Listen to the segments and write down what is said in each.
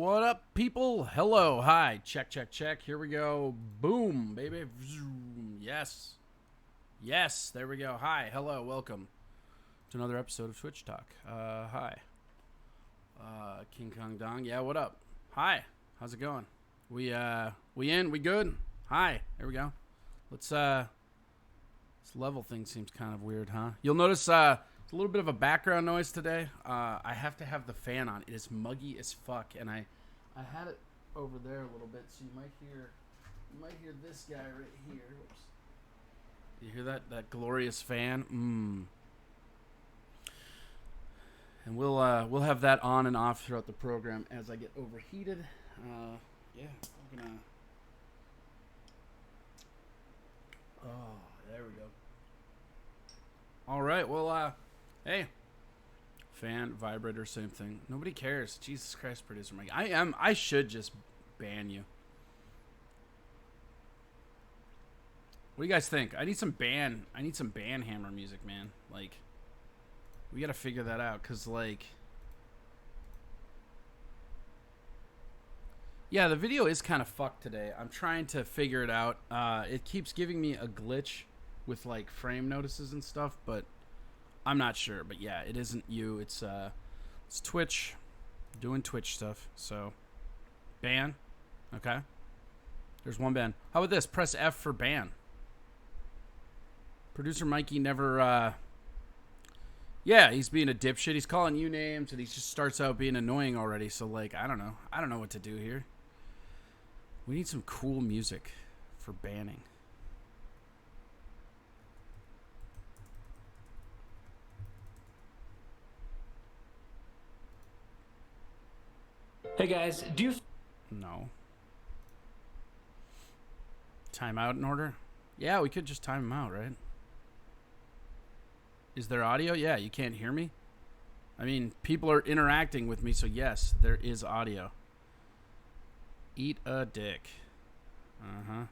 What up, people? Hello, hi, check, check, check. Here we go. Boom, baby. Yes. Yes, there we go. Hi, hello, welcome to another episode of TwitchTok. Hi. King Kong Dong. Yeah, what up? Hi. How's it going? We in? We good? Hi. There we go. Let's, this level thing seems kind of weird, huh? You'll notice, it's a little bit of a background noise today. I have to have the fan on. It is muggy as fuck, and I had it over there a little bit, so you might hear this guy right here. Whoops. You hear that glorious fan? And we'll have that on and off throughout the program as I get overheated. Yeah, I'm gonna. Oh, there we go. All right, well, hey, fan, vibrator, same thing. Nobody cares. Jesus Christ, producer Mike. I should just ban you. What do you guys think? I need some ban hammer music, man. Like, we gotta figure that out, cause like, yeah, the video is kind of fucked today. I'm trying to figure it out. It keeps giving me a glitch with like frame notices and stuff, but I'm not sure. But yeah, it isn't you. It's Twitch doing Twitch stuff. So ban. Okay. There's one ban. How about this? Press F for ban. Producer Mikey never yeah, he's being a dipshit. He's calling you names and he just starts out being annoying already. So like, I don't know what to do here. We need some cool music for banning. Hey guys, do you... No. Time out in order? Yeah, we could just time them out, right? Is there audio? Yeah, you can't hear me? I mean, people are interacting with me, so yes, there is audio. Eat a dick. Uh-huh.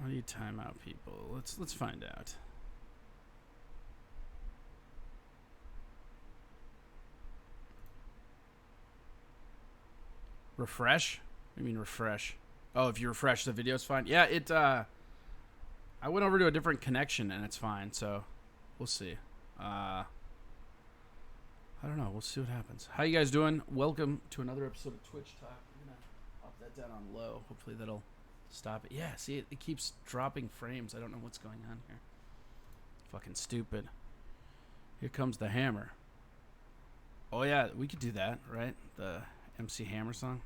How do you time out people? Let's find out. Refresh? What do you mean refresh? Oh, if you refresh the video's fine. Yeah, it I went over to a different connection and it's fine, so we'll see. I don't know. We'll see what happens. How you guys doing? Welcome to another episode of Twitch Talk. I'm gonna pop that down on low. Hopefully that'll stop it. Yeah, see, it keeps dropping frames. I don't know what's going on here. Fucking stupid. Here comes the hammer. Oh yeah, we could do that, right? The MC Hammer song.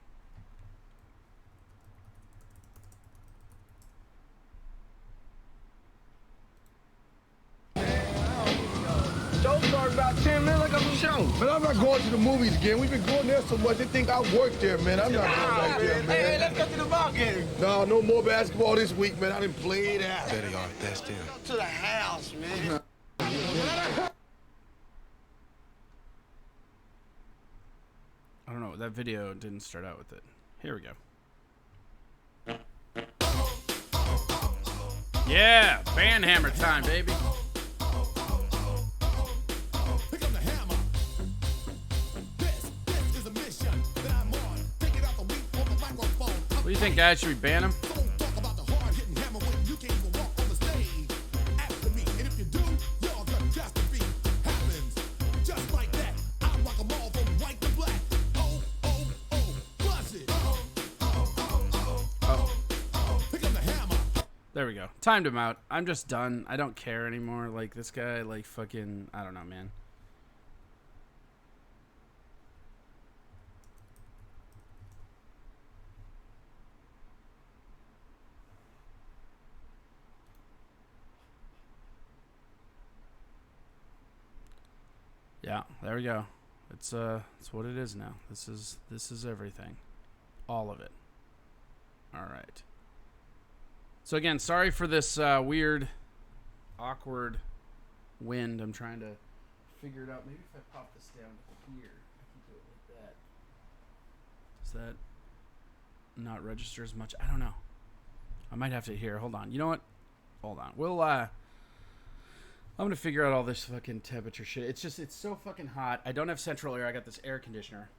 Show started about 10 minutes like I'm a show. Man, I'm not going to the movies again. We've been going there so much, they think I work there, man. I'm not going back there, man. Hey, let's go to the ball game. No more basketball this week, man. I done played out. There they are. That's them. Go to the house, man. I don't know. That video didn't start out with it. Here we go. Yeah, band hammer time, baby. What do you think, guys? Should we ban him? There we go. Timed him out. I'm just done. I don't care anymore. Like, this guy, like, fucking, I don't know, man. Yeah, there we go. It's what it is now. This is everything. All of it. All right. So again, sorry for this weird, awkward wind. I'm trying to figure it out. Maybe if I pop this down here, I can do it like that. Does that not register as much? I don't know. I might have to hear. Hold on. You know what? Hold on. We'll I'm gonna figure out all this fucking temperature shit. It's so fucking hot. I don't have central air. I got this air conditioner.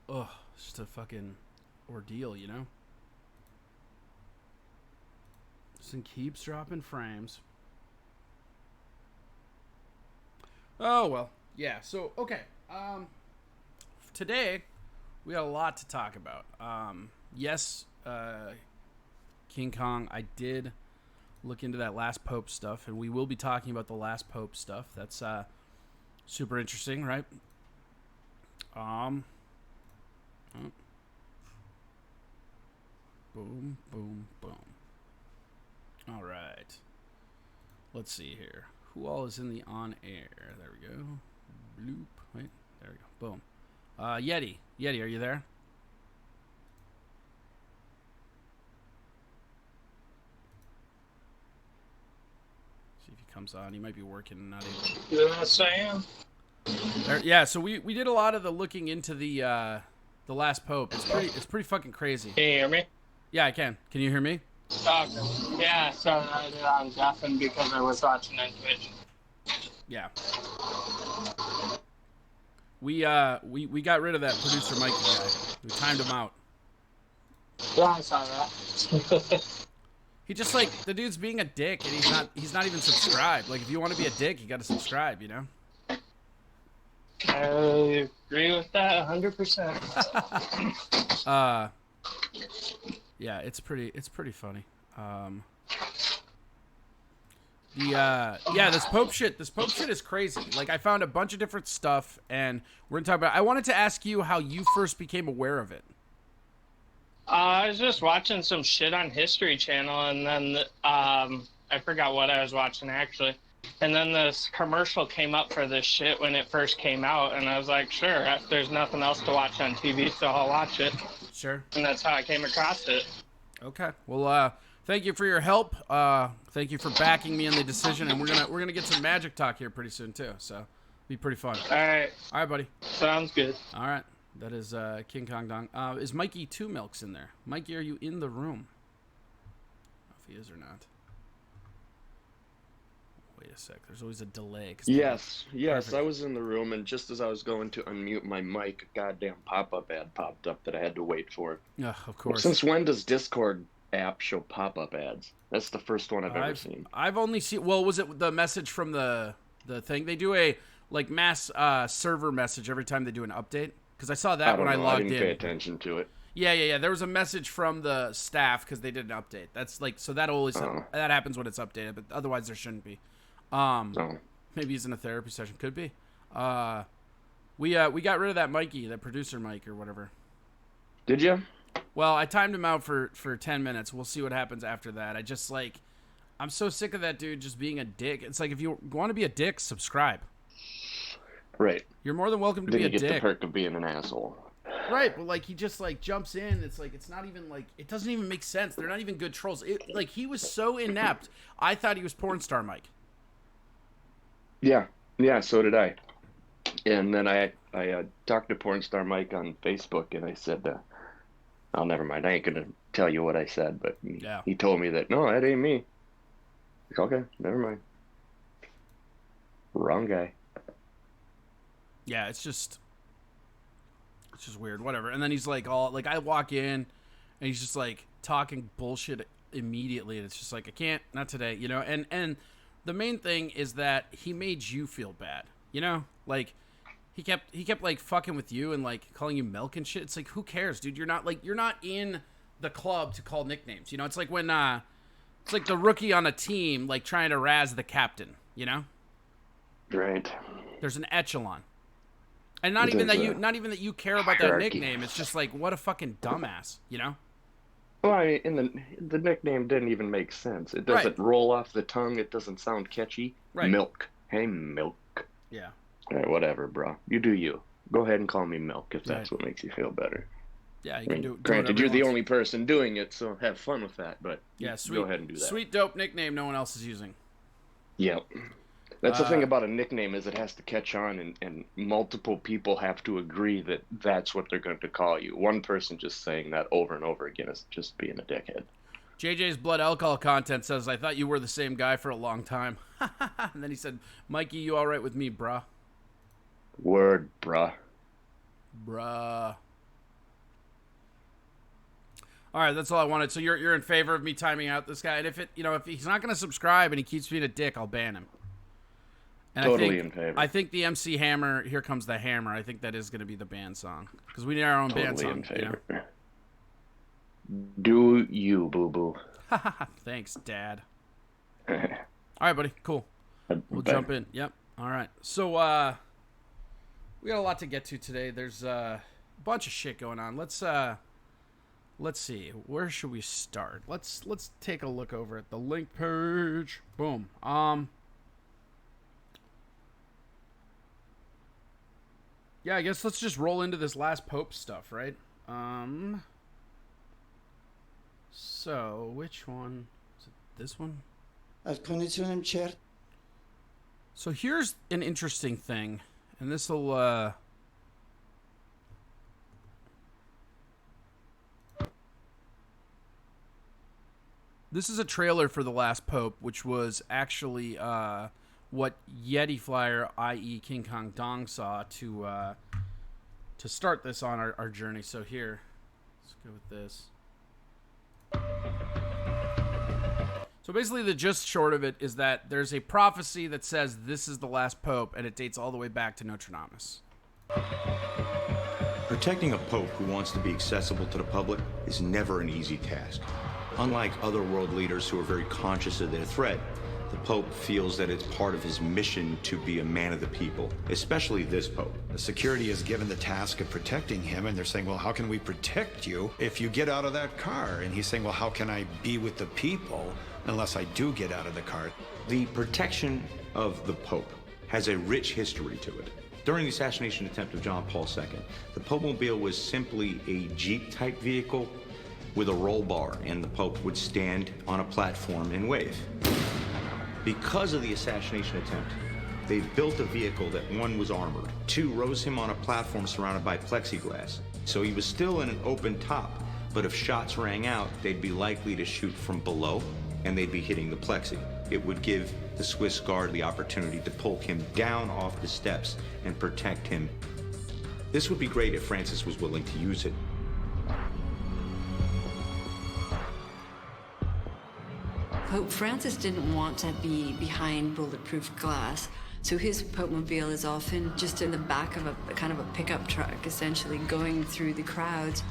Ugh, it's just a fucking ordeal, you know? This thing keeps dropping frames. Oh, well. Yeah, so, okay. Today, we got a lot to talk about. Yes, King Kong, I did look into that last Pope stuff, and we will be talking about the last Pope stuff. That's super interesting, right? Boom, boom, boom. All right. Let's see here. Who all is in the on air? There we go. Bloop. Wait. There we go. Boom. Yeti. Yeti, are you there? See if he comes on. He might be working and not able. Yes, I am. Yeah, so we did a lot of the looking into the last Pope. It's pretty fucking crazy. Can you hear me? Yeah, I can. Can you hear me? Okay. Yeah, sorry, I did on deafen because I was watching on Twitch. Yeah. We got rid of that producer Mikey guy. We timed him out. Yeah, I saw that. He just like the dude's being a dick, and he's not even subscribed. Like if you want to be a dick, you got to subscribe, you know. I agree with that 100%. Yeah, it's pretty funny. This Pope shit is crazy. Like I found a bunch of different stuff, and we're gonna talk about. I wanted to ask you how you first became aware of it. I was just watching some shit on History Channel, and then I forgot what I was watching actually. And then this commercial came up for this shit when it first came out, and I was like, sure, there's nothing else to watch on TV, so I'll watch it. Sure. And that's how I came across it. Okay. Well, thank you for your help. Thank you for backing me in the decision, and we're gonna get some magic talk here pretty soon too. So, be pretty fun. All right, buddy. sounds good. All right. That is King Kong Dong. Is Mikey Two Milks in there? Mikey, are you in the room? I don't know if he is or not. Wait a sec. There's always a delay. Yes, Perfect. I was in the room, and just as I was going to unmute my mic, a goddamn pop-up ad popped up that I had to wait for. Yeah, of course. Since when does Discord app show pop-up ads? That's the first one I've ever seen. I've only seen. Well, was it the message from the thing? They do a like mass server message every time they do an update. Because I saw that when I logged in. I didn't pay attention to it. Yeah. There was a message from the staff because they did an update. That's like so that always that happens when it's updated, but otherwise there shouldn't be. Maybe he's in a therapy session. Could be. We got rid of that Mikey, that producer Mike or whatever. Did you? Well, I timed him out for 10 minutes. We'll see what happens after that. I just like, I'm so sick of that dude just being a dick. It's like if you want to be a dick, subscribe. Right. You're more than welcome to Then be a you get dick. the perk of being an asshole. Right, but like he just like jumps in. It's like it's not even like it doesn't even make sense. They're not even good trolls. Like he was so inept. I thought he was porn star Mike. Yeah, so did I. And then I talked to Pornstar Mike on Facebook, and I said, oh, never mind. I ain't going to tell you what I said, but he told me that, no, that ain't me. Okay, never mind. Wrong guy. Yeah, it's just weird. Whatever. And then he's like all like I walk in, and he's just like talking bullshit immediately, and it's just like I can't, not today, you know. And the main thing is that he made you feel bad, you know, like. He kept like fucking with you and like calling you milk and shit. It's like, who cares, dude? You're not in the club to call nicknames. You know, it's like when it's like the rookie on a team like trying to razz the captain. You know, right? There's an echelon, and not even that you care about hierarchy. That nickname. It's just like what a fucking dumbass. You know. Well, I mean, the nickname didn't even make sense. It doesn't roll off the tongue. It doesn't sound catchy. Right. Milk. Hey, Milk. Yeah. Whatever, bro. You do you. Go ahead and call me Milk if that's what makes you feel better. Yeah, you can do it. Granted, you're the only person doing it, so have fun with that. But yeah, go ahead and do that. Sweet dope nickname no one else is using. Yep. That's the thing about a nickname is it has to catch on, and multiple people have to agree that that's what they're going to call you. One person just saying that over and over again is just being a dickhead. JJ's blood alcohol content says, I thought you were the same guy for a long time. And then he said, Mikey, you all right with me, bruh? Word, bruh. Bruh. All right, that's all I wanted. So you're in favor of me timing out this guy, and if he's not going to subscribe and he keeps being a dick, I'll ban him. And Totally in favor. I think the MC Hammer, Here Comes the Hammer, I think that is going to be the band song because we need our own band song. Totally in favor. Do you, boo boo? Thanks, Dad. All right, buddy. Cool. We'll jump in. Yep. All right. So we got a lot to get to today. There's a bunch of shit going on. Let's see. Where should we start? Let's take a look over at the link page. Boom. Yeah, I guess let's just roll into this last Pope stuff, right? So, which one? Is it this one? So here's an interesting thing, and this'll, this is a trailer for The Last Pope, which was actually, what Yeti Flyer, i.e. King Kong Dong, saw to start this on our journey. So here, let's go with this. So basically the just short of it is that there's a prophecy that says this is the last pope, and it dates all the way back to Nostradamus. Protecting a pope who wants to be accessible to the public is never an easy task. Unlike other world leaders who are very conscious of their threat, the Pope feels that it's part of his mission to be a man of the people, especially this Pope. The security is given the task of protecting him, and they're saying, well, how can we protect you if you get out of that car? And he's saying, well, how can I be with the people unless I do get out of the car? The protection of the Pope has a rich history to it. During the assassination attempt of John Paul II, the Pope-mobile was simply a Jeep-type vehicle with a roll bar, and the Pope would stand on a platform and wave. Because of the assassination attempt, they built a vehicle that, one, was armored, two, rose him on a platform surrounded by plexiglass. So he was still in an open top, but if shots rang out, they'd be likely to shoot from below, and they'd be hitting the plexi. It would give the Swiss Guard the opportunity to pull him down off the steps and protect him. This would be great if Francis was willing to use it. Pope Francis didn't want to be behind bulletproof glass, so his Pope-mobile is often just in the back of a kind of a pickup truck, essentially going through the crowds.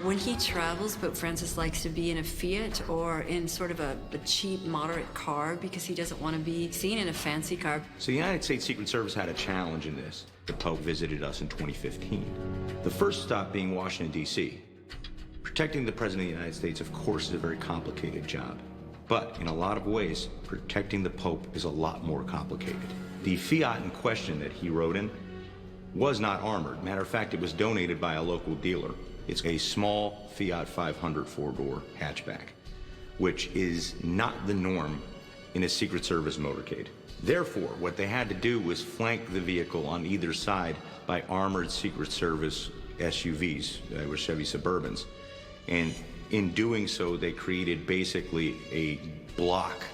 When he travels, Pope Francis likes to be in a Fiat or in sort of a cheap, moderate car because he doesn't want to be seen in a fancy car. So the United States Secret Service had a challenge in this. The Pope visited us in 2015. The first stop being Washington, D.C. Protecting the President of the United States, of course, is a very complicated job. But in a lot of ways, protecting the Pope is a lot more complicated. The Fiat in question that he rode in was not armored. Matter of fact, it was donated by a local dealer. It's a small Fiat 500 four-door hatchback, which is not the norm in a Secret Service motorcade. Therefore, what they had to do was flank the vehicle on either side by armored Secret Service SUVs, they were Chevy Suburbans. And in doing so, they created basically a block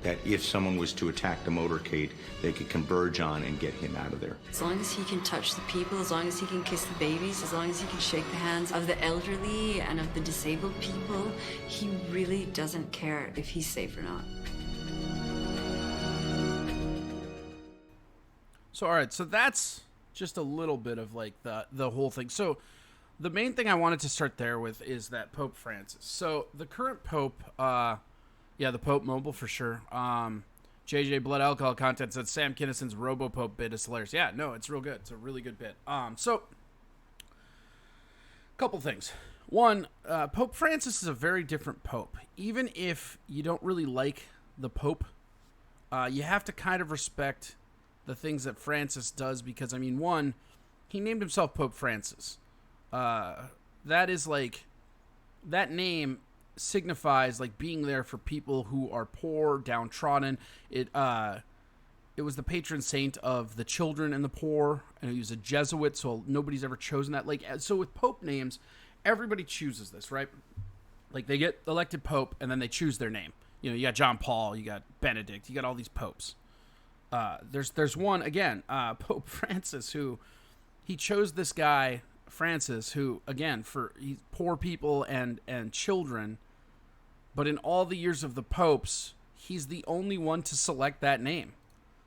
that if someone was to attack the motorcade, they could converge on and get him out of there. As long as he can touch the people, as long as he can kiss the babies, as long as he can shake the hands of the elderly and of the disabled people, he really doesn't care if he's safe or not. So, all right, so that's just a little bit of like the whole thing. So the main thing I wanted to start there with is that Pope Francis. So the current Pope, the Pope Mobile for sure. JJ Blood Alcohol Content said Sam Kinnison's Robo-Pope bit is hilarious. Yeah, no, it's real good. It's a really good bit. So, couple things. One, Pope Francis is a very different Pope. Even if you don't really like the Pope, you have to kind of respect the things that Francis does because, I mean, one, he named himself Pope Francis. That is like, that name signifies like being there for people who are poor, downtrodden. It was the patron saint of the children and the poor, and he was a Jesuit, so nobody's ever chosen that. Like, so with Pope names, everybody chooses this, right? Like they get elected pope and then they choose their name. You know, you got John Paul, you got Benedict, you got all these popes. There's one again, Pope Francis, who he chose this guy Francis, who again for poor people and children, but in all the years of the popes, he's the only one to select that name.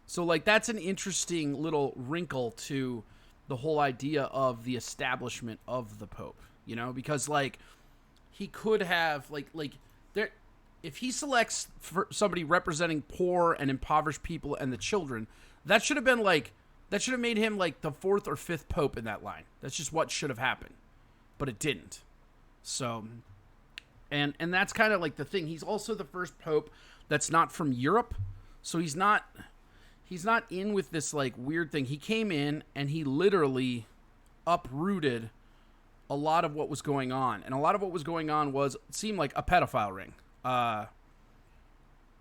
So like that's an interesting little wrinkle to the whole idea of the establishment of the pope, you know, because like he could have like there. If he selects for somebody representing poor and impoverished people and the children, that should have made him like the 4th or 5th pope in that line. That's just what should have happened, but it didn't. So, and that's kind of like the thing. He's also the first pope that's not from Europe, so he's not in with this like weird thing. He came in and he literally uprooted a lot of what was going on, and a lot of what was going on seemed like a pedophile ring.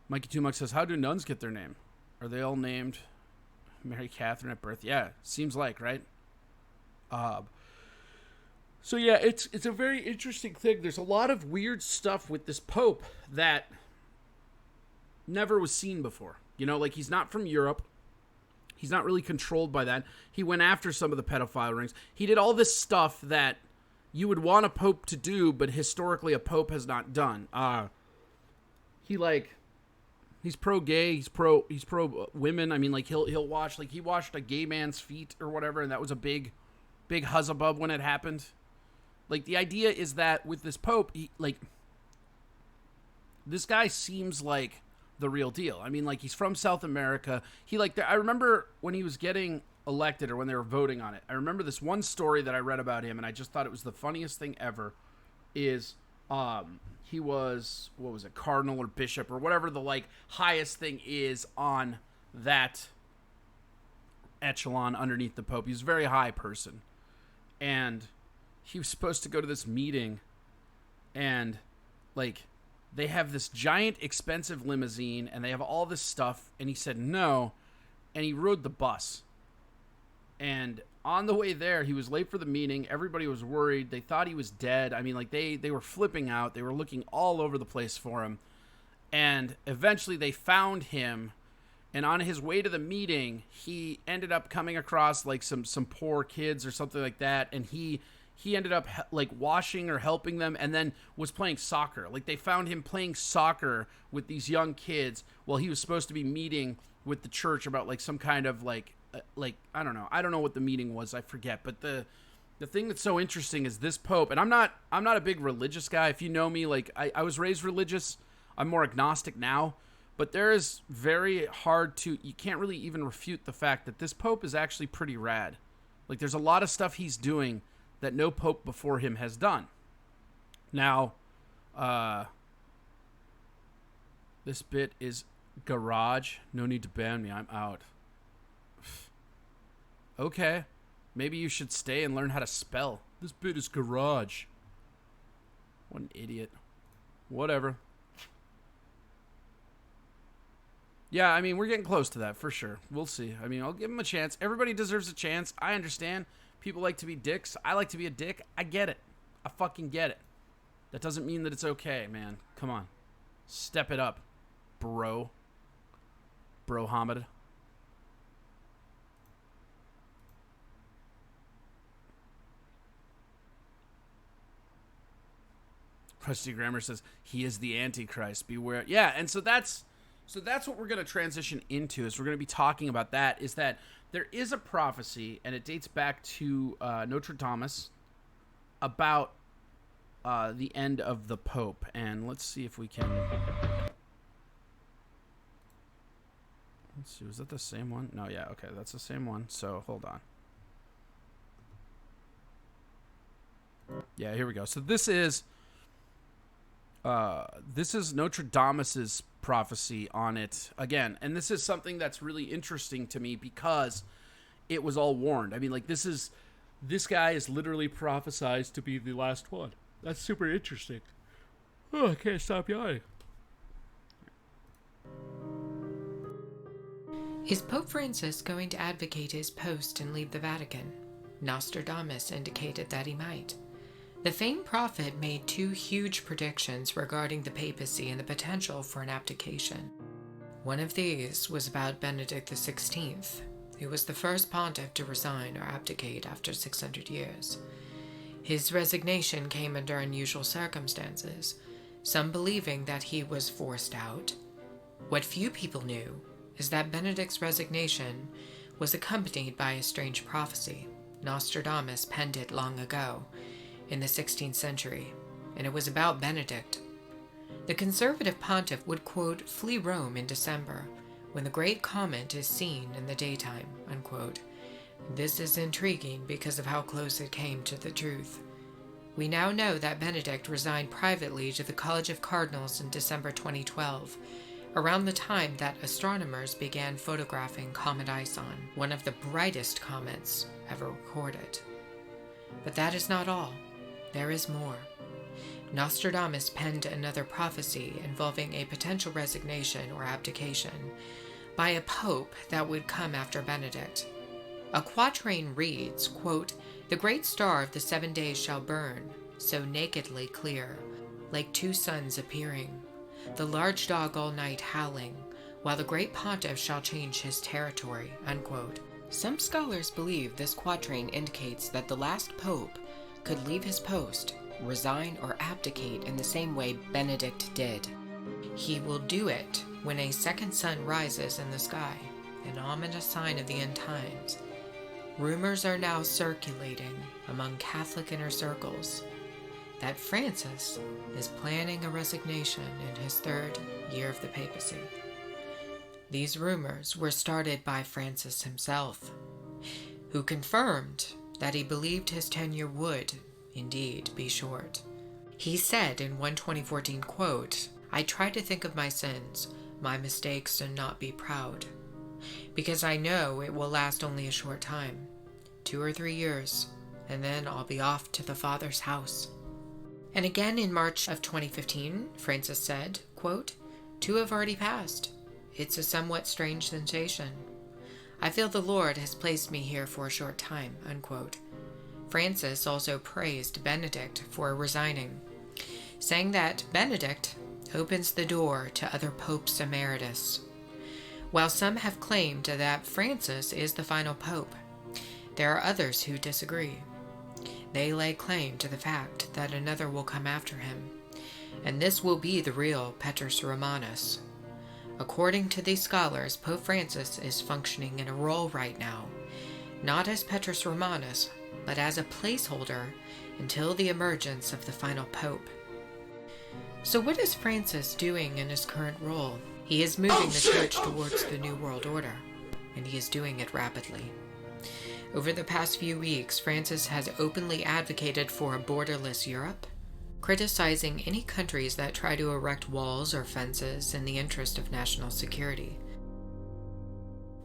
Mikey Tumuk says, how do nuns get their name? Are they all named Mary Catherine at birth? Yeah, seems like, right? So yeah, it's a very interesting thing. There's a lot of weird stuff with this pope that never was seen before. You know, like he's not from Europe. He's not really controlled by that. He went after some of the pedophile rings. He did all this stuff that you would want a pope to do, but historically a pope has not done. He's pro-gay, he's pro women. I mean, like he'll watch, like he washed a gay man's feet or whatever, and that was a big huzzabub when it happened. Like the idea is that with this pope, this guy seems like the real deal. I mean, like he's from South America. I remember when he was getting elected or when they were voting on it. I remember this one story that I read about him, and I just thought it was the funniest thing ever. Is he was, what was it, cardinal or bishop or whatever the like highest thing is on that echelon underneath the pope. He was a very high person, and he was supposed to go to this meeting, and like they have this giant expensive limousine and they have all this stuff, and he said no, and he rode the bus. And on the way there, he was late for the meeting. Everybody was worried. They thought he was dead. I mean, like they were flipping out. They were looking all over the place for him. And eventually they found him. And on his way to the meeting, he ended up coming across like some poor kids or something like that. And he ended up like washing or helping them, and then was playing soccer. Like they found him playing soccer with these young kids while he was supposed to be meeting with the church about like some kind of like I don't know what the meeting was, I forget. But the thing that's so interesting is this pope, and I'm not a big religious guy. If you know me, like I was raised religious. I'm more agnostic now, but there is very hard to, you can't really even refute the fact that this pope is actually pretty rad. Like there's a lot of stuff he's doing that no pope before him has done. Now, this bit is garage. No need to ban me. I'm out. Okay. Maybe you should stay and learn how to spell. This bit is garage. What an idiot. Whatever. Yeah, I mean, we're getting close to that for sure. We'll see. I mean, I'll give him a chance. Everybody deserves a chance. I understand. People like to be dicks. I like to be a dick. I get it. I fucking get it. That doesn't mean that it's okay, man. Come on. Step it up, bro. Bro Hamid. Krusty Grammar says, he is the Antichrist. Beware. Yeah, and so that's what we're going to transition into, is we're going to be talking about that, is that there is a prophecy, and it dates back to Notre Dame, about the end of the Pope. And let's see if we can... Let's see, was that the same one? No, yeah, okay, that's the same one. So, hold on. Yeah, here we go. So this is Notre Dame's prophecy on it again, and this is something that's really interesting to me because it was all warned. I mean, like this guy is literally prophesized to be the last one. That's super interesting. Oh, I can't stop yawning. Is Pope Francis going to advocate his post and leave the Vatican? Nostradamus indicated that he might. The famed prophet made 2 huge predictions regarding the papacy and the potential for an abdication. One of these was about Benedict XVI, who was the first pontiff to resign or abdicate after 600 years. His resignation came under unusual circumstances, some believing that he was forced out. What few people knew is that Benedict's resignation was accompanied by a strange prophecy. Nostradamus penned it long ago, in the 16th century, and it was about Benedict. The conservative pontiff would, quote, flee Rome in December, when the great comet is seen in the daytime, unquote. This is intriguing because of how close it came to the truth. We now know that Benedict resigned privately to the College of Cardinals in December 2012, around the time that astronomers began photographing Comet Ison, one of the brightest comets ever recorded. But that is not all. There is more. Nostradamus penned another prophecy involving a potential resignation or abdication by a pope that would come after Benedict. A quatrain reads, quote, "The great star of the 7 days shall burn, so nakedly clear, like 2 suns appearing, the large dog all night howling, while the great pontiff shall change his territory," unquote. Some scholars believe this quatrain indicates that the last pope could leave his post, resign, or abdicate in the same way Benedict did. He will do it when a second sun rises in the sky, an ominous sign of the end times. Rumors are now circulating among Catholic inner circles that Francis is planning a resignation in his 3rd year of the papacy. These rumors were started by Francis himself, who confirmed that he believed his tenure would, indeed, be short. He said in one 2014 quote, "I try to think of my sins, my mistakes, and not be proud, because I know it will last only a short time, 2 or 3 years, and then I'll be off to the Father's house." And again in March of 2015, Francis said, quote, "2 have already passed. It's a somewhat strange sensation. I feel the Lord has placed me here for a short time," unquote. Francis also praised Benedict for resigning, saying that Benedict opens the door to other popes emeritus. While some have claimed that Francis is the final pope, there are others who disagree. They lay claim to the fact that another will come after him, and this will be the real Petrus Romanus. According to these scholars, Pope Francis is functioning in a role right now, not as Petrus Romanus, but as a placeholder until the emergence of the final pope. So what is Francis doing in his current role? He is moving the church towards the New World Order, and he is doing it rapidly. Over the past few weeks, Francis has openly advocated for a borderless Europe, criticizing any countries that try to erect walls or fences in the interest of national security.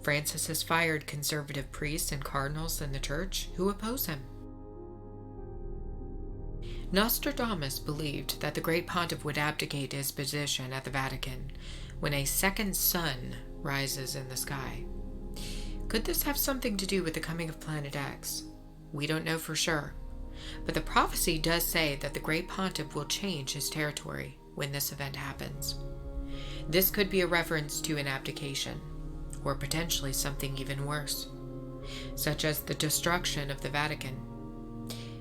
Francis has fired conservative priests and cardinals in the church who oppose him. Nostradamus believed that the great pontiff would abdicate his position at the Vatican when a second sun rises in the sky. Could this have something to do with the coming of Planet X? We don't know for sure, but the prophecy does say that the great pontiff will change his territory when this event happens. This could be a reference to an abdication, or potentially something even worse, such as the destruction of the Vatican,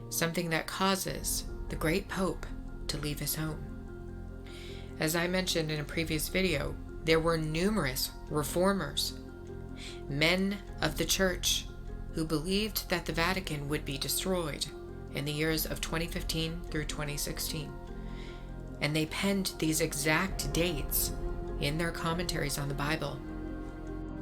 something that causes the great pope to leave his home. As I mentioned in a previous video, there were numerous reformers, men of the church, who believed that the Vatican would be destroyed in the years of 2015 through 2016. And they penned these exact dates in their commentaries on the Bible.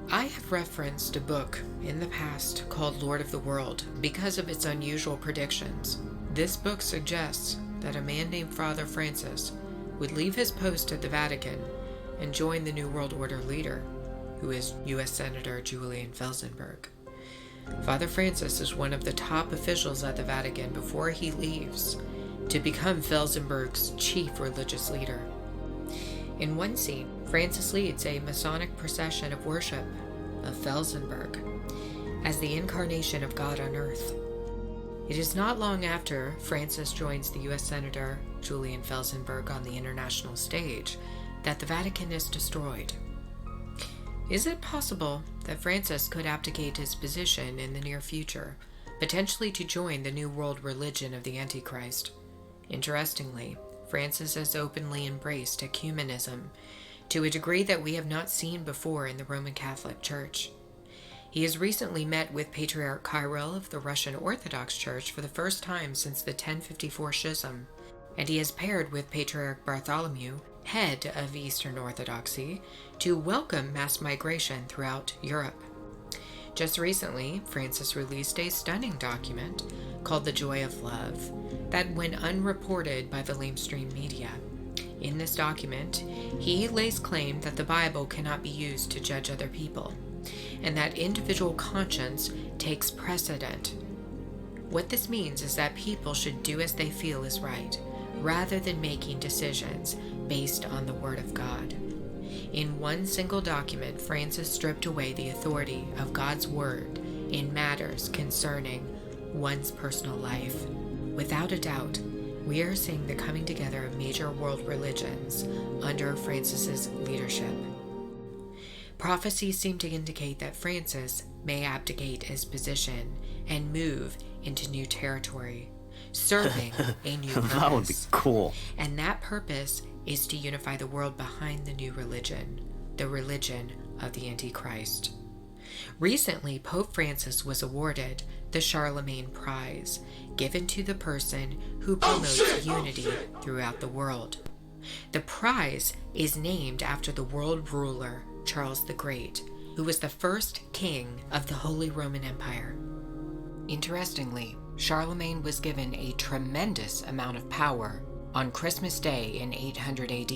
I have referenced a book in the past called Lord of the World because of its unusual predictions. This book suggests that a man named Father Francis would leave his post at the Vatican and join the New World Order leader, who is U.S. Senator Julian Felsenburgh. Father Francis is one of the top officials at the Vatican before he leaves to become Felsenburgh's chief religious leader. In one scene, Francis leads a Masonic procession of worship of Felsenburgh as the incarnation of God on earth. It is not long after Francis joins the U.S. Senator Julian Felsenburgh on the international stage that the Vatican is destroyed. Is it possible that Francis could abdicate his position in the near future, potentially to join the new world religion of the Antichrist? Interestingly, Francis has openly embraced ecumenism to a degree that we have not seen before in the Roman Catholic Church. He has recently met with Patriarch Kirill of the Russian Orthodox Church for the first time since the 1054 Schism, and he has paired with Patriarch Bartholomew, head of Eastern Orthodoxy, to welcome mass migration throughout Europe. Just recently, Francis released a stunning document called The Joy of Love that went unreported by the lamestream media. In this document, he lays claim that the Bible cannot be used to judge other people, and that individual conscience takes precedent. What this means is that people should do as they feel is right, rather than making decisions based on the Word of God. In one single document, Francis stripped away the authority of God's Word in matters concerning one's personal life. Without a doubt, we are seeing the coming together of major world religions under Francis's leadership. Prophecies seem to indicate that Francis may abdicate his position and move into new territory, serving a new purpose. That would be cool. And that purpose is to unify the world behind the new religion, the religion of the Antichrist. Recently, Pope Francis was awarded the Charlemagne Prize, given to the person who promotes unity throughout the world. The prize is named after the world ruler Charles the Great, who was the first king of the Holy Roman Empire. Interestingly, Charlemagne was given a tremendous amount of power. On Christmas Day in 800 AD,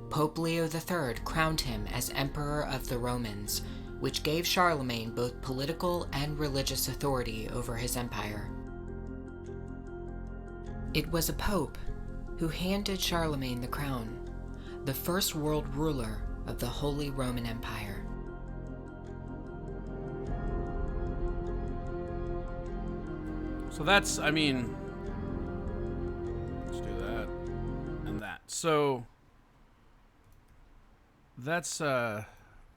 Pope Leo III crowned him as Emperor of the Romans, which gave Charlemagne both political and religious authority over his empire. It was a pope who handed Charlemagne the crown, the first world ruler of the Holy Roman Empire. So that's, I mean, let's do that and that. So that's where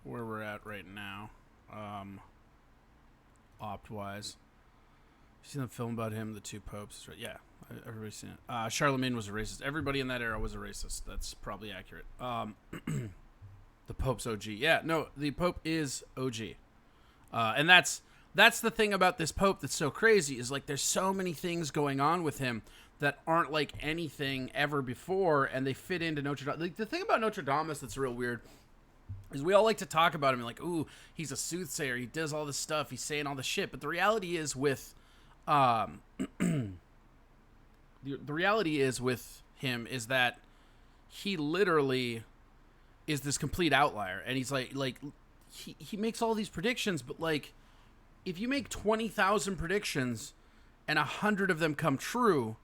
we're at right now, opt-wise. You seen the film about him, The Two Popes? Yeah, everybody's seen it. Charlemagne was a racist. Everybody in that era was a racist. That's probably accurate. The Pope's OG. Yeah, no, the Pope is OG. And that's the thing about this Pope that's so crazy, is like there's so many things going on with him that aren't like anything ever before, and they fit into Notre Dame. Like, the thing about Notre Dame that's real weird is we all like to talk about him and like, ooh, he's a soothsayer, he does all this stuff, he's saying all this shit. But the reality is with the reality is with him is that he literally is this complete outlier, and he's like he makes all these predictions, but like if you make 20,000 predictions and 100 of them come true,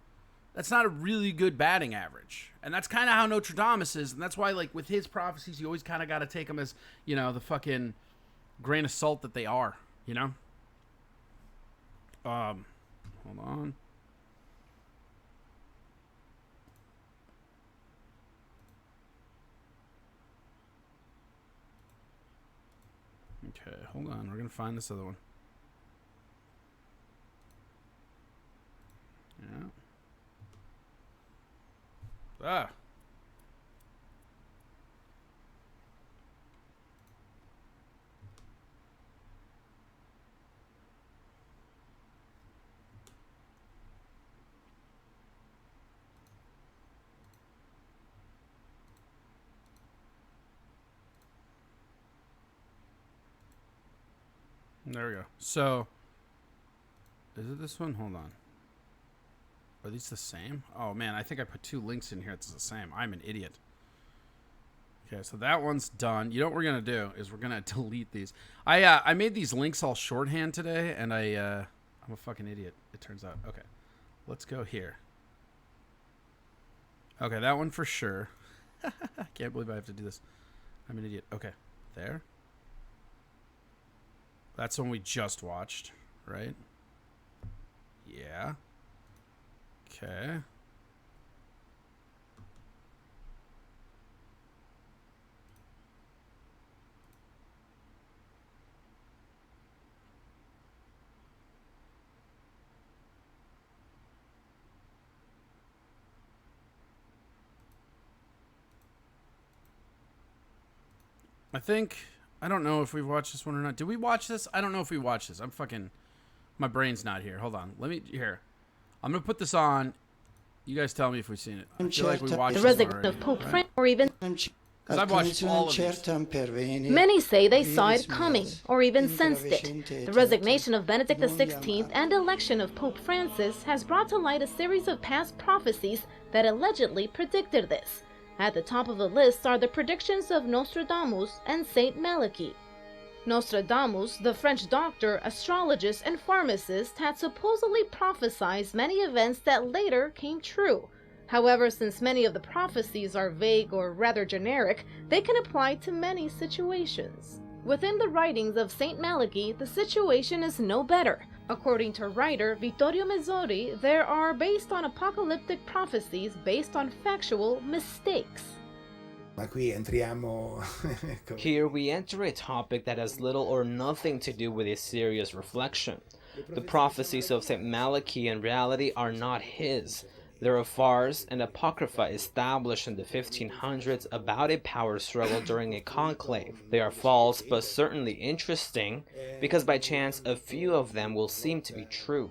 that's not a really good batting average. And that's kind of how Notre Dame is, and that's why like with his prophecies you always kind of got to take them as, you know, the fucking grain of salt that they are, you know. Hold on. Okay, hold on. We're going to find this other one. Yeah. Ah. There we go. So, is it this one? Hold on. Are these the same? Oh, man, I think I put two links in here. It's the same. I'm an idiot. Okay, so that one's done. You know what we're going to do is we're going to delete these. I made these links all shorthand today, and I'm a fucking idiot, it turns out. Okay, let's go here. Okay, that one for sure. I can't believe I have to do this. I'm an idiot. Okay, there. That's the one we just watched, right? Yeah. Okay. I don't know if we've watched this one or not. Did we watch this? I don't know if we watched this. My brain's not here. Hold on. I'm going to put this on. You guys tell me if we've seen it. I feel like we watched the this resignation already, of Pope right? Francis, or even Because I've watched all of these. many say they saw it coming, or even sensed it. The resignation of Benedict XVI and election of Pope Francis has brought to light a series of past prophecies that allegedly predicted this. At the top of the list are the predictions of Nostradamus and Saint Malachy. Nostradamus, the French doctor, astrologist, and pharmacist, had supposedly prophesied many events that later came true. However, since many of the prophecies are vague or rather generic, they can apply to many situations. Within the writings of Saint Malachy, the situation is no better. According to writer Vittorio Mezzori, there are based on apocalyptic prophecies based on factual mistakes. Here we enter a topic that has little or nothing to do with a serious reflection. The prophecies of St. Malachy in reality are not his. They're a farce and apocrypha established in the 1500s about a power struggle during a conclave. They are false but certainly interesting because by chance a few of them will seem to be true.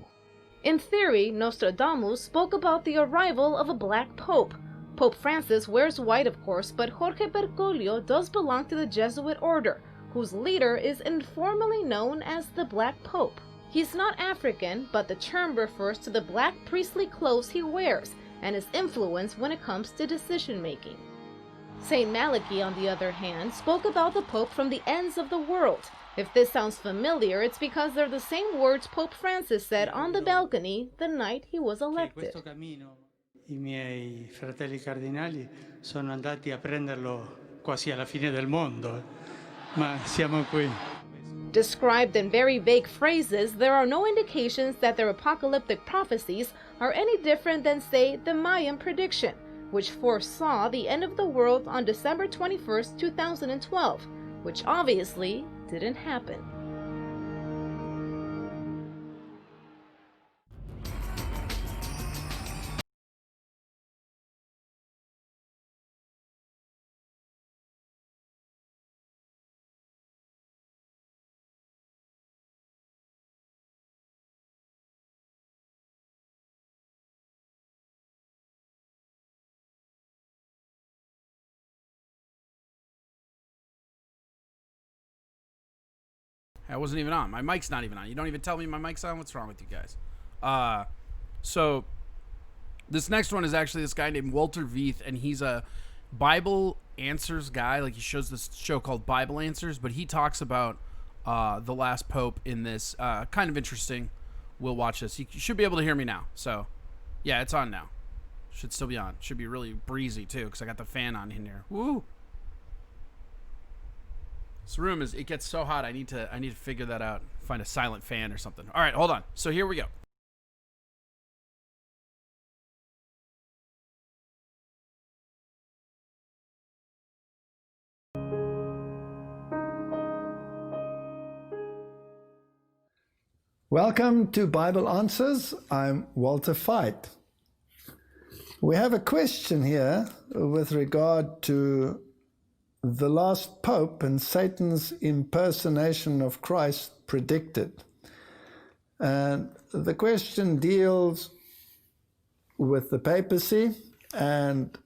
In theory, Nostradamus spoke about the arrival of a black pope. Pope Francis wears white, of course, but Jorge Bergoglio does belong to the Jesuit order, whose leader is informally known as the Black Pope. He's not African, but the term refers to the black priestly clothes he wears and his influence when it comes to decision-making. Saint Malachy, on the other hand, spoke about the Pope from the ends of the world. If this sounds familiar, it's because they're the same words Pope Francis said on the balcony the night he was elected. I miei fratelli cardinali sono andati a prenderlo quasi alla fine del mondo, ma siamo qui. Described in very vague phrases, there are no indications that their apocalyptic prophecies are any different than, say, the Mayan prediction, which foresaw the end of the world on December 21st, 2012, which obviously didn't happen. I wasn't even on. My mic's not even on. You don't even tell me my mic's on? What's wrong with you guys? So this next one is actually this guy named Walter Veith, and he's a Bible Answers guy. Like, he shows this show called Bible Answers, but he talks about the last pope in this. Kind of interesting. We'll watch this. You should be able to hear me now. So, yeah, it's on now. Should still be on. Should be really breezy, too, because I got the fan on in here. Woo! This room it gets so hot. I need to figure that out. Find a silent fan or something. All right, hold on. So here we go. Welcome to Bible Answers. I'm Walter Veit. We have a question here with regard to the last pope and Satan's impersonation of Christ predicted. And the question deals with the papacy and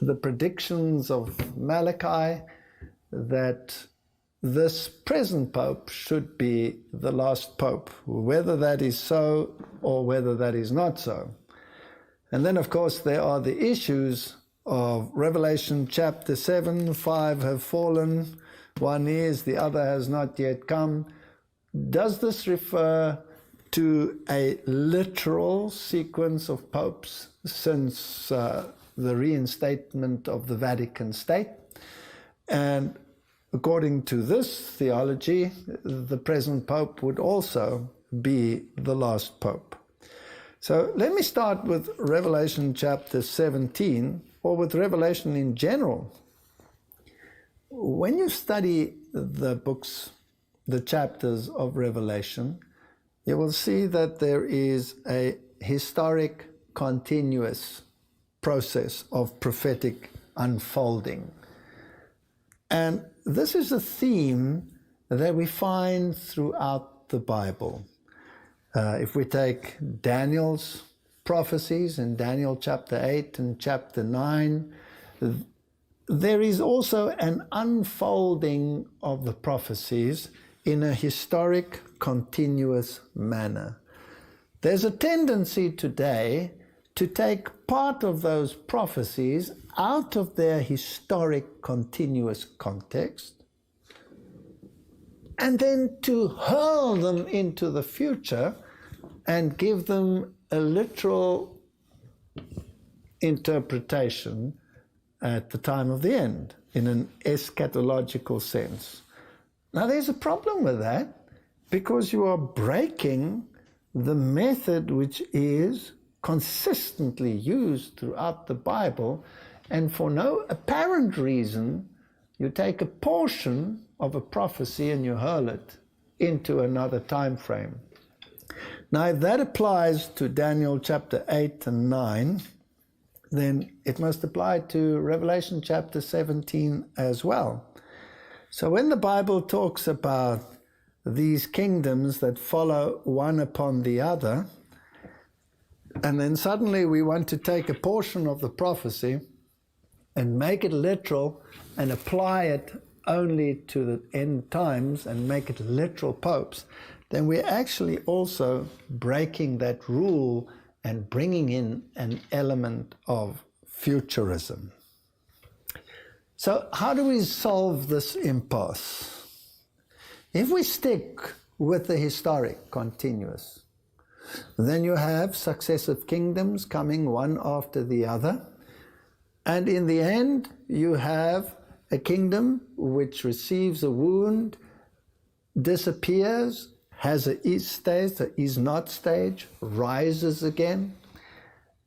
the predictions of Malachi that this present pope should be the last pope, whether that is so or whether that is not so. And then, of course, there are the issues of Revelation chapter 7, 5 have fallen, one is, the other has not yet come. Does this refer to a literal sequence of popes since the reinstatement of the Vatican State? And according to this theology, the present pope would also be the last pope. So let me start with Revelation chapter 17, or with Revelation in general. When you study the books, the chapters of Revelation, you will see that there is a historic, continuous process of prophetic unfolding. And this is a theme that we find throughout the Bible. If we take Daniel's prophecies in Daniel chapter 8 and chapter 9, there is also an unfolding of the prophecies in a historic, continuous manner. There's a tendency today to take part of those prophecies out of their historic, continuous context and then to hurl them into the future and give them a literal interpretation at the time of the end, in an eschatological sense. Now, there's a problem with that, because you are breaking the method which is consistently used throughout the Bible, and for no apparent reason, you take a portion of a prophecy and you hurl it into another time frame. Now, if that applies to Daniel chapter 8 and 9, then it must apply to Revelation chapter 17 as well. So when the Bible talks about these kingdoms that follow one upon the other, and then suddenly we want to take a portion of the prophecy and make it literal and apply it only to the end times and make it literal popes, then we're actually also breaking that rule and bringing in an element of futurism. So how do we solve this impasse? If we stick with the historic, continuous, then you have successive kingdoms coming one after the other, and in the end you have a kingdom which receives a wound, disappears, has a is stage, a is not stage, rises again.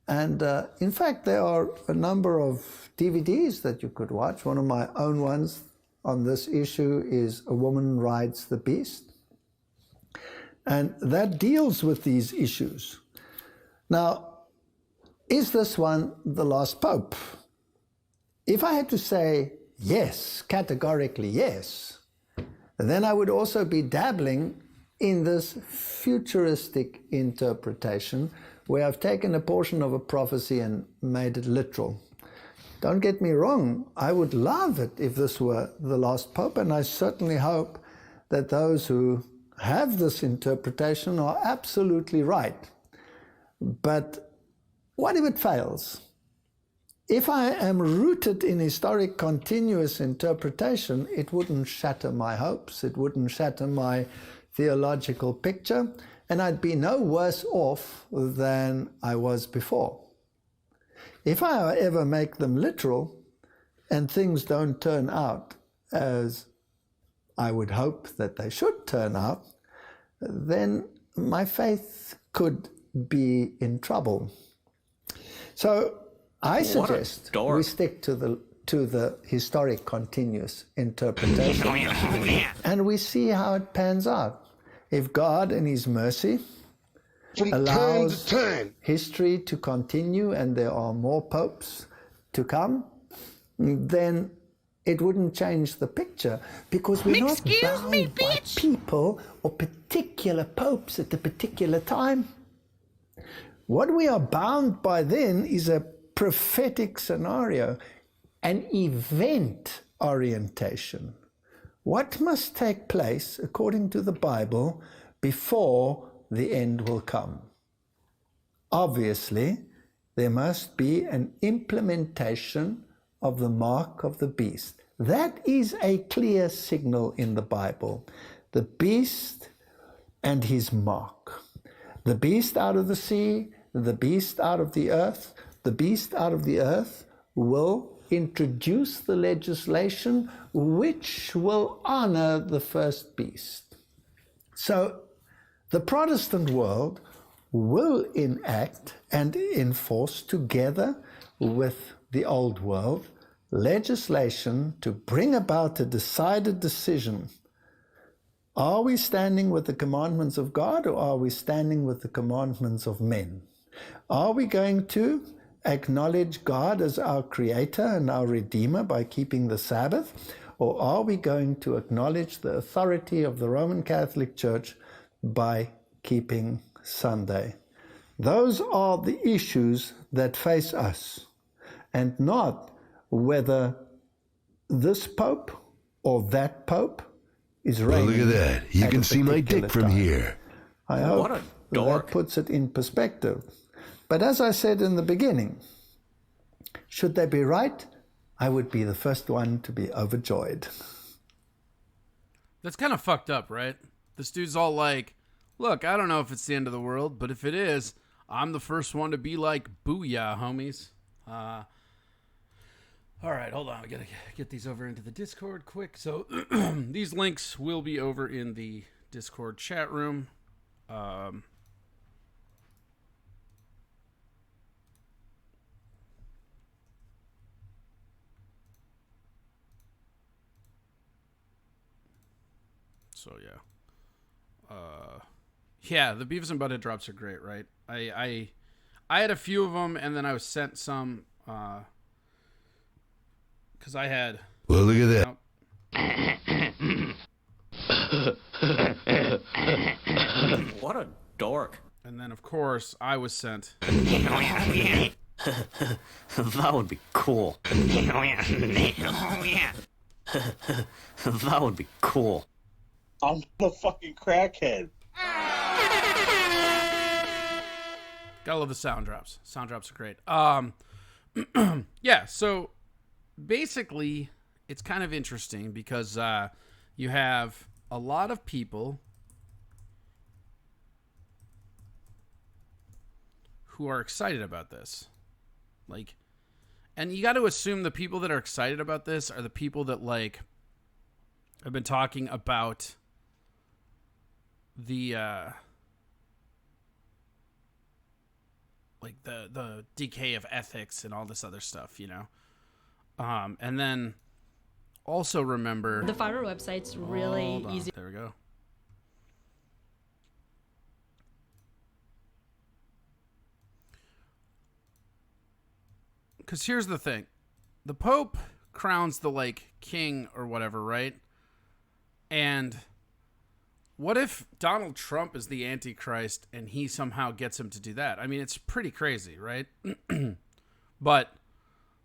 And in fact, there are a number of DVDs that you could watch. One of my own ones on this issue is A Woman Rides the Beast. And that deals with these issues. Now, is this one the last pope? If I had to say yes, categorically yes, then I would also be dabbling in this futuristic interpretation where I've taken a portion of a prophecy and made it literal. Don't get me wrong, I would love it if this were the last pope, and I certainly hope that those who have this interpretation are absolutely right. But what if it fails? If I am rooted in historic continuous interpretation, it wouldn't shatter my hopes, it wouldn't shatter my theological picture, and I'd be no worse off than I was before. If I ever make them literal and things don't turn out as I would hope that they should turn out, then my faith could be in trouble. So I suggest we stick to the historic continuous interpretation and we see how it pans out. If God in his mercy allows history to continue and there are more popes to come, then it wouldn't change the picture, because we're not bound by people or particular popes at a particular time. What we are bound by then is a prophetic scenario, an event orientation. What must take place, according to the Bible, before the end will come? Obviously, there must be an implementation of the mark of the beast. That is a clear signal in the Bible. The beast and his mark. The beast out of the sea, the beast out of the earth. The beast out of the earth will introduce the legislation which will honor the first beast. So the Protestant world will enact and enforce, together with the old world, legislation to bring about a decided decision. Are we standing with the commandments of God, or are we standing with the commandments of men? Are we going to acknowledge God as our creator and our redeemer by keeping the Sabbath, or are we going to acknowledge the authority of the Roman Catholic Church by keeping Sunday? Those are the issues that face us, and not whether this Pope or that Pope is reigning. Well, look at that. You can see my dick from here. I hope that puts it in perspective. But as I said in the beginning, should they be right, I would be the first one to be overjoyed. That's kind of fucked up, right? This dude's all like, look, I don't know if it's the end of the world, but if it is, I'm the first one to be like, booyah, homies. All right, hold on. I gotta get these over into the Discord quick. So these links will be over in the Discord chat room. So yeah. Yeah, the Beavis and Butthead drops are great, right? I had a few of them, and then I was sent some because I had. Well, look at that. What a dork. And then, of course, I was sent. That would be cool. That would be cool. I'm a fucking crackhead. Gotta love the sound drops. Sound drops are great. Yeah, so basically, it's kind of interesting because you have a lot of people who are excited about this. Like, and you got to assume the people that are excited about this are the people that, like, have been talking about the like the decay of ethics and all this other stuff, you know. And then also remember the Fiverr website's really easy. There we go. Because here's the thing. The Pope crowns the, like, king or whatever, right? And what if Donald Trump is the Antichrist and he somehow gets him to do that? I mean, it's pretty crazy, right? But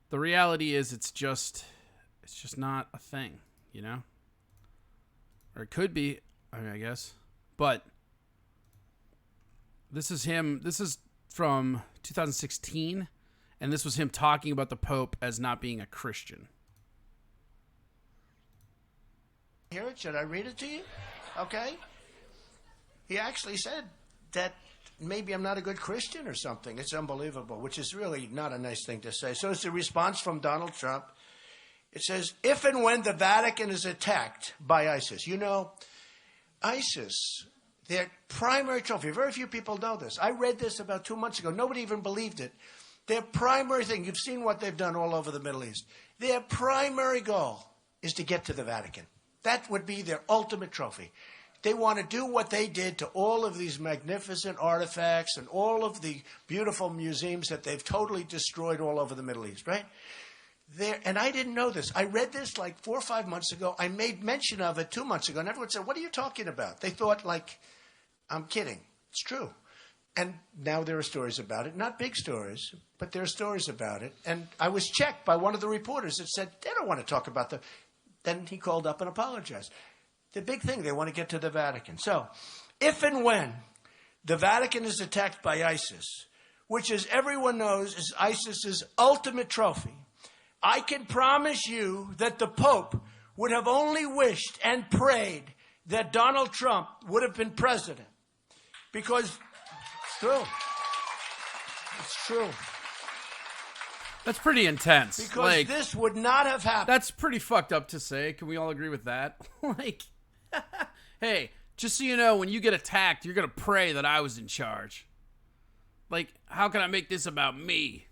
the reality is it's just not a thing, you know? Or it could be, I mean, I guess. But this is him. This is from 2016. And this was him talking about the Pope as not being a Christian. Hear it? Should I read it to you? Okay. He actually said that maybe I'm not a good Christian or something. It's unbelievable, which is really not a nice thing to say. So it's a response from Donald Trump. It says, if and when the Vatican is attacked by ISIS. You know, ISIS, their primary trophy, very few people know this. I read this about 2 months ago. Nobody even believed it. Their primary thing, you've seen what they've done all over the Middle East. Their primary goal is to get to the Vatican. That would be their ultimate trophy. They want to do what they did to all of these magnificent artifacts and all of the beautiful museums that they've totally destroyed all over the Middle East, right? And I didn't know this. I read this like 4 or 5 months ago. I made mention of it 2 months ago, and everyone said, what are you talking about? They thought, like, I'm kidding. It's true. And now there are stories about it. Not big stories, but there are stories about it. And I was checked by one of the reporters that said, they don't want to talk about the... Then he called up and apologized. The big thing, they want to get to the Vatican. So, if and when the Vatican is attacked by ISIS, which, as everyone knows, is ISIS's ultimate trophy, I can promise you that the Pope would have only wished and prayed that Donald Trump would have been president. Because it's true. It's true. That's pretty intense. Because like, this would not have happened. That's pretty fucked up to say. Can we all agree with that? Like, hey, just so you know, when you get attacked, you're going to pray that I was in charge. Like, how can I make this about me?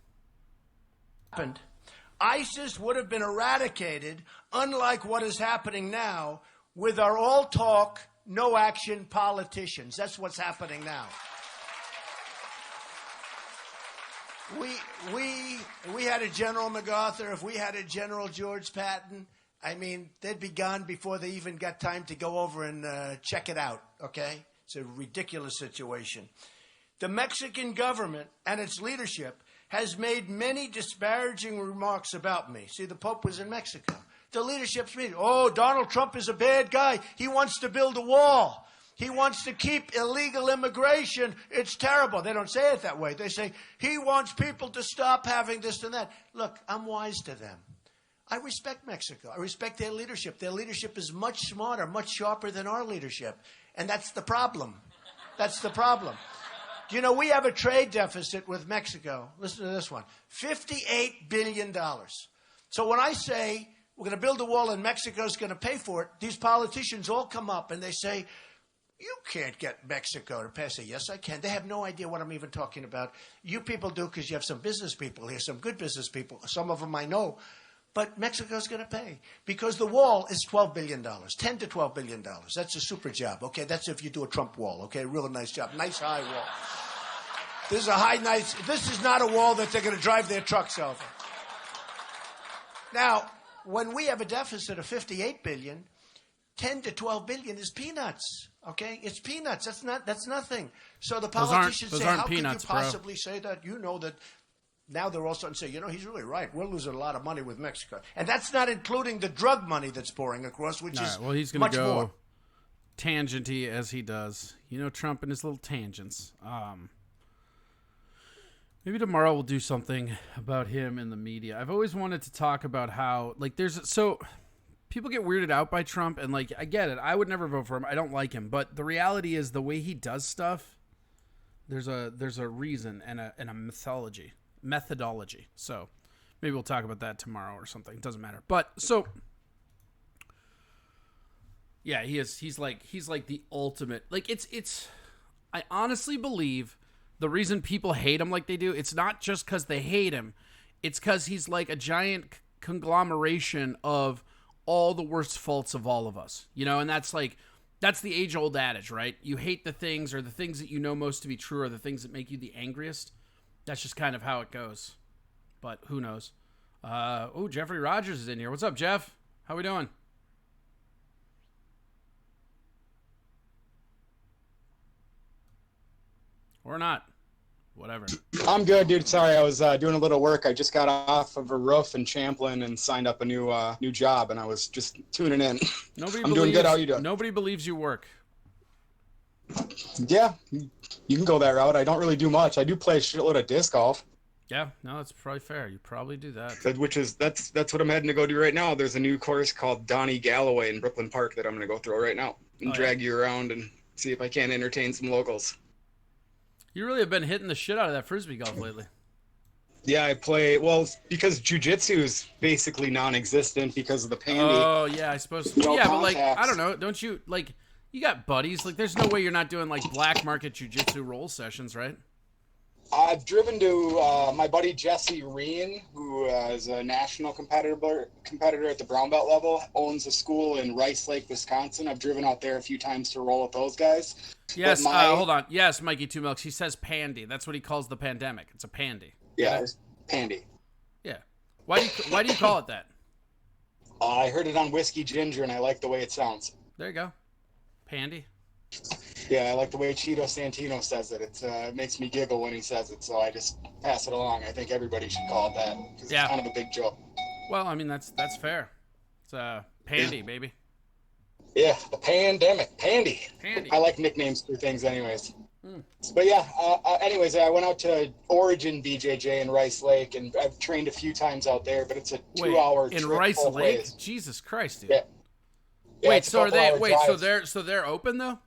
ISIS would have been eradicated, unlike what is happening now with our all talk, no action politicians. That's what's happening now. We had a General MacArthur. If we had a General George Patton, I mean, they'd be gone before they even got time to go over and check it out, okay? It's a ridiculous situation. The Mexican government and its leadership has made many disparaging remarks about me. See, the Pope was in Mexico. The leadership's meeting. Oh, Donald Trump is a bad guy. He wants to build a wall. He wants to keep illegal immigration. It's terrible. They don't say it that way. They say he wants people to stop having this and that. Look, I'm wise to them. I respect Mexico. I respect their leadership. Their leadership is much smarter, much sharper than our leadership. And that's the problem. That's the problem. Do you know we have a trade deficit with Mexico? Listen to this one. $58 billion. So when I say we're going to build a wall and Mexico's going to pay for it, these politicians all come up and they say, you can't get Mexico to pay. I say, yes, I can. They have no idea what I'm even talking about. You people do because you have some business people here, some good business people. Some of them I know. But Mexico's going to pay because the wall is $12 billion, $10 to $12 billion. That's a super job, okay? That's if you do a Trump wall, okay? Real nice job. Nice high wall. This is not a wall that they're going to drive their trucks over. Now, when we have a deficit of $58 billion, 10 to 12 billion is peanuts. Okay, it's peanuts. That's nothing. So the politicians say, "How peanuts, could you possibly say that?" You know that now they're all starting to say, "You know, he's really right. We're losing a lot of money with Mexico, and that's not including the drug money that's pouring across, which is well, he's going to go tangenty as he does. You know, Trump and his little tangents. Maybe tomorrow we'll do something about him in the media. I've always wanted to talk about how people get weirded out by Trump, and like, I get it. I would never vote for him. I don't like him, but the reality is the way he does stuff, there's a reason and a methodology. So maybe we'll talk about that tomorrow or something. It doesn't matter. But so yeah, he's like the ultimate. Like it's I honestly believe the reason people hate him like they do, it's not just because they hate him. It's because he's like a giant conglomeration of all the worst faults of all of us, you know, and that's the age-old adage, right? You hate the things, or the things that you know most to be true are the things that make you the angriest. That's just kind of how it goes. But who knows? Jeffrey Rogers is in here. What's up, Jeff? How we doing? Or not. Whatever. I'm good, dude. Sorry, I was doing a little work. I just got off of a roof in Champlin and signed up a new job, and I was just tuning in. I'm doing good. How are you doing? Nobody believes you work. Yeah, you can go that route. I don't really do much. I do play a shitload of disc golf. Yeah, no, that's probably fair. You probably do that. That's what I'm heading to go do right now. There's a new course called Donnie Galloway in Brooklyn Park that I'm going to go through right now and drag you around and see if I can entertain some locals. You really have been hitting the shit out of that frisbee golf lately. Yeah, I play, because jiu-jitsu is basically non-existent because of the pandy. Oh, yeah, I suppose. No yeah, contacts. But like, I don't know. Don't you, like, you got buddies. Like, there's no way you're not doing, like, black market jiu-jitsu roll sessions, right? I've driven to my buddy Jesse Reen, who is a national competitor at the brown belt level, owns a school in Rice Lake, Wisconsin. I've driven out there a few times to roll with those guys. Yes, hold on. Yes, Mikey Two Milks. He says pandy. That's what he calls the pandemic. It's a pandy. Yeah, it's pandy. Yeah. Why do you call it that? I heard it on Whiskey Ginger, and I like the way it sounds. There you go. Pandy. Yeah, I like the way Cheeto Santino says it. It makes me giggle when he says it, so I just pass it along. I think everybody should call it that because it's kind of a big joke. Well, I mean, that's fair. It's pandy, baby. Yeah, the pandemic. Pandy. Pandy. I like nicknames for things anyways. But yeah, anyways, I went out to Origin BJJ in Rice Lake, and I've trained a few times out there, but it's a 2-hour trip in Rice both Lake? ways. Jesus Christ, dude. Yeah. Wait, so are they so they're open though?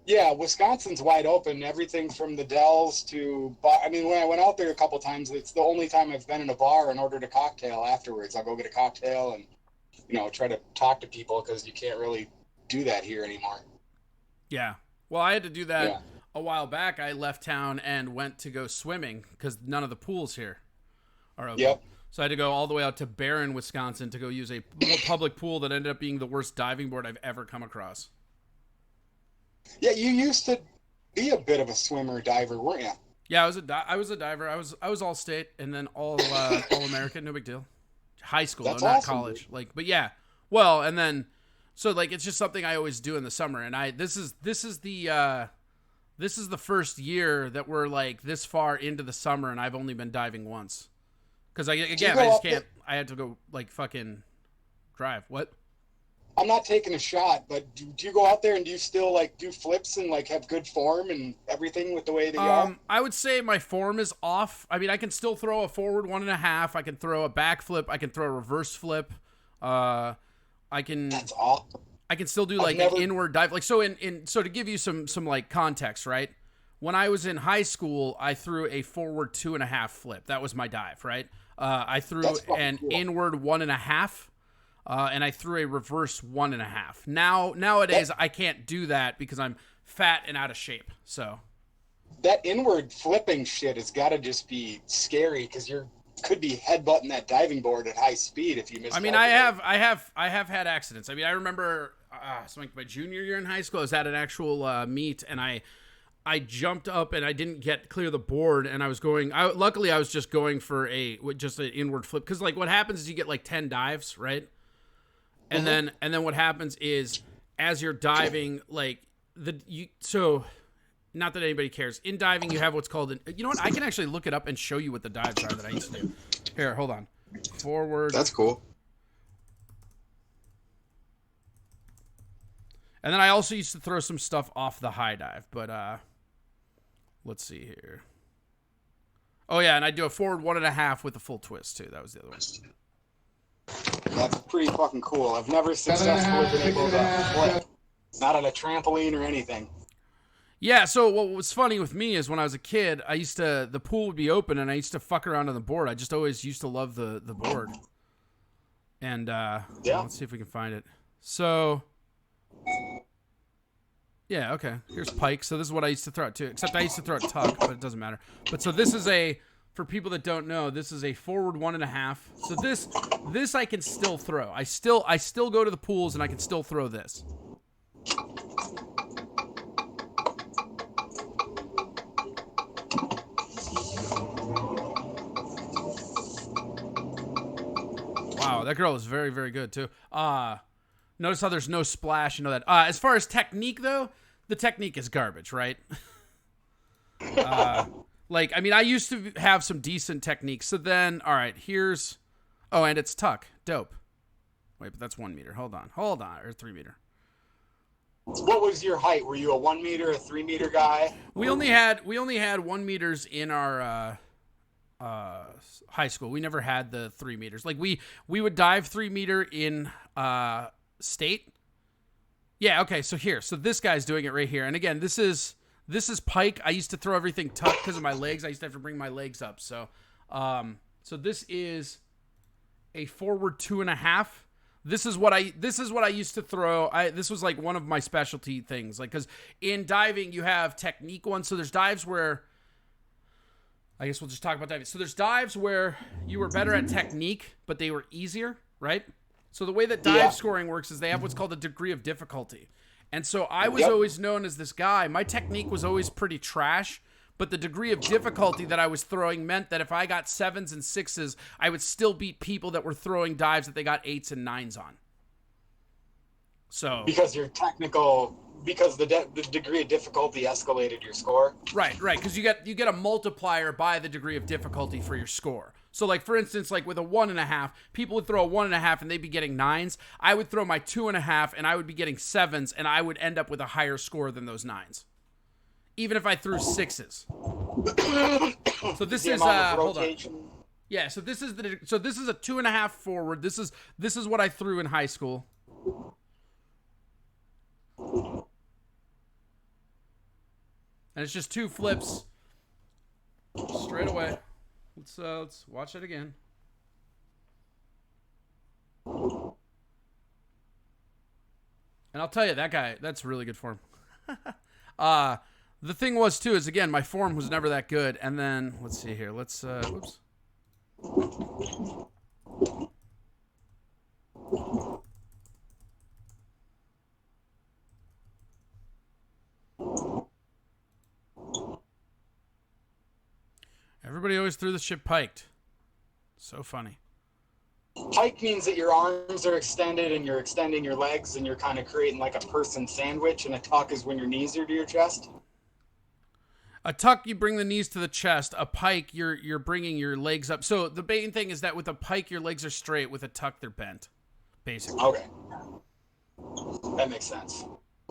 Yeah, Wisconsin's wide open. Everything from the Dells to, I mean, when I went out there a couple times, it's the only time I've been in a bar and ordered a cocktail afterwards. I'll go get a cocktail and, try to talk to people because you can't really do that here anymore. Yeah. Well, I had to do that a while back, I left town and went to go swimming because none of the pools here are open. Yep. So I had to go all the way out to Barron, Wisconsin to go use a public pool that ended up being the worst diving board I've ever come across. Yeah, you used to be a bit of a swimmer diver, weren't you? Yeah, I was a diver. I was all state and then all American, no big deal. High school, That's though, not awesome, college. dude. Like, but yeah. Well, and then so like it's just something I always do in the summer, and this is the first year that we're like this far into the summer, and I've only been diving once. Because I just can't. I had to go like fucking drive. What? I'm not taking a shot, but do you go out there and do you still like do flips and like have good form and everything with the way that you are? I would say my form is off. I mean, I can still throw a forward 1.5. I can throw a back flip. I can throw a reverse flip. I can. That's awesome. I can still do like an inward dive. Like so so to give you some like context, right? When I was in high school, I threw a forward 2.5 flip. That was my dive, right? I threw an inward 1.5. And I threw a reverse 1.5. Nowadays, I can't do that because I'm fat and out of shape. So that inward flipping shit has got to just be scary because you could be headbutting that diving board at high speed if you miss. I mean, I have had accidents. I mean, I remember like my junior year in high school, I was at an actual meet, and I jumped up and I didn't clear the board, and I was going. Luckily, I was just going for just an inward flip because like what happens is you get like 10 dives, right? And then what happens is as you're diving, like not that anybody cares. In diving, you have what's called you know what? I can actually look it up and show you what the dives are that I used to do. Here, hold on. Forward. That's cool. And then I also used to throw some stuff off the high dive, but let's see here. Oh yeah, and I do a forward 1.5 with a full twist too. That was the other one. That's pretty fucking cool. I've never successfully been able to flip. Not on a trampoline or anything. Yeah, so what was funny with me is when I was a kid, the pool would be open and I used to fuck around on the board. I just always used to love the board. And let's see if we can find it. So yeah, okay. Here's pike. So this is what I used to throw it to. Except I used to throw it tuck, but it doesn't matter. But so this is for people that don't know, this is a forward 1.5. So this I can still throw. I still go to the pools and I can still throw this. Wow, that girl is very, very good too. Notice how there's no splash, you know that. As far as technique though, the technique is garbage, right? Like, I mean, I used to have some decent techniques. So then, all right, and it's tuck. Dope. Wait, but that's 1 meter. Hold on, or 3 meter. What was your height? Were you a 1 meter, a 3 meter guy? We only had 1 meters in our high school. We never had the 3 meters. Like we would dive 3 meter in state. Yeah, okay, so this guy's doing it right here. And again, this is pike. I used to throw everything tucked because of my legs. I used to have to bring my legs up. So this is a forward 2.5. This is what I used to throw. This was like one of my specialty things. Like, because in diving you have technique ones. So there's dives where, I guess we'll just talk about diving. So there's dives where you were better at technique, but they were easier, right? So the way that dive scoring works is they have what's called a degree of difficulty. And so I was always known as this guy. My technique was always pretty trash, but the degree of difficulty that I was throwing meant that if I got 7s and 6s, I would still beat people that were throwing dives that they got 8s and 9s on. So because you're technical, because the degree of difficulty escalated your score. Right, because you get a multiplier by the degree of difficulty for your score. So like for instance, like with a 1.5, people would throw a 1.5 and they'd be getting 9s. I would throw my 2.5 and I would be getting 7s, and I would end up with a higher score than those 9s, even if I threw 6s. So this is hold on. Yeah, so this is a 2.5 forward. This is what I threw in high school. And it's just 2 flips straight away. Let's watch it again. And I'll tell you, that guy, that's really good form. The thing was, too, is, again, my form was never that good. And then, let's see here. Let's, whoops. Everybody always threw the shit piked. So funny. Pike means that your arms are extended and you're extending your legs and you're kind of creating like a person sandwich, and a tuck is when your knees are to your chest. A tuck, you bring the knees to the chest. A pike, you're bringing your legs up. So the main thing is that with a pike, your legs are straight. With a tuck, they're bent, basically. Okay. That makes sense.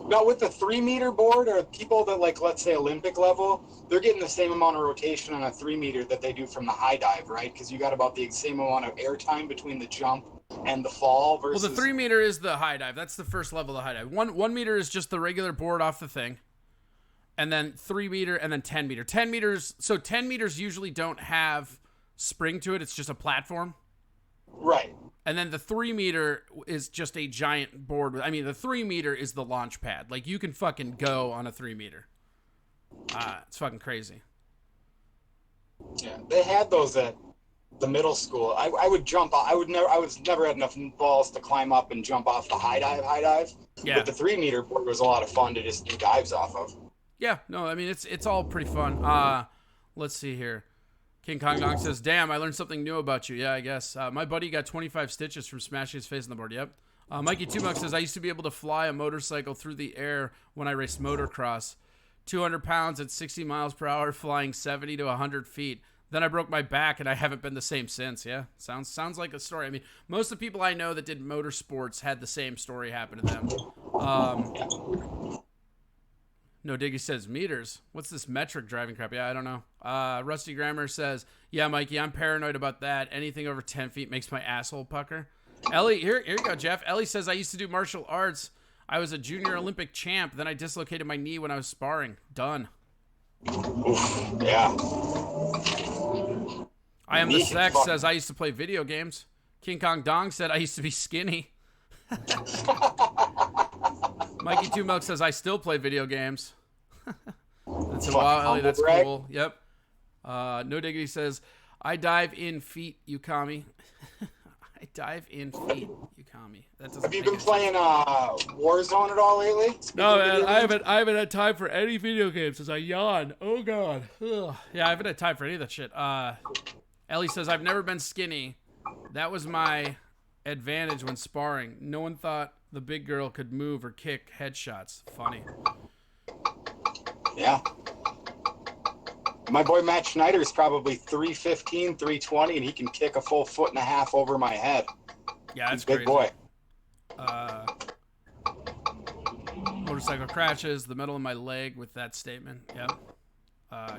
Now, with the 3-meter board, or people that, like, let's say Olympic level, they're getting the same amount of rotation on a 3-meter that they do from the high dive, right? Because you got about the same amount of air time between the jump and the fall versus... Well, the 3-meter is the high dive. That's the first level of the high dive. 1 meter is just the regular board off the thing. And then 3-meter, and then 10-meter. 10 meters, so 10 meters usually don't have spring to it. It's just a platform. Right. And then the 3-meter is just a giant board. I mean, the 3-meter is the launch pad. Like, you can fucking go on a 3-meter. It's fucking crazy. Yeah, they had those at the middle school. I would jump. I was never had enough balls to climb up and jump off the high dive. Yeah. But the 3-meter board was a lot of fun to just do dives off of. Yeah, no, I mean, it's all pretty fun. Let's see here. King Kong Dong says, damn, I learned something new about you. Yeah, I guess. My buddy got 25 stitches from smashing his face on the board. Yep. Mikey Tumuck says, I used to be able to fly a motorcycle through the air when I raced motocross. 200 pounds at 60 miles per hour, flying 70 to 100 feet. Then I broke my back, and I haven't been the same since. Yeah, sounds like a story. I mean, most of the people I know that did motorsports had the same story happen to them. No Diggy says meters. What's this metric driving crap? Yeah, I don't know. Rusty Grammar says, yeah, Mikey, I'm paranoid about that. Anything over 10 feet makes my asshole pucker. Ellie, here you go, Jeff. Ellie says, I used to do martial arts. I was a junior Olympic champ. Then I dislocated my knee when I was sparring. Done. Yeah. I am the sex says, I used to play video games. King Kong Dong said, I used to be skinny. Mikey Two Milk says, I still play video games. That's a wow, Ellie. That's cool. Yep. No Diggity says, I dive in feet, Yukami. I dive in feet, Yukami. That doesn't. Have you been playing Warzone at all lately? No, man. I haven't had time for any video games as I yawn. Oh god. Ugh. Yeah, I haven't had time for any of that shit. Ellie says, I've never been skinny. That was my advantage when sparring. No one thought the big girl could move or kick headshots. Funny. Yeah. My boy Matt Schneider is probably 315, 320, and he can kick a full 1.5 feet over my head. Yeah, that's He's a big boy. Motorcycle crashes, the metal in my leg with that statement. Yep.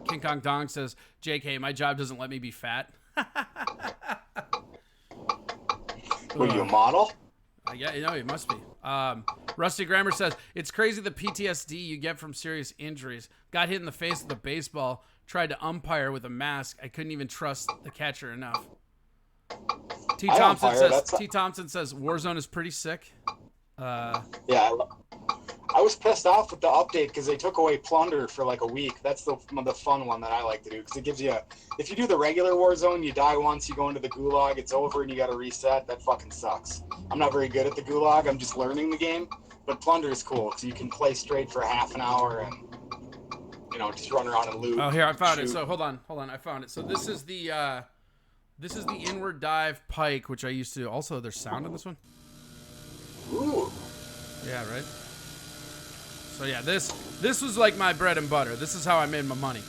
King Kong Dong says, JK, my job doesn't let me be fat. Were you a model? Yeah, you know, it must be. Rusty Grammar says, it's crazy the PTSD you get from serious injuries. Got hit in the face with a baseball, tried to umpire with a mask. I couldn't even trust the catcher enough. T. Thompson says, Warzone is pretty sick. Yeah, I was pissed off with the update because they took away plunder for like a week. That's the fun one that I like to do because it gives you if you do the regular Warzone, you die once, you go into the gulag, it's over, and you got to reset. That fucking sucks. I'm not very good at the gulag. I'm just learning the game. But plunder is cool because you can play straight for half an hour and just run around and loot. Oh, here I found it. So hold on, I found it. So this is the inward dive pike, which I used to. Also, there's sound in this one. Ooh. Yeah, right. So yeah, this was like my bread and butter. This is how I made my money.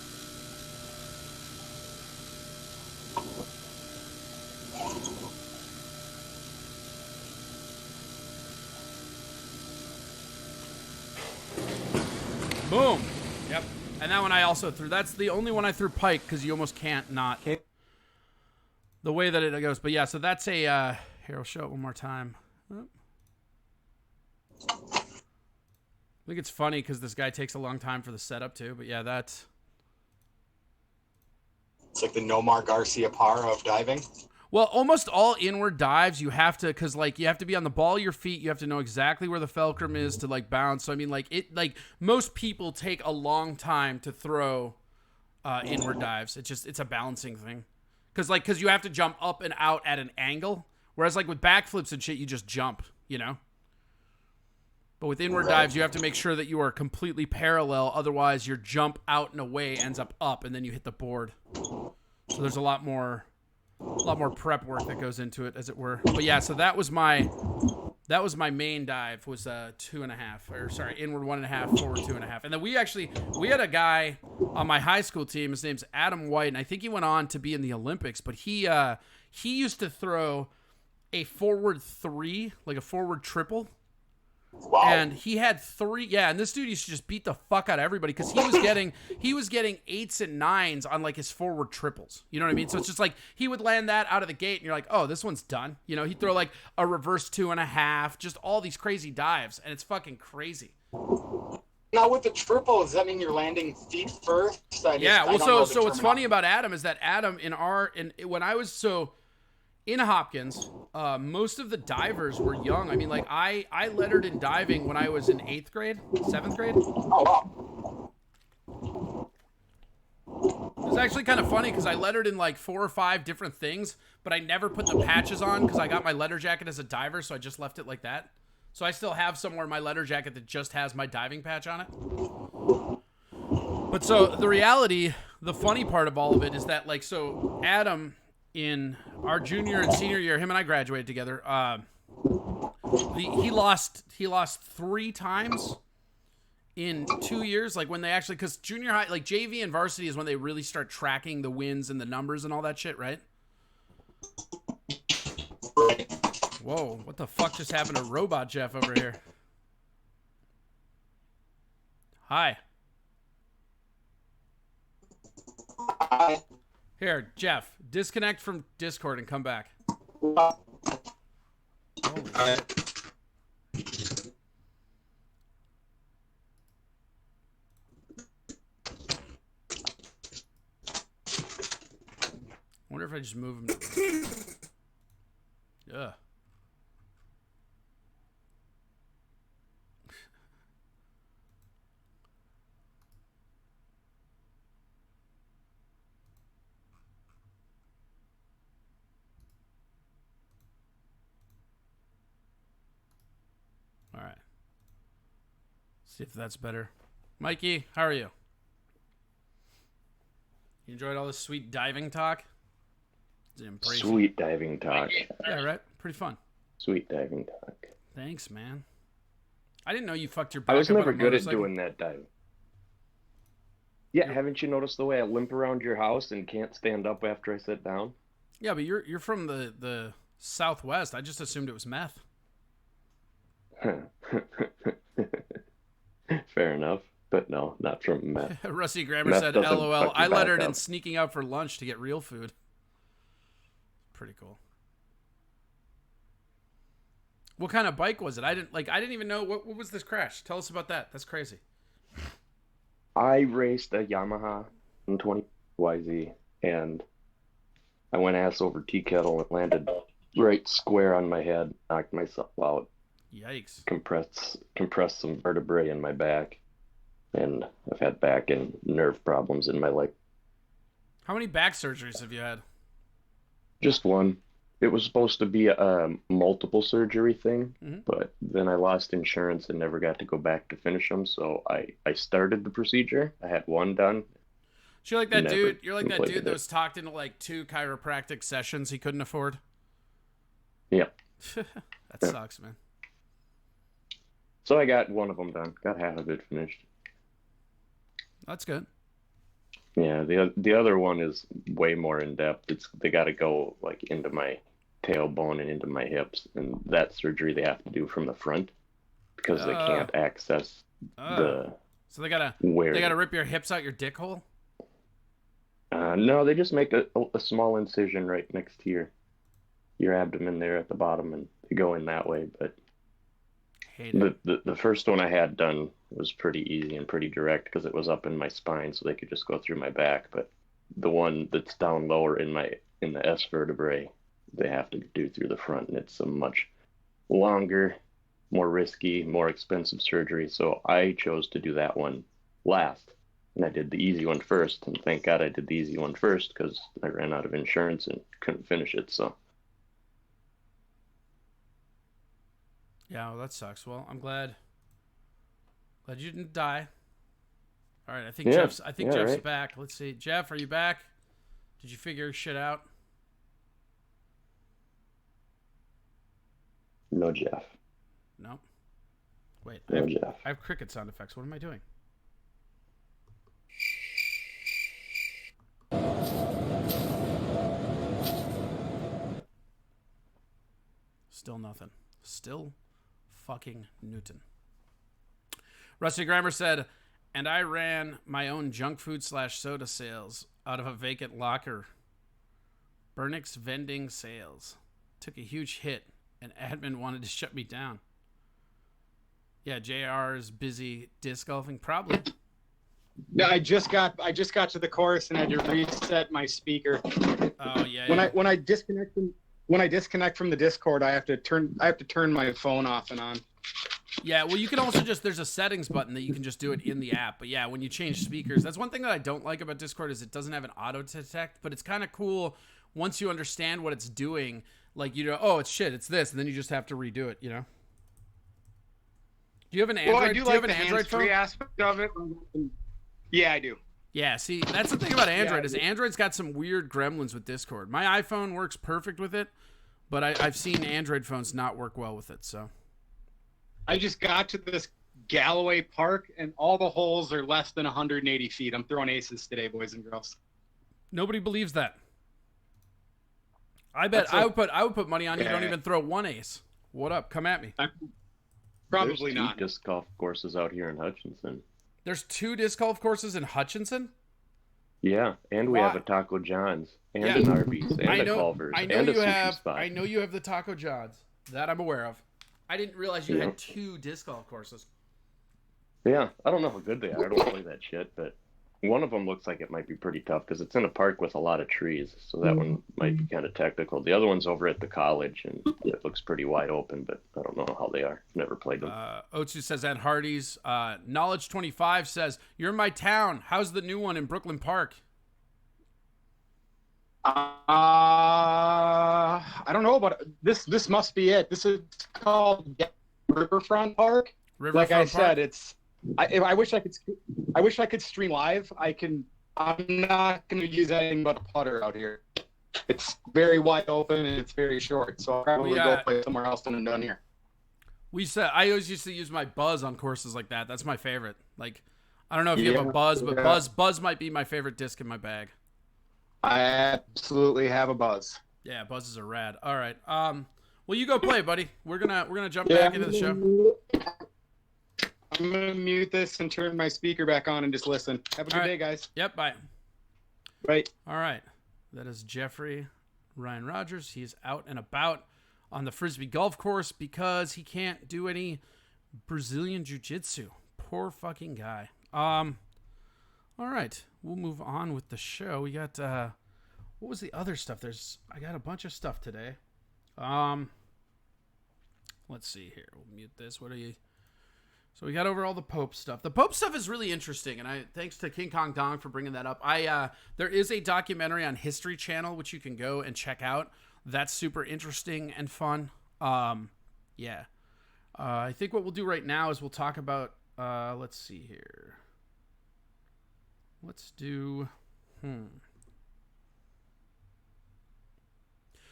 Boom. Yep. And that one I also threw. That's the only one I threw pike because you almost can't not. The way that it goes. But yeah, so that's a, here, I'll show it one more time. Oh. I think it's funny because this guy takes a long time for the setup too. But yeah, that's. It's like the Nomar Garcia Parra of diving. Well, almost all inward dives you have to, because like you have to be on the ball of your feet. You have to know exactly where the fulcrum is to like bounce. So I mean, like most people take a long time to throw inward dives. It's a balancing thing, because you have to jump up and out at an angle. Whereas like with backflips and shit, you just jump, you know. But with inward dives, you have to make sure that you are completely parallel. Otherwise, your jump out and away ends up, and then you hit the board. So there's a lot more prep work that goes into it, as it were. But yeah, so that was my main dive, was 2.5, or sorry, inward 1.5, forward 2.5. And then we had a guy on my high school team. His name's Adam White, and I think he went on to be in the Olympics. But he used to throw a forward 3, like a forward triple. Wow. And he had 3, and this dude used to just beat the fuck out of everybody, because he was getting 8s and 9s on like his forward triples. You know what I mean? So it's just like he would land that out of the gate, and you're like, oh, this one's done. You know, he'd throw like a reverse 2.5, just all these crazy dives, and it's fucking crazy. Now with the triple, does that mean you're landing feet first? So what's funny about Adam is that Adam when I was in Hopkins, most of the divers were young. I mean, like I lettered in diving when I was in 8th grade, 7th grade. Oh, wow. It was actually kind of funny because I lettered in like 4 or 5 different things, but I never put the patches on because I got my letter jacket as a diver, so I just left it like that. So I still have somewhere my letter jacket that just has my diving patch on it. But so the funny part of all of it is that like, so Adam, in our junior and senior year, him and I graduated together. He lost 3 times in 2 years. Like when they actually, because junior high, like JV and varsity is when they really start tracking the wins and the numbers and all that shit, right? Whoa, what the fuck just happened to Robot Jeff over here? Hi. Hi. Here, Jeff, disconnect from Discord and come back. I wonder if I just move him. Yeah. All right. See if that's better. Mikey, how are you? You enjoyed all this sweet diving talk? Sweet diving talk. Yeah, right? Pretty fun. Sweet diving talk. Thanks, man. I didn't know you fucked your back. I was up never on a good at motorcycle. doing that diving. Yeah, haven't you noticed the way I limp around your house and can't stand up after I sit down? Yeah, but you're from the Southwest. I just assumed it was meth. Fair enough. But no, not from meth. Rusty Grammer Meth said, doesn't LOL, fuck your I lettered back in up. sneaking out for lunch to get real food. Pretty cool. What kind of bike was it? I didn't even know. What was this crash? Tell us about that. That's crazy. I raced a Yamaha 120 YZ, and I went ass over tea kettle and landed right square on my head, knocked myself out. Yikes. Compressed some vertebrae in my back, and I've had back and nerve problems in my leg. How many back surgeries have you had? Just one. It was supposed to be a multiple surgery thing, but then I lost insurance and never got to go back to finish them, so I started the procedure. I had one done. So you're like that Never dude. You're like that completed dude that it. was talked into like 2 chiropractic sessions he couldn't afford. Yep. That sucks, man. So I got one of them done. Got half of it finished. That's good. Yeah, the other one is way more in depth. They got to go like into my tailbone and into my hips, and that surgery they have to do from the front because they can't access the. So they gotta rip your hips out your dick hole. No, they just make a small incision right next to your abdomen there at the bottom, and they go in that way. But the first one I had done was pretty easy and pretty direct because it was up in my spine, so they could just go through my back. But the one that's down lower in the S vertebrae, they have to do through the front, and it's a much longer, more risky, more expensive surgery. So I chose to do that one last, and I did the easy one first. And thank God I did the easy one first, because I ran out of insurance and couldn't finish it. So yeah, well, that sucks. Well, I'm glad you didn't die. All right, I think Jeff's right. back. Let's see, Jeff, are you back? Did you figure shit out? No, Jeff. No. Wait, No, Jeff. I have cricket sound effects. What am I doing? Still nothing. Still fucking Newton. Rusty Grammer said, and I ran my own junk food / soda sales out of a vacant locker. Burnix vending sales. Took a huge hit, and admin wanted to shut me down. Yeah, JR is busy disc golfing, probably. Yeah, I just got to the course and had to reset my speaker. Oh yeah. When I disconnect from the Discord, I have to turn my phone off and on. Yeah, well, you can also there's a settings button that you can just do it in the app. But yeah, when you change speakers, that's one thing that I don't like about Discord is it doesn't have an auto detect, but it's kind of cool once you understand what it's doing. Like, you know, oh, it's shit, it's this, and then you just have to redo it, you know? Do you have an Android? Well, I do like you have the an Android phone? aspect of it. Yeah, I do. Yeah, see, that's the thing about Android is Android's got some weird gremlins with Discord. My iPhone works perfect with it, but I've seen Android phones not work well with it, so. I just got to this Galloway Park, and all the holes are less than 180 feet. I'm throwing aces today, boys and girls. Nobody believes that. I bet I would put money on you don't even throw one ace. What up? Come at me. Probably There's not. 2 disc golf courses out here in Hutchinson. There's 2 disc golf courses in Hutchinson? Yeah, and we have a Taco John's and an Arby's and a Culver's and a sushi spot. I know you have the Taco John's. That I'm aware of. I didn't realize you had 2 disc golf courses. Yeah, I don't know how good they are. I don't play that shit, but one of them looks like it might be pretty tough because it's in a park with a lot of trees, so that one might be kind of technical. The other one's over at the college, and it looks pretty wide open, but I don't know how they are. Never played them. Otsu says at Hardy's. Knowledge25 says, you're in my town. How's the new one in Brooklyn Park? I don't know about this. This must be it. This is called Riverfront Park. Like I said, it's. I wish I could stream live. I'm not going to use anything but a putter out here. It's very wide open and it's very short, so I'll probably go play somewhere else than I'm done here. I always used to use my Buzz on courses like that. That's my favorite. Like, I don't know if you have a Buzz, but Buzz might be my favorite disc in my bag. I absolutely have a Buzz. Yeah, Buzzes are rad. All right. Well, you go play, buddy. We're gonna jump back into the show. I'm gonna mute this and turn my speaker back on and just listen. Have a good day, guys. Yep. Bye. Bye. All right. That is Jeffrey Ryan Rogers. He's out and about on the Frisbee golf course because he can't do any Brazilian jiu-jitsu. Poor fucking guy. All right. We'll move on with the show. We got what was the other stuff? I got a bunch of stuff today. Let's see here. We'll mute this. So we got over all the Pope stuff. The Pope stuff is really interesting, and thanks to King Kong Dong for bringing that up. There is a documentary on History Channel which you can go and check out. That's super interesting and fun. Yeah. I think what we'll do right now is we'll talk about. Let's see here. Let's do.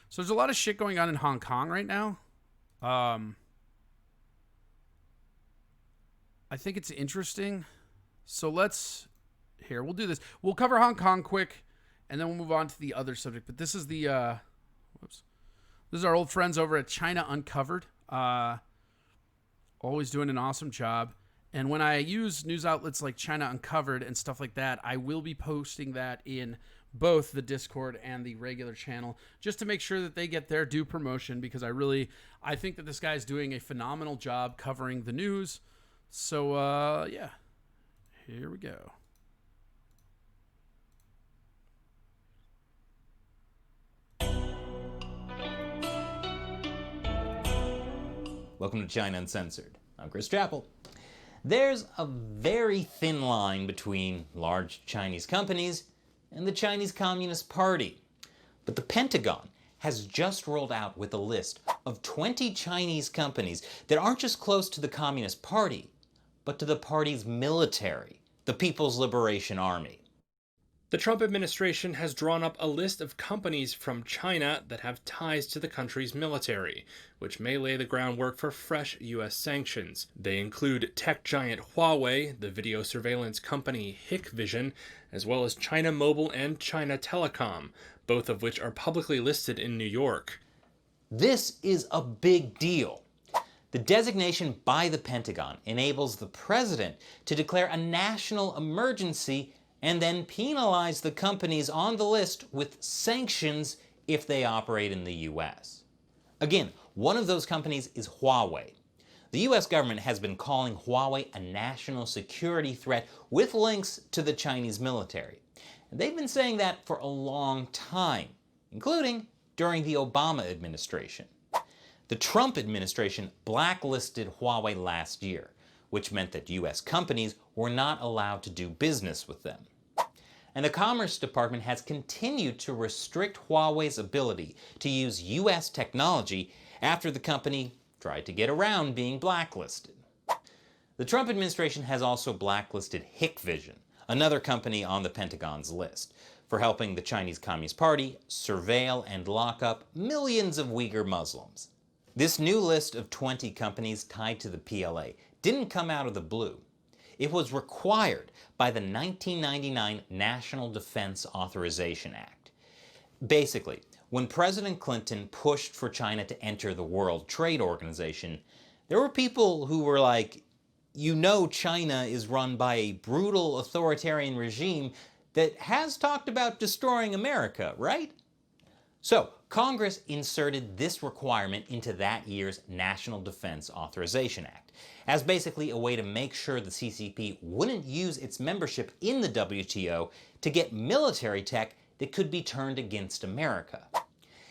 So there's a lot of shit going on in Hong Kong right now. I think it's interesting. So we'll do this. We'll cover Hong Kong quick, and then we'll move on to the other subject. But this is this is our old friends over at China Uncovered. Always doing an awesome job. And when I use news outlets like China Uncovered and stuff like that, I will be posting that in both the Discord and the regular channel just to make sure that they get their due promotion, because I think that this guy's doing a phenomenal job covering the news. So, yeah, here we go. Welcome to China Uncensored. I'm Chris Chappell. There's a very thin line between large Chinese companies and the Chinese Communist Party. But the Pentagon has just rolled out with a list of 20 Chinese companies that aren't just close to the Communist Party, but to the party's military, the People's Liberation Army. The Trump administration has drawn up a list of companies from China that have ties to the country's military, which may lay the groundwork for fresh U.S. sanctions. They include tech giant Huawei, the video surveillance company Hikvision, as well as China Mobile and China Telecom, both of which are publicly listed in New York. This is a big deal. The designation by the Pentagon enables the president to declare a national emergency and then penalize the companies on the list with sanctions if they operate in the U.S. Again, one of those companies is Huawei. The U.S. government has been calling Huawei a national security threat with links to the Chinese military. And they've been saying that for a long time, including during the Obama administration. The Trump administration blacklisted Huawei last year, which meant that U.S. companies were not allowed to do business with them. And the Commerce Department has continued to restrict Huawei's ability to use U.S. technology after the company tried to get around being blacklisted. The Trump administration has also blacklisted Hikvision, another company on the Pentagon's list, for helping the Chinese Communist Party surveil and lock up millions of Uyghur Muslims. This new list of 20 companies tied to the PLA didn't come out of the blue. It was required by the 1999 National Defense Authorization Act. Basically, when President Clinton pushed for China to enter the World Trade Organization, there were people who were like, you know China is run by a brutal authoritarian regime that has talked about destroying America, right? So, Congress inserted this requirement into that year's National Defense Authorization Act as basically a way to make sure the CCP wouldn't use its membership in the WTO to get military tech that could be turned against America.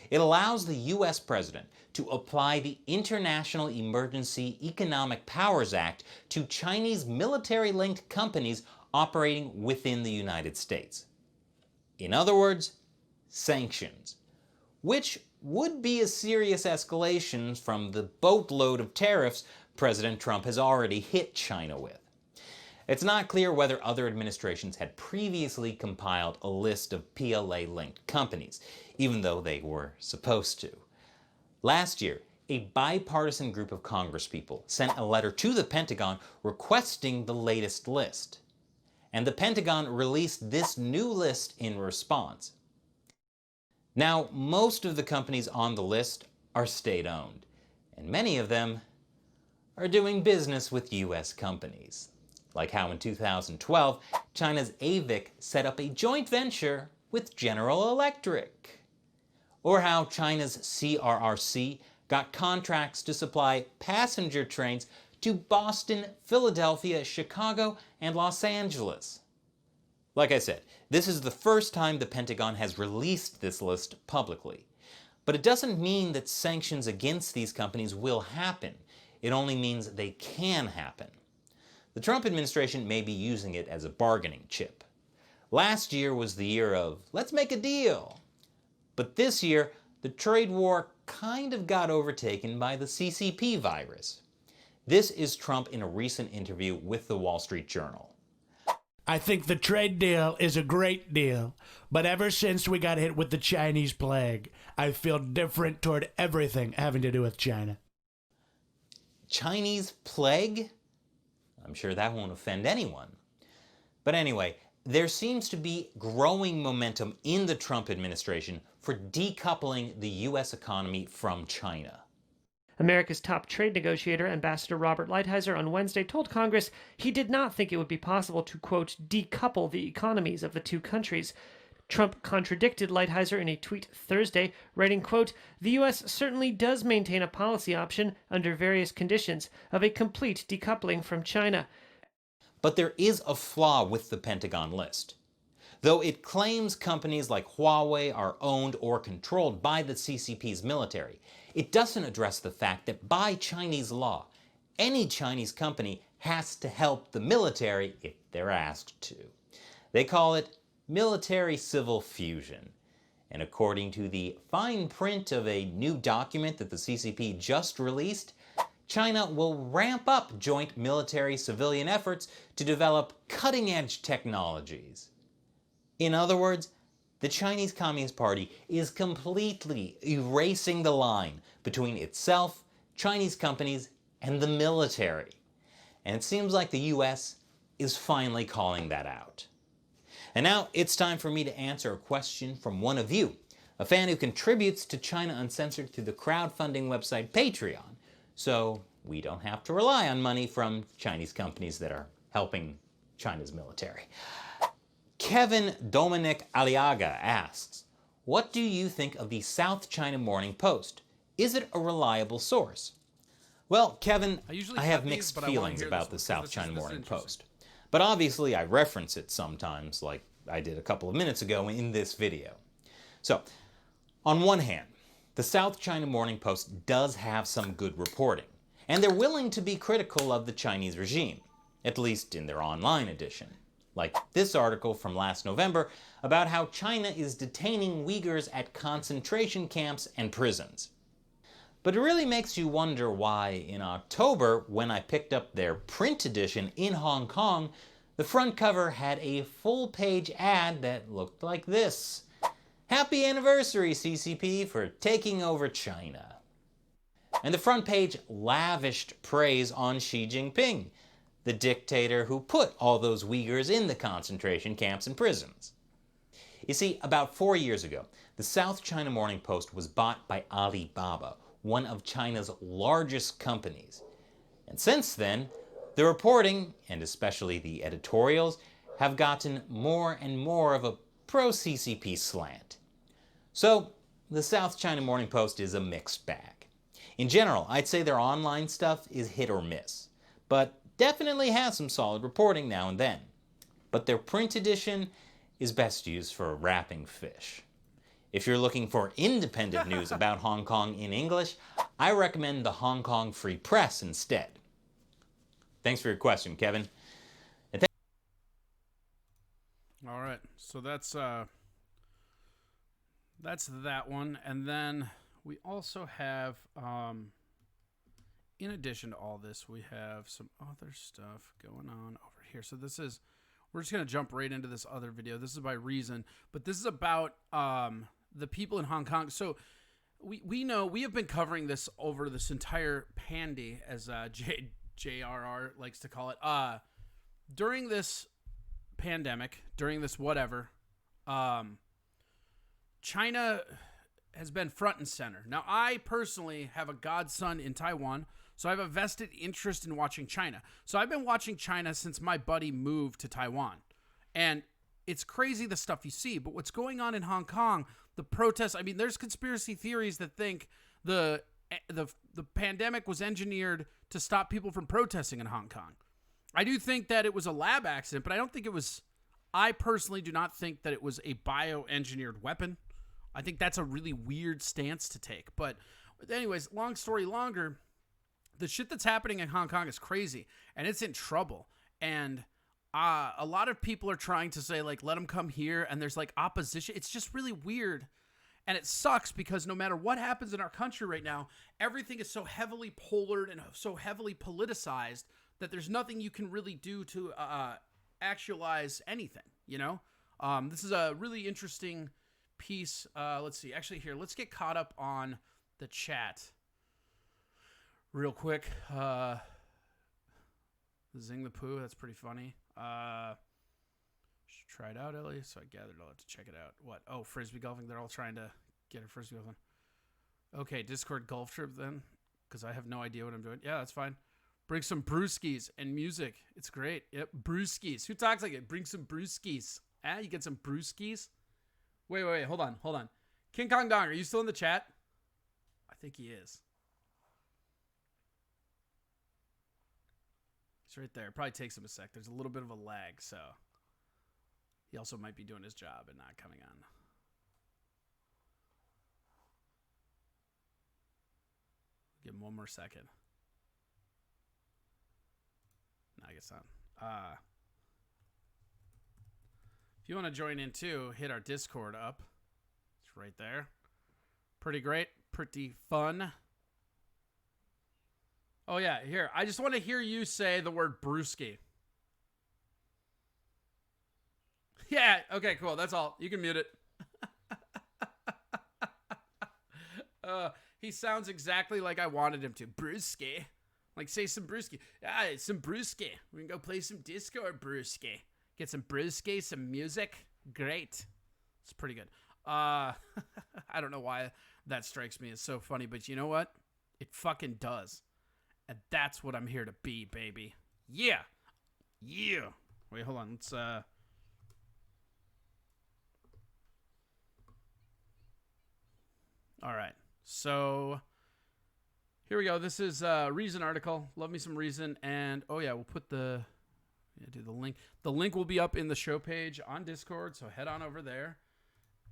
It allows the U.S. president to apply the International Emergency Economic Powers Act to Chinese military-linked companies operating within the United States. In other words, sanctions, which would be a serious escalation from the boatload of tariffs President Trump has already hit China with. It's not clear whether other administrations had previously compiled a list of PLA-linked companies, even though they were supposed to. Last year, a bipartisan group of congresspeople sent a letter to the Pentagon requesting the latest list. And the Pentagon released this new list in response. Now, most of the companies on the list are state-owned, and many of them are doing business with U.S. companies. Like how in 2012, China's AVIC set up a joint venture with General Electric. Or how China's CRRC got contracts to supply passenger trains to Boston, Philadelphia, Chicago, and Los Angeles. Like I said, this is the first time the Pentagon has released this list publicly. But it doesn't mean that sanctions against these companies will happen. It only means they can happen. The Trump administration may be using it as a bargaining chip. Last year was the year of, let's make a deal. But this year, the trade war kind of got overtaken by the CCP virus. This is Trump in a recent interview with the Wall Street Journal. I think the trade deal is a great deal, but ever since we got hit with the Chinese plague, I feel different toward everything having to do with China. Chinese plague? I'm sure that won't offend anyone. But anyway, there seems to be growing momentum in the Trump administration for decoupling the U.S. economy from China. America's top trade negotiator, Ambassador Robert Lighthizer, on Wednesday told Congress he did not think it would be possible to, quote, decouple the economies of the two countries. Trump contradicted Lighthizer in a tweet Thursday, writing, quote, "The U.S. certainly does maintain a policy option, under various conditions, of a complete decoupling from China." But there is a flaw with the Pentagon list. Though it claims companies like Huawei are owned or controlled by the CCP's military, it doesn't address the fact that by Chinese law, any Chinese company has to help the military if they're asked to. They call it military-civil fusion. And according to the fine print of a new document that the CCP just released, China will ramp up joint military-civilian efforts to develop cutting-edge technologies. In other words, the Chinese Communist Party is completely erasing the line between itself, Chinese companies, and the military. And it seems like the US is finally calling that out. And now it's time for me to answer a question from one of you, a fan who contributes to China Uncensored through the crowdfunding website Patreon, so we don't have to rely on money from Chinese companies that are helping China's military. Kevin Dominic Aliaga asks, what do you think of the South China Morning Post? Is it a reliable source? Well, Kevin, I have mixed feelings about the South China Morning Post. But obviously I reference it sometimes, like I did a couple of minutes ago in this video. So, on one hand, the South China Morning Post does have some good reporting, and they're willing to be critical of the Chinese regime, at least in their online edition. Like this article from last November about how China is detaining Uyghurs at concentration camps and prisons. But it really makes you wonder why in October, when I picked up their print edition in Hong Kong, the front cover had a full-page ad that looked like this. Happy anniversary, CCP, for taking over China. And the front page lavished praise on Xi Jinping, the dictator who put all those Uyghurs in the concentration camps and prisons. You see, about 4 years ago, the South China Morning Post was bought by Alibaba, one of China's largest companies. And since then, the reporting, and especially the editorials, have gotten more and more of a pro-CCP slant. So, the South China Morning Post is a mixed bag. In general, I'd say their online stuff is hit or miss, but definitely has some solid reporting now and then. But their print edition is best used for wrapping fish. If you're looking for independent news about Hong Kong in English, I recommend the Hong Kong Free Press instead. Thanks for your question, Kevin. All right, so that's that one, and then we also have, in addition to all this, we have some other stuff going on over here. So this is, we're just gonna jump right into this other video. This is by Reason, but this is about the people in Hong Kong. So we know, we have been covering this over this entire pandy, as JRR likes to call it. During this pandemic, during this whatever, China has been front and center. Now, I personally have a godson in Taiwan, so I have a vested interest in watching China. So I've been watching China since my buddy moved to Taiwan. And it's crazy the stuff you see, but what's going on in Hong Kong, the protests, I mean, there's conspiracy theories that think the pandemic was engineered to stop people from protesting in Hong Kong. I do think that it was a lab accident, but I don't think it was, I personally do not think that it was a bioengineered weapon. I think that's a really weird stance to take. But anyways, long story longer, the shit that's happening in Hong Kong is crazy, and it's in trouble. And a lot of people are trying to say, like, let them come here, and there's, like, opposition. It's just really weird, and it sucks because no matter what happens in our country right now, everything is so heavily polarized and so heavily politicized that there's nothing you can really do to actualize anything, you know? This is a really interesting piece. Let's see. Actually, here, let's get caught up on the chat real quick. Zing the Poo, that's pretty funny. Should try it out, Ellie. So I gathered I'll have to check it out. What? Oh, frisbee golfing. They're all trying to get a frisbee golfing. Okay, Discord golf trip then, because I have no idea what I'm doing. Yeah, that's fine. Bring some brewskis and music. It's great. Yep, brewskis. Who talks like it? Bring some brewskis. You get some brewskis? Wait. Hold on. King Kong Dong, are you still in the chat? I think he is. He's right there. It probably takes him a sec. There's a little bit of a lag, so He also might be doing his job and not coming on. Give him one more second. No, I guess not. If you want to join in too, hit our Discord up. It's right there. Pretty great. Pretty fun. Oh, yeah. Here. I just want to hear you say the word brewski. Yeah. Okay, cool. That's all. You can mute it. He sounds exactly like I wanted him to. Brewski. Like, say some brewski. Ah, some brewski. We can go play some Discord brewski. Get some brewski, some music. Great. It's pretty good. I don't know why that strikes me as so funny, but you know what? It fucking does. And that's what I'm here to be, baby. Yeah. Yeah. Wait, hold on. Let's, all right. So here we go. This is a Reason article. Love me some Reason. And, oh, yeah, we'll put the... Yeah, do the link. The link will be up in the show page on Discord, so head on over there.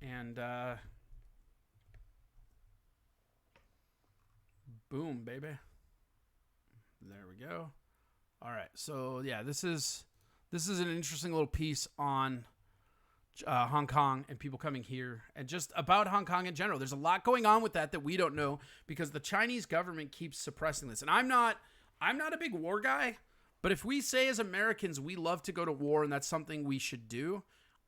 And boom, baby. There we go. All right. So yeah, this is an interesting little piece on Hong Kong and people coming here and just about Hong Kong in general. There's a lot going on with that we don't know because the Chinese government keeps suppressing this. And I'm not a big war guy. But if we say as Americans we love to go to war and that's something we should do,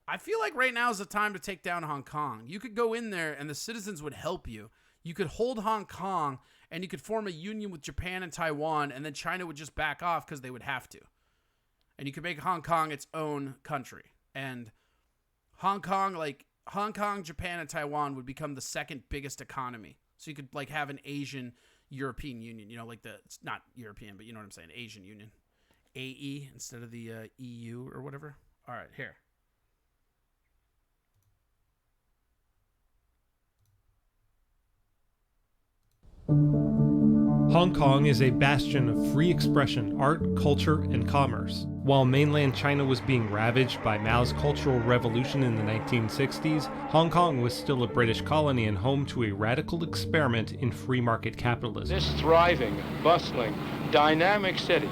I feel like right now is the time to take down Hong Kong. You could go in there and the citizens would help you. You could hold Hong Kong and you could form a union with Japan and Taiwan and then China would just back off because they would have to. And you could make Hong Kong its own country. And Hong Kong, Japan, and Taiwan would become the second biggest economy. So you could like have an Asian European Union, it's not European, but you know what I'm saying, Asian Union. AE instead of the EU or whatever. All right, here. Hong Kong is a bastion of free expression, art, culture, and commerce. While mainland China was being ravaged by Mao's Cultural Revolution in the 1960s, Hong Kong was still a British colony and home to a radical experiment in free market capitalism. This thriving, bustling, dynamic city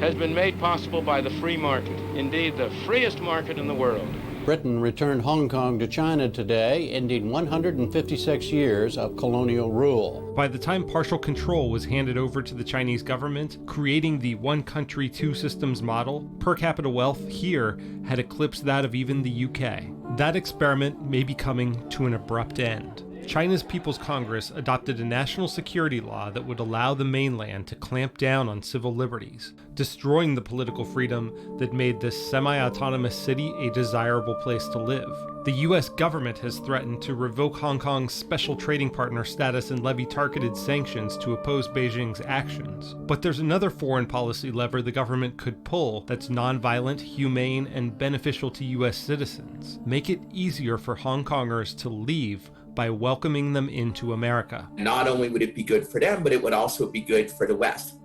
has been made possible by the free market, indeed the freest market in the world. Britain returned Hong Kong to China today, ending 156 years of colonial rule. By the time partial control was handed over to the Chinese government, creating the one country, two systems model, per capita wealth here had eclipsed that of even the UK. That experiment may be coming to an abrupt end. China's People's Congress adopted a national security law that would allow the mainland to clamp down on civil liberties, destroying the political freedom that made this semi-autonomous city a desirable place to live. The US government has threatened to revoke Hong Kong's special trading partner status and levy targeted sanctions to oppose Beijing's actions. But there's another foreign policy lever the government could pull that's nonviolent, humane, and beneficial to US citizens. Make it easier for Hong Kongers to leave by welcoming them into America. Not only would it be good for them, but it would also be good for the West.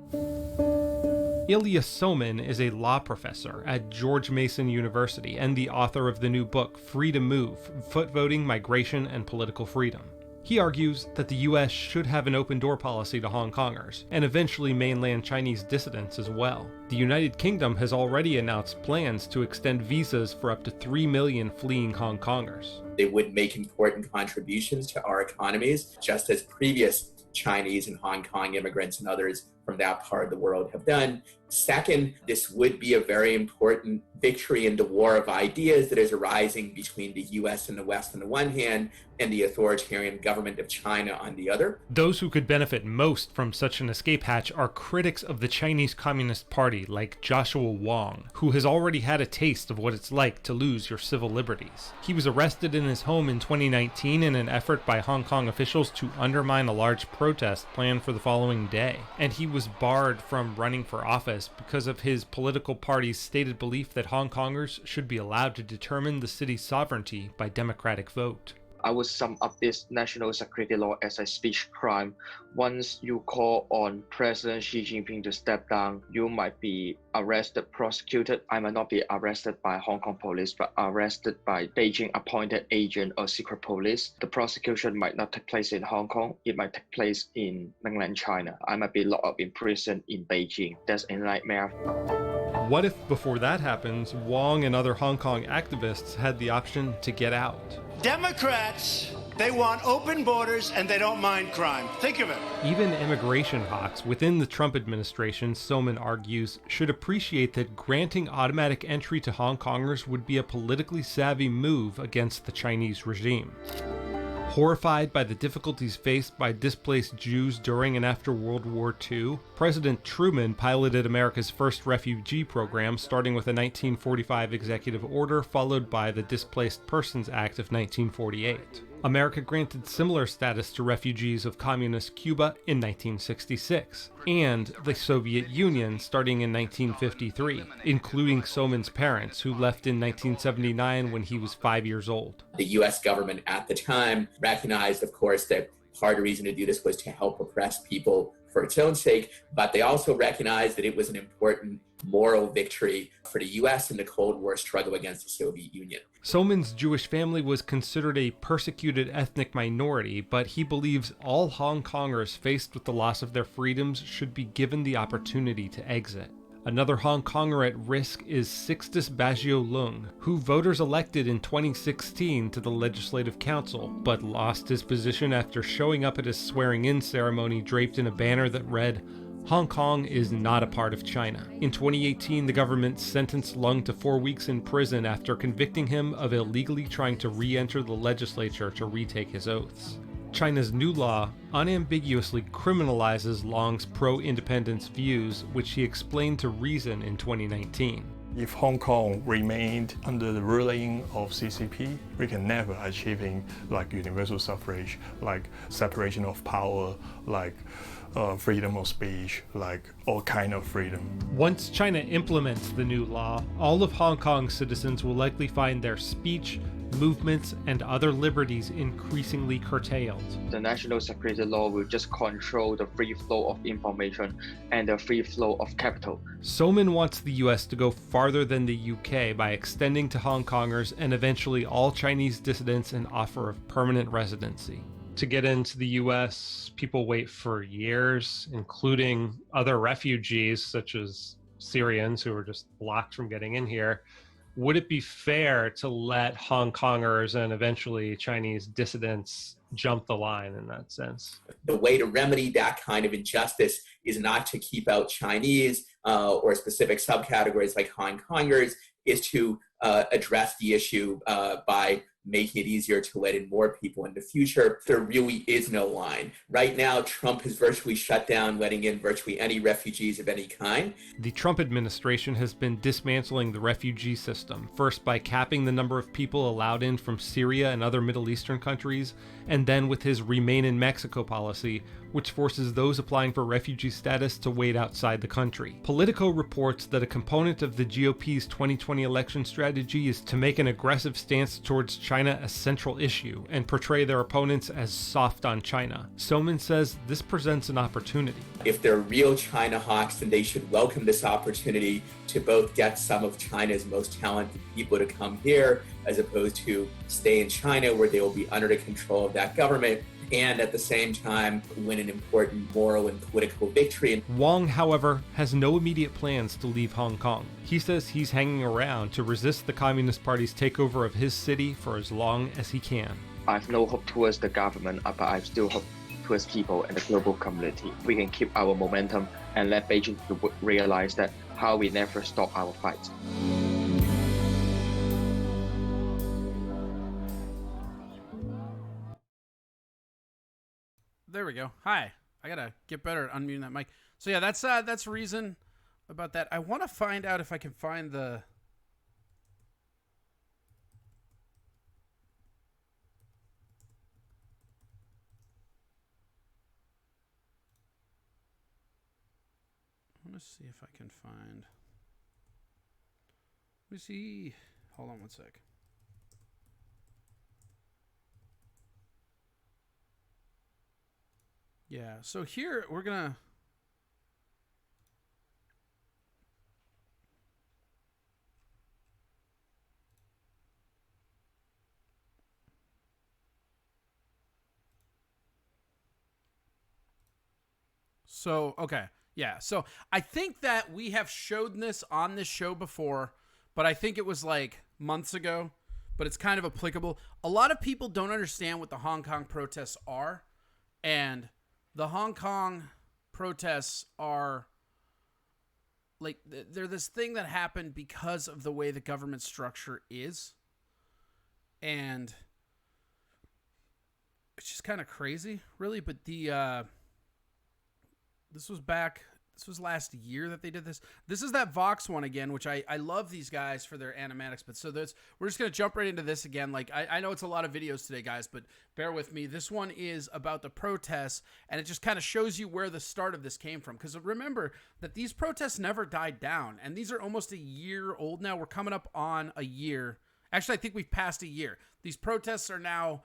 Ilya Somin is a law professor at George Mason University and the author of the new book, Free to Move: Foot Voting, Migration, and Political Freedom. He argues that the US should have an open door policy to Hong Kongers, and eventually mainland Chinese dissidents as well. The United Kingdom has already announced plans to extend visas for up to 3 million fleeing Hong Kongers. They would make important contributions to our economies, just as previous Chinese and Hong Kong immigrants and others from that part of the world have done. Second, this would be a very important victory in the war of ideas that is arising between the US and the West on the one hand, and the authoritarian government of China on the other. Those who could benefit most from such an escape hatch are critics of the Chinese Communist Party like Joshua Wong, who has already had a taste of what it's like to lose your civil liberties. He was arrested in his home in 2019 in an effort by Hong Kong officials to undermine a large protest planned for the following day, and he was barred from running for office because of his political party's stated belief that Hong Kongers should be allowed to determine the city's sovereignty by democratic vote. I would sum up this national security law as a speech crime. Once you call on President Xi Jinping to step down, you might be arrested, prosecuted. I might not be arrested by Hong Kong police, but arrested by Beijing appointed agent or secret police. The prosecution might not take place in Hong Kong. It might take place in mainland China. I might be locked up in prison in Beijing. That's a nightmare. What if before that happens, Wong and other Hong Kong activists had the option to get out? Democrats, they want open borders and they don't mind crime. Think of it. Even immigration hawks within the Trump administration, Soman argues, should appreciate that granting automatic entry to Hong Kongers would be a politically savvy move against the Chinese regime. Horrified by the difficulties faced by displaced Jews during and after World War II, President Truman piloted America's first refugee program, starting with a 1945 executive order followed by the Displaced Persons Act of 1948. America granted similar status to refugees of communist Cuba in 1966, and the Soviet Union starting in 1953, including Soman's parents, who left in 1979 when he was 5 years old. The U.S. government at the time recognized, of course, that part of the reason to do this was to help oppress people for its own sake, but they also recognized that it was an important moral victory for the U.S. in the Cold War struggle against the Soviet Union. Soman's Jewish family was considered a persecuted ethnic minority, but he believes all Hong Kongers faced with the loss of their freedoms should be given the opportunity to exit. Another Hong Konger at risk is Sixtus Baggio Lung, who voters elected in 2016 to the Legislative Council, but lost his position after showing up at his swearing-in ceremony draped in a banner that read, "Hong Kong is not a part of China." In 2018, the government sentenced Lung to 4 weeks in prison after convicting him of illegally trying to re-enter the legislature to retake his oaths. China's new law unambiguously criminalizes Lung's pro-independence views, which he explained to Reason in 2019. If Hong Kong remained under the ruling of CCP, we can never achieving like universal suffrage, like separation of power, like freedom of speech, like all kind of freedom. Once China implements the new law, all of Hong Kong's citizens will likely find their speech, movements, and other liberties increasingly curtailed. The national security law will just control the free flow of information and the free flow of capital. Soman wants the US to go farther than the UK by extending to Hong Kongers and eventually all Chinese dissidents an offer of permanent residency. To get into the US, people wait for years, including other refugees such as Syrians who are just blocked from getting in here. Would it be fair to let Hong Kongers and eventually Chinese dissidents jump the line in that sense? The way to remedy that kind of injustice is not to keep out Chinese or specific subcategories like Hong Kongers, is to address the issue by making it easier to let in more people in the future. There really is no line. Right now, Trump has virtually shut down letting in virtually any refugees of any kind. The Trump administration has been dismantling the refugee system, first by capping the number of people allowed in from Syria and other Middle Eastern countries, and then with his Remain in Mexico policy, which forces those applying for refugee status to wait outside the country. Politico reports that a component of the GOP's 2020 election strategy is to make an aggressive stance towards China a central issue and portray their opponents as soft on China. Soman says this presents an opportunity. If they're real China hawks, then they should welcome this opportunity to both get some of China's most talented people to come here, as opposed to stay in China where they will be under the control of that government, and at the same time win an important moral and political victory. Wong, however, has no immediate plans to leave Hong Kong. He says he's hanging around to resist the Communist Party's takeover of his city for as long as he can. I have no hope towards the government, but I still hope towards people and the global community. We can keep our momentum and let Beijing realize that how we never stop our fight. There we go. Hi. I gotta get better at unmuting that mic. So yeah, that's reason about that. I want to find out if I can find the. I want to see if I can find. Let me see. Hold on one sec. Yeah, so here we're going to... So, okay. Yeah. So I think that we have showed this on this show before, but I think it was like months ago, but it's kind of applicable. A lot of people don't understand what the Hong Kong protests are. And the Hong Kong protests are like, they're this thing that happened because of the way the government structure is. And it's just kind of crazy, really. But this was last year that they did this. This is that Vox one again, which I love these guys for their animatics. But so we're just going to jump right into this again. Like, I know it's a lot of videos today, guys, but bear with me. This one is about the protests, and it just kind of shows you where the start of this came from. Because remember that these protests never died down, and these are almost a year old now. We're coming up on a year. Actually, I think we've passed a year. These protests are now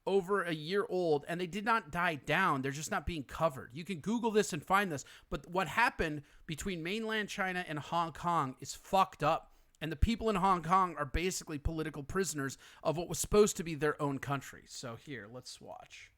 over a year old, and they did not die down. They're just not being covered. You can Google this and find this. But what happened between mainland China and Hong Kong is fucked up. And the people in Hong Kong are basically political prisoners of what was supposed to be their own country. So here, let's watch.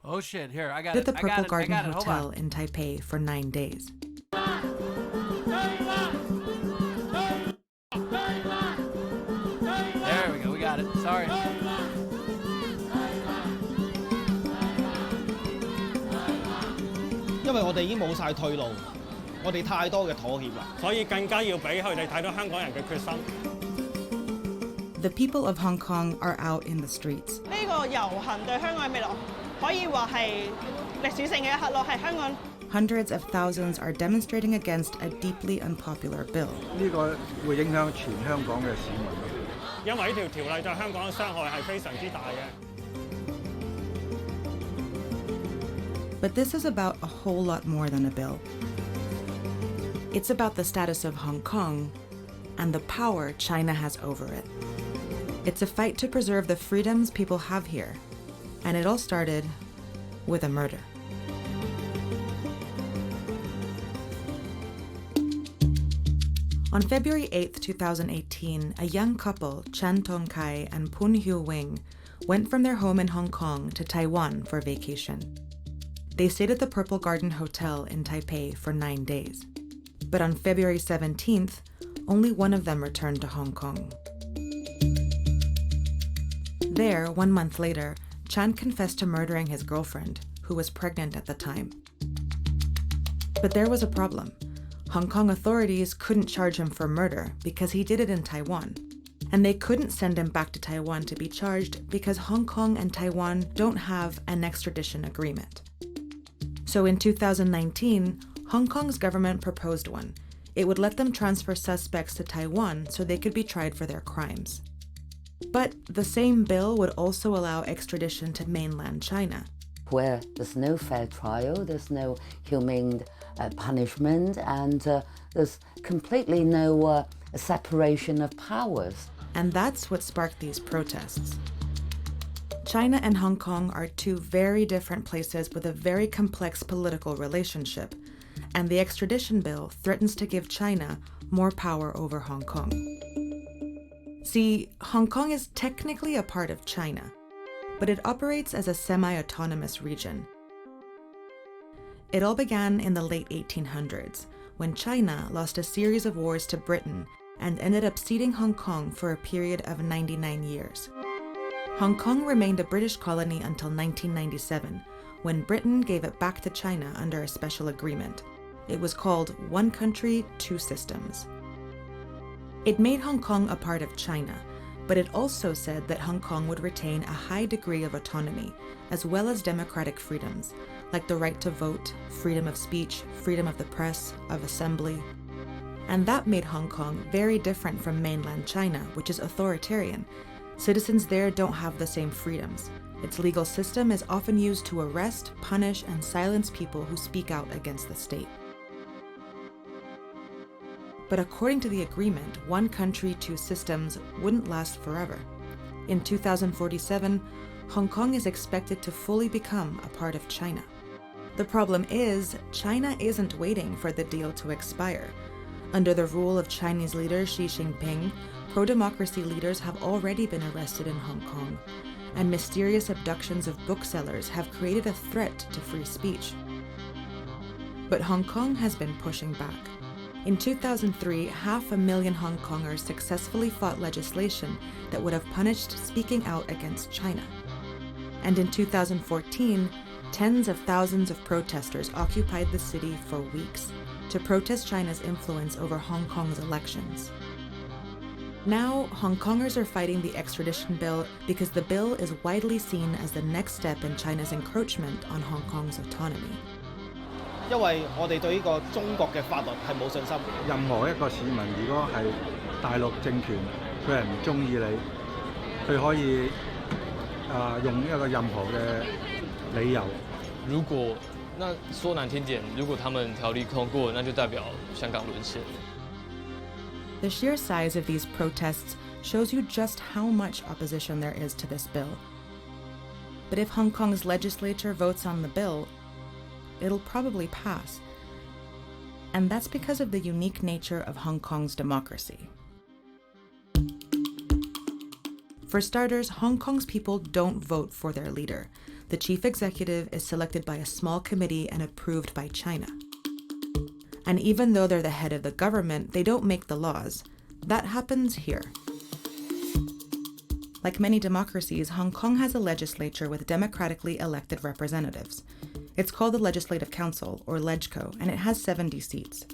Oh shit, here, I got it. At the Purple Garden Hold Hotel on. in Taipei for 9 days. There we go, we got it. Sorry. The people of Hong Kong are out in the streets. 呢個遊行對香港嘅未來可以話係歷史性嘅一刻咯，係香港。 Hundreds of thousands are demonstrating against a deeply unpopular bill. 呢個會影響全香港嘅市民咯。因為呢條條例對香港嘅傷害係非常之大嘅。 But this is about a whole lot more than a bill. It's about the status of Hong Kong and the power China has over it. It's a fight to preserve the freedoms people have here, and it all started with a murder. On February 8, 2018, a young couple, Chan Tong-kai and Poon Hyo-wing, went from their home in Hong Kong to Taiwan for vacation. They stayed at the Purple Garden Hotel in Taipei for 9 days. But on February 17th, only one of them returned to Hong Kong. There, 1 month later, Chan confessed to murdering his girlfriend, who was pregnant at the time. But there was a problem. Hong Kong authorities couldn't charge him for murder because he did it in Taiwan. And they couldn't send him back to Taiwan to be charged because Hong Kong and Taiwan don't have an extradition agreement. So in 2019, Hong Kong's government proposed one. It would let them transfer suspects to Taiwan so they could be tried for their crimes. But the same bill would also allow extradition to mainland China, where there's no fair trial, there's no humane punishment, and there's completely no separation of powers. And that's what sparked these protests. China and Hong Kong are two very different places with a very complex political relationship. and the extradition bill threatens to give China more power over Hong Kong. See, Hong Kong is technically a part of China, but it operates as a semi-autonomous region. It all began in the late 1800s, when China lost a series of wars to Britain and ended up ceding Hong Kong for a period of 99 years. Hong Kong remained a British colony until 1997, when Britain gave it back to China under a special agreement. It was called One Country, Two Systems. It made Hong Kong a part of China, but it also said that Hong Kong would retain a high degree of autonomy, as well as democratic freedoms, like the right to vote, freedom of speech, freedom of the press, of assembly. And that made Hong Kong very different from mainland China, which is authoritarian. Citizens there don't have the same freedoms. Its legal system is often used to arrest, punish, and silence people who speak out against the state. But according to the agreement, one country, two systems wouldn't last forever. In 2047, Hong Kong is expected to fully become a part of China. The problem is, China isn't waiting for the deal to expire. Under the rule of Chinese leader Xi Jinping, pro-democracy leaders have already been arrested in Hong Kong, and mysterious abductions of booksellers have created a threat to free speech. But Hong Kong has been pushing back. In 2003, 500,000 Hong Kongers successfully fought legislation that would have punished speaking out against China. And in 2014, tens of thousands of protesters occupied the city for weeks to protest China's influence over Hong Kong's elections. Now, Hong Kongers are fighting the extradition bill because the bill is widely seen as the next step in China's encroachment on Hong Kong's autonomy. 因為我哋對呢個中國嘅法律係冇信心。任何一個市民，如果係大陸政權，佢係唔中意你，佢可以用一個任何嘅理由。如果那说难听点，如果他们条例通过，那就代表香港沦陷。The sheer size of these protests shows you just how much opposition there is to this bill. But if Hong Kong's legislature votes on the bill, it'll probably pass. And that's because of the unique nature of Hong Kong's democracy. For starters, Hong Kong's people don't vote for their leader. The chief executive is selected by a small committee and approved by China. And even though they're the head of the government, they don't make the laws. That happens here. Like many democracies, Hong Kong has a legislature with democratically elected representatives. It's called the Legislative Council, or LegCo, and it has 70 seats.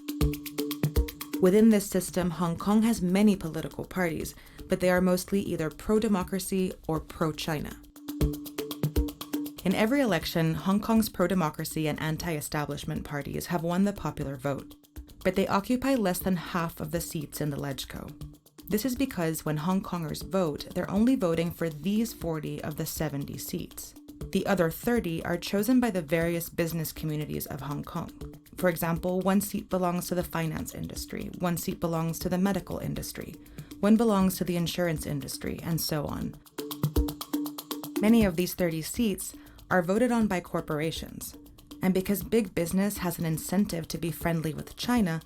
Within this system, Hong Kong has many political parties, but they are mostly either pro-democracy or pro-China. In every election, Hong Kong's pro-democracy and anti-establishment parties have won the popular vote, but they occupy less than half of the seats in the LegCo. This is because when Hong Kongers vote, they're only voting for these 40 of the 70 seats. The other 30 are chosen by the various business communities of Hong Kong. For example, one seat belongs to the finance industry, one seat belongs to the medical industry, one belongs to the insurance industry, and so on. Many of these 30 seats are voted on by corporations. And because big business has an incentive to be friendly with China,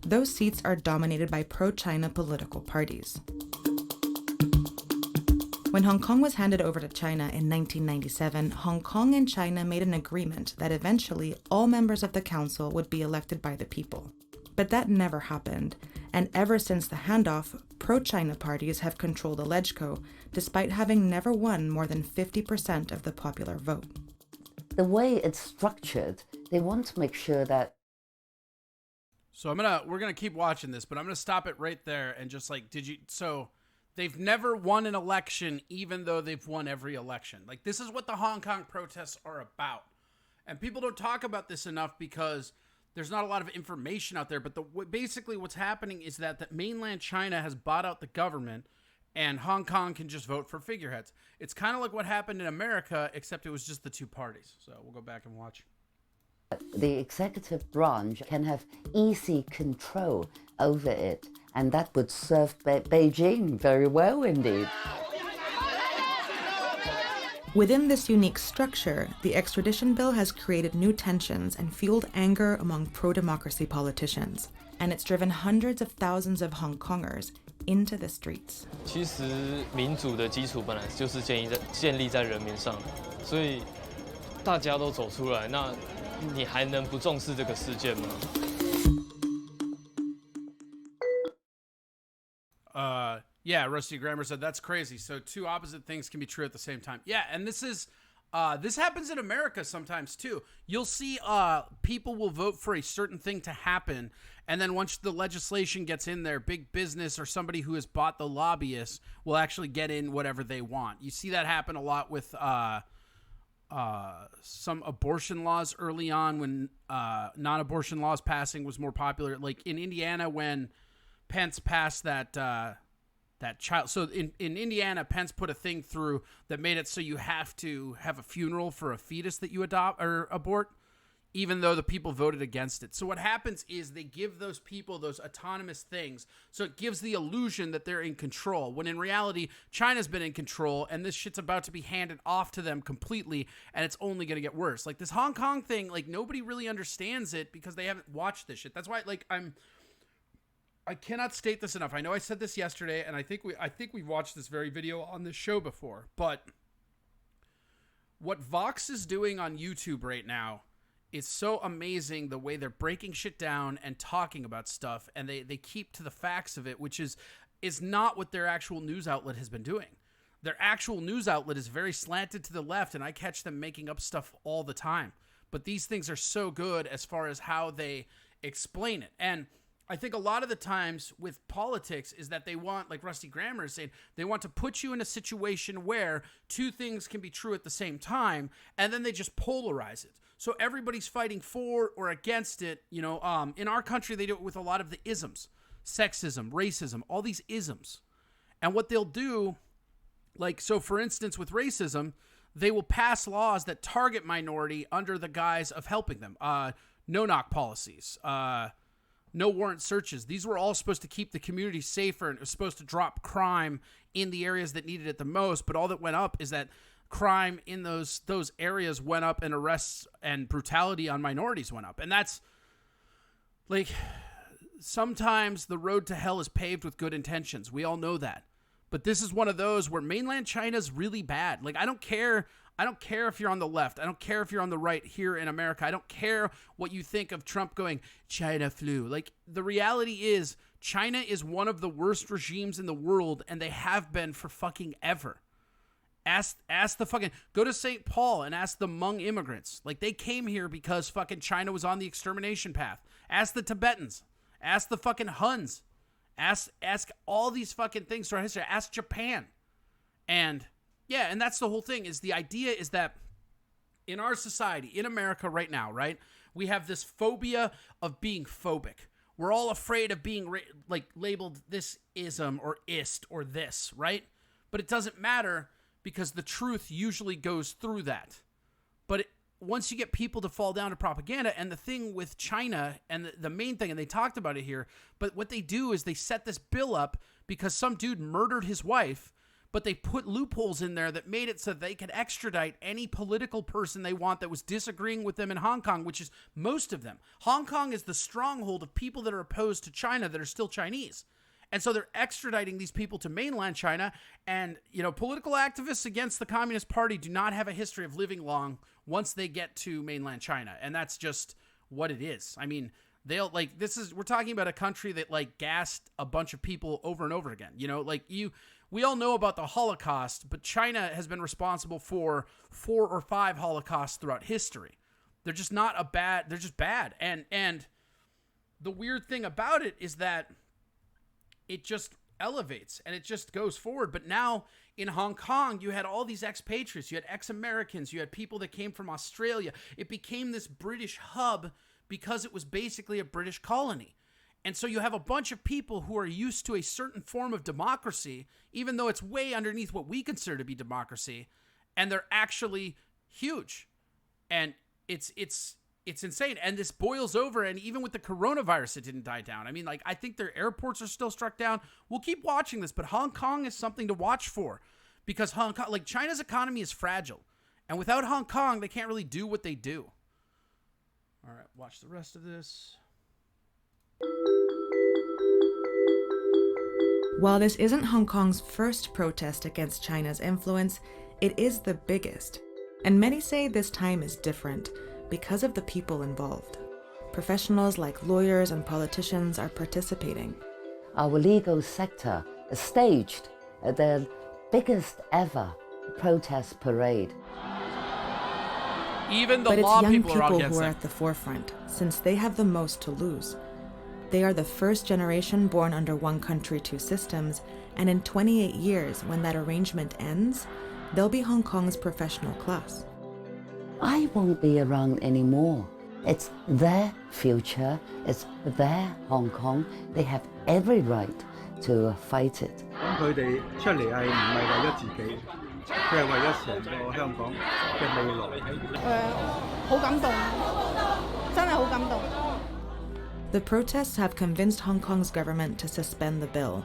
those seats are dominated by pro-China political parties. When Hong Kong was handed over to China in 1997, Hong Kong and China made an agreement that eventually all members of the council would be elected by the people. But that never happened, and ever since the handoff, pro-China parties have controlled the LegCo, despite having never won more than 50% of the popular vote. The way it's structured, they want to make sure that. So we're gonna keep watching this, but I'm gonna stop it right there and just like, so they've never won an election, even though they've won every election. Like, this is what the Hong Kong protests are about. And people don't talk about this enough because there's not a lot of information out there. But basically what's happening is that mainland China has bought out the government and Hong Kong can just vote for figureheads. It's kind of like what happened in America, except it was just the two parties. So we'll go back and watch. The executive branch can have easy control over it, and that would serve Beijing very well indeed. Within this unique structure, the extradition bill has created new tensions and fueled anger among pro-democracy politicians, and it's driven hundreds of thousands of Hong Kongers into the streets. 其实民主的基础本来就是建立在人民上，所以大家都走出来，那你还能不重视这个事件吗？ Yeah, Rusty Grammar said that's crazy. So two opposite things can be true at the same time. Yeah, and this happens in America sometimes too. You'll see people will vote for a certain thing to happen, and then once the legislation gets in there, big business or somebody who has bought the lobbyists will actually get in whatever they want. You see that happen a lot with some abortion laws early on when non-abortion laws passing was more popular. Like in Indiana when Pence passed that child. So in Indiana, Pence put a thing through that made it so you have to have a funeral for a fetus that you adopt or abort, even though the people voted against it. So what happens is they give those people those autonomous things. So it gives the illusion that they're in control, when in reality, China's been in control and this shit's about to be handed off to them completely, and it's only going to get worse. Like this Hong Kong thing, like nobody really understands it because they haven't watched this shit. That's why, like, I cannot state this enough. I know I said this yesterday, and I think we watched this very video on this show before, but what Vox is doing on YouTube right now is so amazing, the way they're breaking shit down and talking about stuff, and they keep to the facts of it, which is not what their actual news outlet has been doing. Their actual news outlet is very slanted to the left, and I catch them making up stuff all the time. But these things are so good as far as how they explain it. And I think a lot of the times with politics is that they want, like Rusty Grammar is saying, they want to put you in a situation where two things can be true at the same time, and then they just polarize it. So everybody's fighting for or against it. You know, in our country, they do it with a lot of the isms, sexism, racism, all these isms. And what they'll do, like, so for instance, with racism, they will pass laws that target minority under the guise of helping them. No-knock policies, no warrant searches. These were all supposed to keep the community safer, and it was supposed to drop crime in the areas that needed it the most. But all that went up is that crime in those areas went up, and arrests and brutality on minorities went up. And that's like, sometimes the road to hell is paved with good intentions. We all know that. But this is one of those where mainland China's really bad. Like, I don't care if you're on the left. I don't care if you're on the right here in America. I don't care what you think of Trump going, China flu. Like, the reality is China is one of the worst regimes in the world, and they have been for fucking ever. Ask the fucking, go to St. Paul and ask the Hmong immigrants. Like, they came here because fucking China was on the extermination path. Ask the Tibetans. Ask the fucking Huns. Ask all these fucking things throughout history. Ask Japan. And yeah, and that's the whole thing, is the idea is that in our society, in America right now, right, we have this phobia of being phobic. We're all afraid of being labeled this ism or ist or this, right? But it doesn't matter, because the truth usually goes through that. But once you get people to fall down to propaganda, and the thing with China, and the main thing, and they talked about it here, but what they do is they set this bill up because some dude murdered his wife, but they put loopholes in there that made it so they could extradite any political person they want that was disagreeing with them in Hong Kong, which is most of them. Hong Kong is the stronghold of people that are opposed to China that are still Chinese. And so they're extraditing these people to mainland China. And, you know, political activists against the Communist Party do not have a history of living long once they get to mainland China. And that's just what it is. I mean, they'll, like, we're talking about a country that, like, gassed a bunch of people over and over again. You know, like, we all know about the Holocaust, but China has been responsible for 4 or 5 Holocausts throughout history. They're just they're just bad. And the weird thing about it is that it just elevates and it just goes forward. But now in Hong Kong, you had all these expatriates, you had ex-Americans, you had people that came from Australia. It became this British hub because it was basically a British colony. And so you have a bunch of people who are used to a certain form of democracy, even though it's way underneath what we consider to be democracy, and they're actually huge. And it's insane. And this boils over, and even with the coronavirus, it didn't die down. I mean, like, I think their airports are still struck down. We'll keep watching this, but Hong Kong is something to watch for, because Hong Kong, like China's economy is fragile. And without Hong Kong, they can't really do what they do. All right, watch the rest of this. While this isn't Hong Kong's first protest against China's influence, it is the biggest. And many say this time is different because of the people involved. Professionals like lawyers and politicians are participating. Our legal sector staged the biggest ever protest parade. Even the but law it's young people are out people against who are them. at the forefront, since they have the most to lose. They are the first generation born under one country, two systems, and in 28 years, when that arrangement ends, they'll be Hong Kong's professional class. I won't be around anymore. It's their future, it's their Hong Kong. They have every right to fight it. 咁佢哋出嚟係唔係為咗自己，佢係為咗成個香港嘅未來。好感動，真係好感動。 The protests have convinced Hong Kong's government to suspend the bill,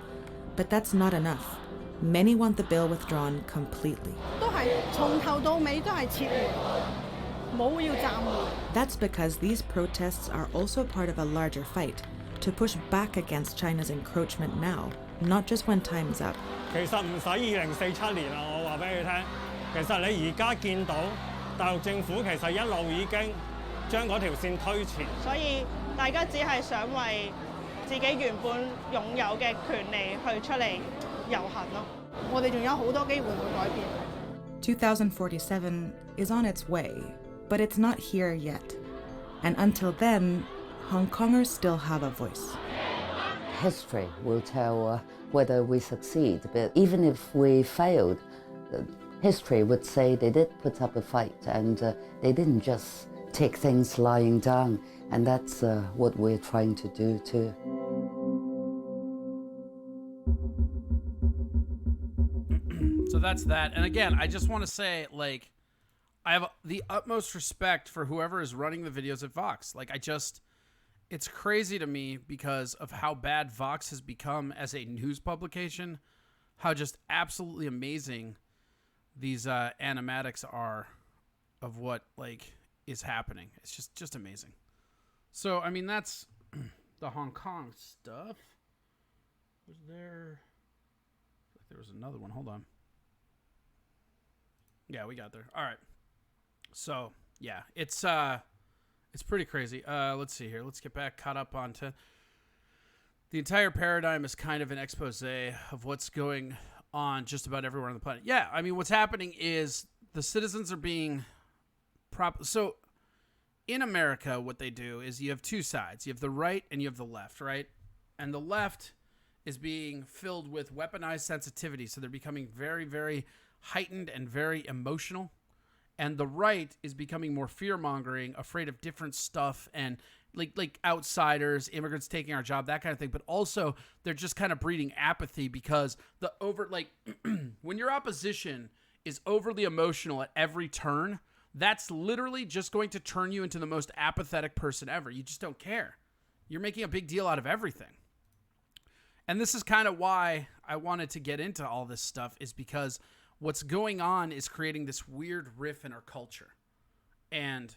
but that's not enough. Many want the bill withdrawn completely. 都係從頭到尾都係撤回，冇要暫緩。 That's because these protests are also part of a larger fight to push back against China's encroachment now, not just when time's up. 其實唔使2047年啦，我話俾你聽。其實你而家見到大陸政府其實一路已經將嗰條線推前。所以大家只係想為自己原本擁有嘅權利去出嚟遊行咯。我哋仲有好多機會去改變。 2047 is on its way, but it's not here yet. And until then, Hong Kongers still have a voice. History will tell whether we succeed, but even if we failed, history would say they did put up a fight and they didn't just take things lying down, and that's what we're trying to do too. So that's that. And again, I just want to say, like, I have the utmost respect for whoever is running the videos at Vox. Like, it's crazy to me because of how bad Vox has become as a news publication, how just absolutely amazing these animatics are of what, like, is happening. It's just amazing. So, I mean, that's the Hong Kong stuff. Was there was another one. Hold on. Yeah, we got there. All right. So, yeah, it's pretty crazy. Let's see here. Let's get back caught up onto the entire paradigm is kind of an expose of what's going on just about everywhere on the planet. Yeah, I mean, what's happening is the citizens are being so in America, what they do is you have two sides. You have the right and you have the left, right? And the left is being filled with weaponized sensitivity. So they're becoming very, very heightened and very emotional. And the right is becoming more fear-mongering, afraid of different stuff and like outsiders, immigrants taking our job, that kind of thing. But also they're just kind of breeding apathy because when your opposition is overly emotional at every turn, that's literally just going to turn you into the most apathetic person ever. You just don't care. You're making a big deal out of everything. And this is kind of why I wanted to get into all this stuff, is because what's going on is creating this weird riff in our culture. And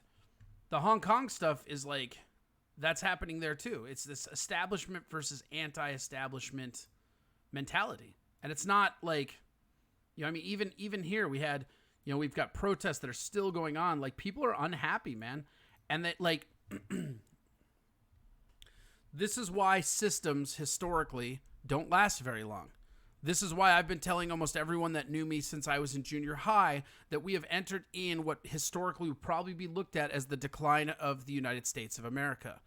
the Hong Kong stuff is like, that's happening there too. It's this establishment versus anti-establishment mentality. And it's not like, I mean, even here we had, we've got protests that are still going on. Like, people are unhappy, man. And that, like, this is why systems historically don't last very long. This is why I've been telling almost everyone that knew me since I was in junior high that we have entered in what historically would probably be looked at as the decline of the United States of America.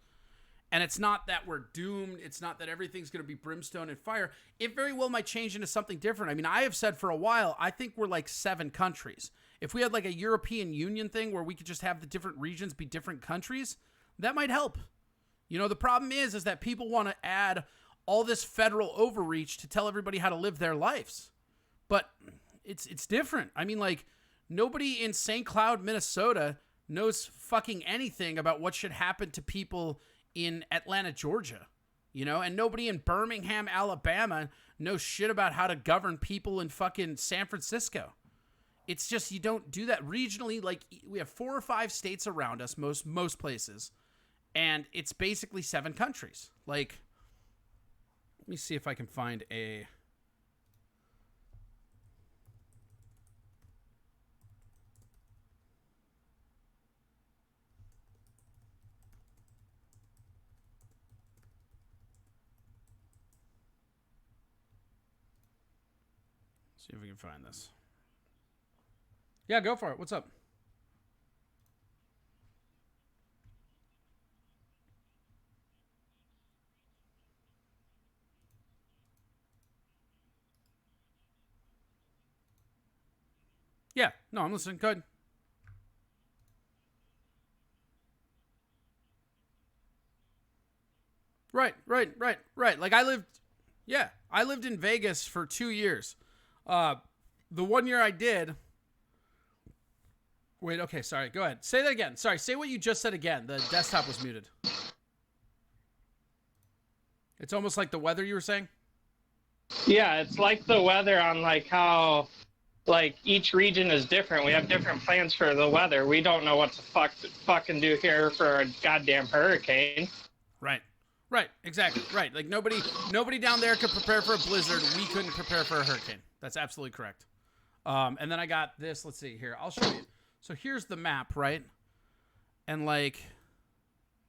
And it's not that we're doomed. It's not that everything's going to be brimstone and fire. It very well might change into something different. I mean, I have said for a while, I think we're like 7 countries. If we had like a European Union thing where we could just have the different regions be different countries, that might help. The problem is that people want to add all this federal overreach to tell everybody how to live their lives. But it's different. I mean, like, nobody in St. Cloud, Minnesota knows fucking anything about what should happen to people in Atlanta, Georgia. you know, and nobody in Birmingham, Alabama knows shit about how to govern people in fucking San Francisco. It's just, you don't do that regionally. Like, we have 4 or 5 states around us, most places, and it's basically 7 countries. Like, let me see if I can find a... See if we can find this. Yeah, go for it. What's up? Yeah, no, I'm listening. Go ahead. Right. Like, I lived in Vegas for 2 years. The 1 year I did... Wait, okay, sorry. Go ahead. Say that again. Sorry, say what you just said again. The desktop was muted. It's almost like the weather you were saying? Yeah, it's like the weather on like how like each region is different. We have different plans for the weather. We don't know what to fucking do here for a goddamn hurricane. Right, exactly. Right. Like, nobody down there could prepare for a blizzard. We couldn't prepare for a hurricane. That's absolutely correct. And then I got this. Let's see here. I'll show you. So here's the map, right? And like,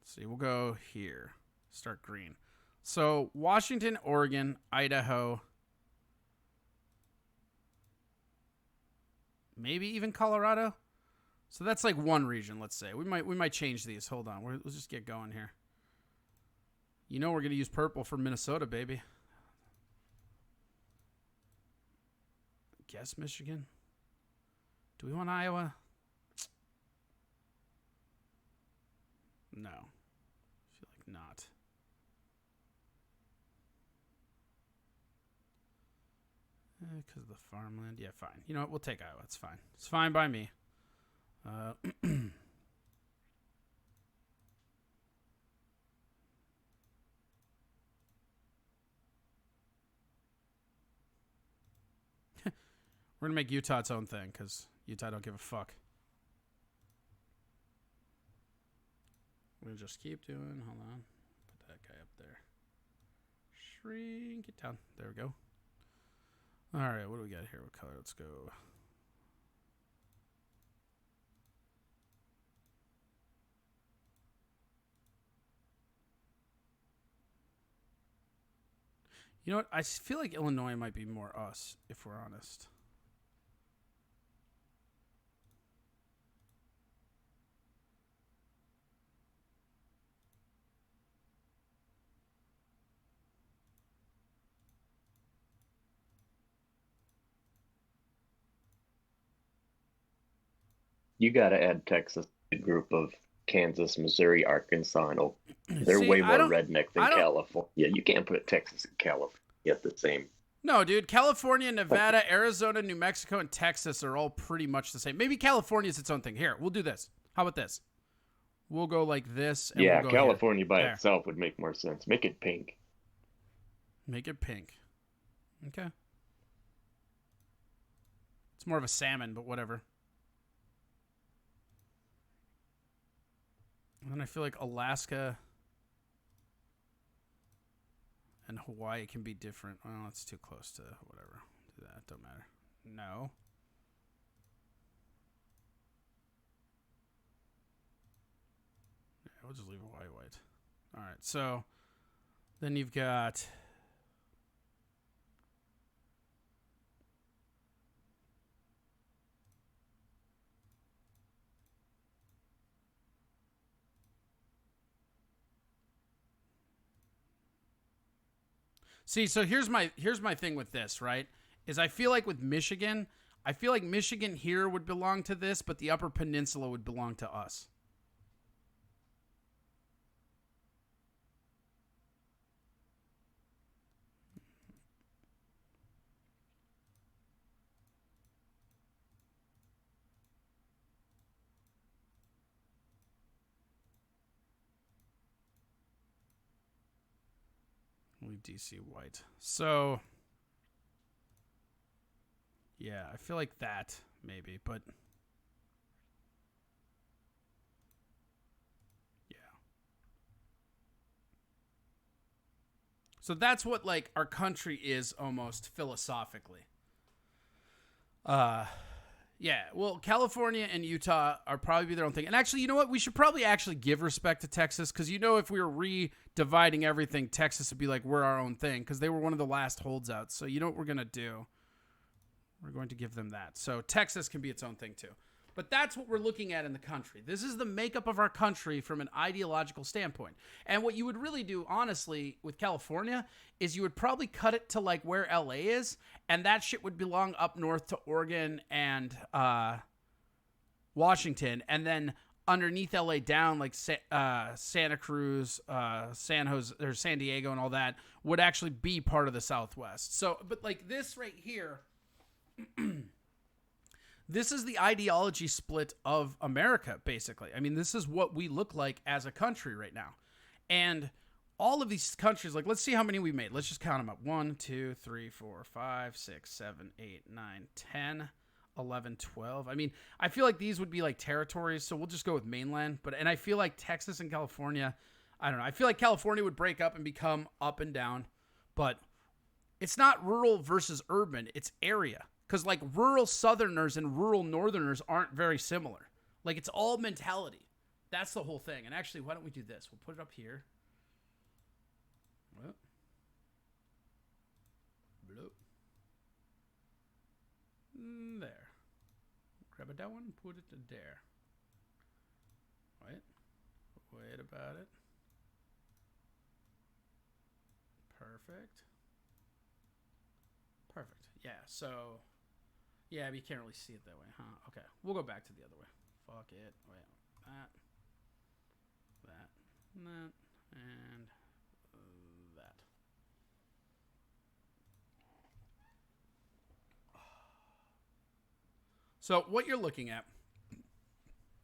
let's see, we'll go here. Start green. So Washington, Oregon, Idaho, maybe even Colorado. So that's like one region, let's say. We might change these. Hold on. Let's just get going here. You know we're going to use purple for Minnesota, baby. Guess Michigan. Do we want Iowa? No. I feel like not. Because of the farmland. Yeah, fine. You know what? We'll take Iowa. It's fine. It's fine by me. We're going to make Utah its own thing because Utah don't give a fuck. We're going to just keep doing. Hold on. Put that guy up there. Shrink it down. There we go. All right. What do we got here? What color? Let's go. You know what? I feel like Illinois might be more us, if we're honest. You got to add Texas to the group of Kansas, Missouri, Arkansas, and they're See, way more I don't- redneck than I don't- California. Yeah, you can't put Texas and California at the same. No, dude. California, Nevada, Arizona, New Mexico, and Texas are all pretty much the same. Maybe California is its own thing. Here, we'll do this. How about this? We'll go like this. And Yeah, we'll go California here. by There. itself would make more sense. Make it pink. Make it pink. Okay. It's more of a salmon, but whatever. And then I feel like Alaska and Hawaii can be different. Well, it's too close to whatever. Do that. Don't matter. No. Yeah, we'll just leave Hawaii white. All right. So then you've got... See, so here's my thing with this, right? Is I feel like with Michigan, I feel like Michigan here would belong to this, but the Upper Peninsula would belong to us. Leave DC white. So, yeah, I feel like that, maybe, but... Yeah. So that's what, like, our country is almost philosophically. Yeah, well, California and Utah are probably their own thing. And actually, you know what? We should probably actually give respect to Texas, because if we were re-dividing everything, Texas would be like, we're our own thing, because they were one of the last holdouts. So you know what we're going to do? We're going to give them that. So Texas can be its own thing, too. But that's what we're looking at in the country. This is the makeup of our country from an ideological standpoint. And what you would really do, honestly, with California is you would probably cut it to like where LA is, and that shit would belong up north to Oregon and Washington, and then underneath LA down like Santa Cruz, San Jose, or San Diego and all that would actually be part of the Southwest. So, but like this right here... This is the ideology split of America, basically. I mean, this is what we look like as a country right now. And all of these countries, like, let's see how many we made. Let's just count them up. 1, 2, 3, 4, 5, 6, 7, 8, 9, 10, 11, 12. I mean, I feel like these would be like territories, so we'll just go with mainland. And I feel like Texas and California, I don't know. I feel like California would break up and become up and down. But it's not rural versus urban. It's area. Because, like, rural Southerners and rural Northerners aren't very similar. Like, it's all mentality. That's the whole thing. And actually, why don't we do this? We'll put it up here. Whoop. Bloop. There. Grab it that one and put it there. Wait about it. Perfect. Perfect. Yeah, so... Yeah, but you can't really see it that way, huh? Okay, we'll go back to the other way. Fuck it. Wait, that, and that. So what you're looking at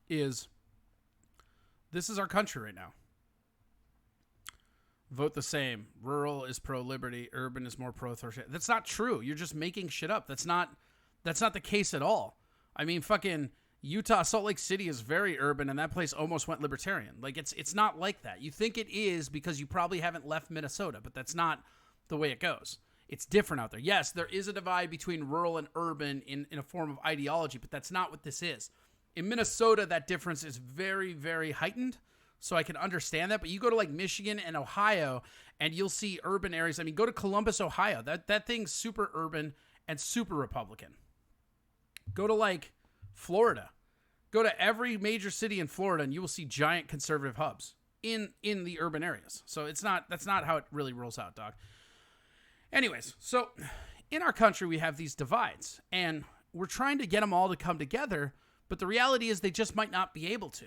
is this is our country right now. Vote the same. Rural is pro-liberty. Urban is more pro-authoritarian. That's not true. You're just making shit up. That's not the case at all. I mean, fucking Utah, Salt Lake City is very urban, and that place almost went libertarian. Like, it's not like that. You think it is because you probably haven't left Minnesota, but that's not the way it goes. It's different out there. Yes, there is a divide between rural and urban in a form of ideology, but that's not what this is. In Minnesota, that difference is very, very heightened, so I can understand that. But you go to, like, Michigan and Ohio, and you'll see urban areas. I mean, go to Columbus, Ohio. That thing's super urban and super Republican. Go to, like, Florida. Go to every major city in Florida, and you will see giant conservative hubs in the urban areas. So that's not how it really rolls out, dog. Anyways, so in our country, we have these divides, and we're trying to get them all to come together, but the reality is they just might not be able to.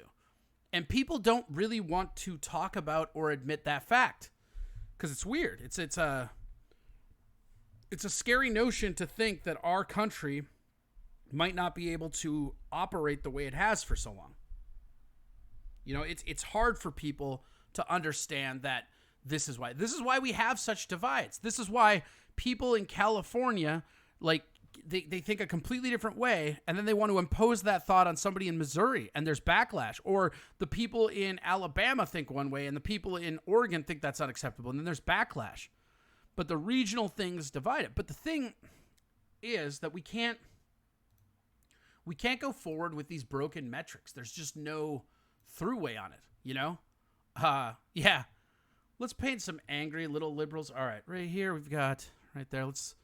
And people don't really want to talk about or admit that fact because it's weird. It's a scary notion to think that our country might not be able to operate the way it has for so long. You know, it's hard for people to understand that this is why we have such divides. This is why people in California, like, they think a completely different way, and then they want to impose that thought on somebody in Missouri, and there's backlash. Or the people in Alabama think one way, and the people in Oregon think that's unacceptable, and then there's backlash. But the regional things divide it. But the thing is that we can't go forward with these broken metrics. There's just no throughway on it, you know? Yeah. Let's paint some angry little liberals. All right, right here we've got, right there, let's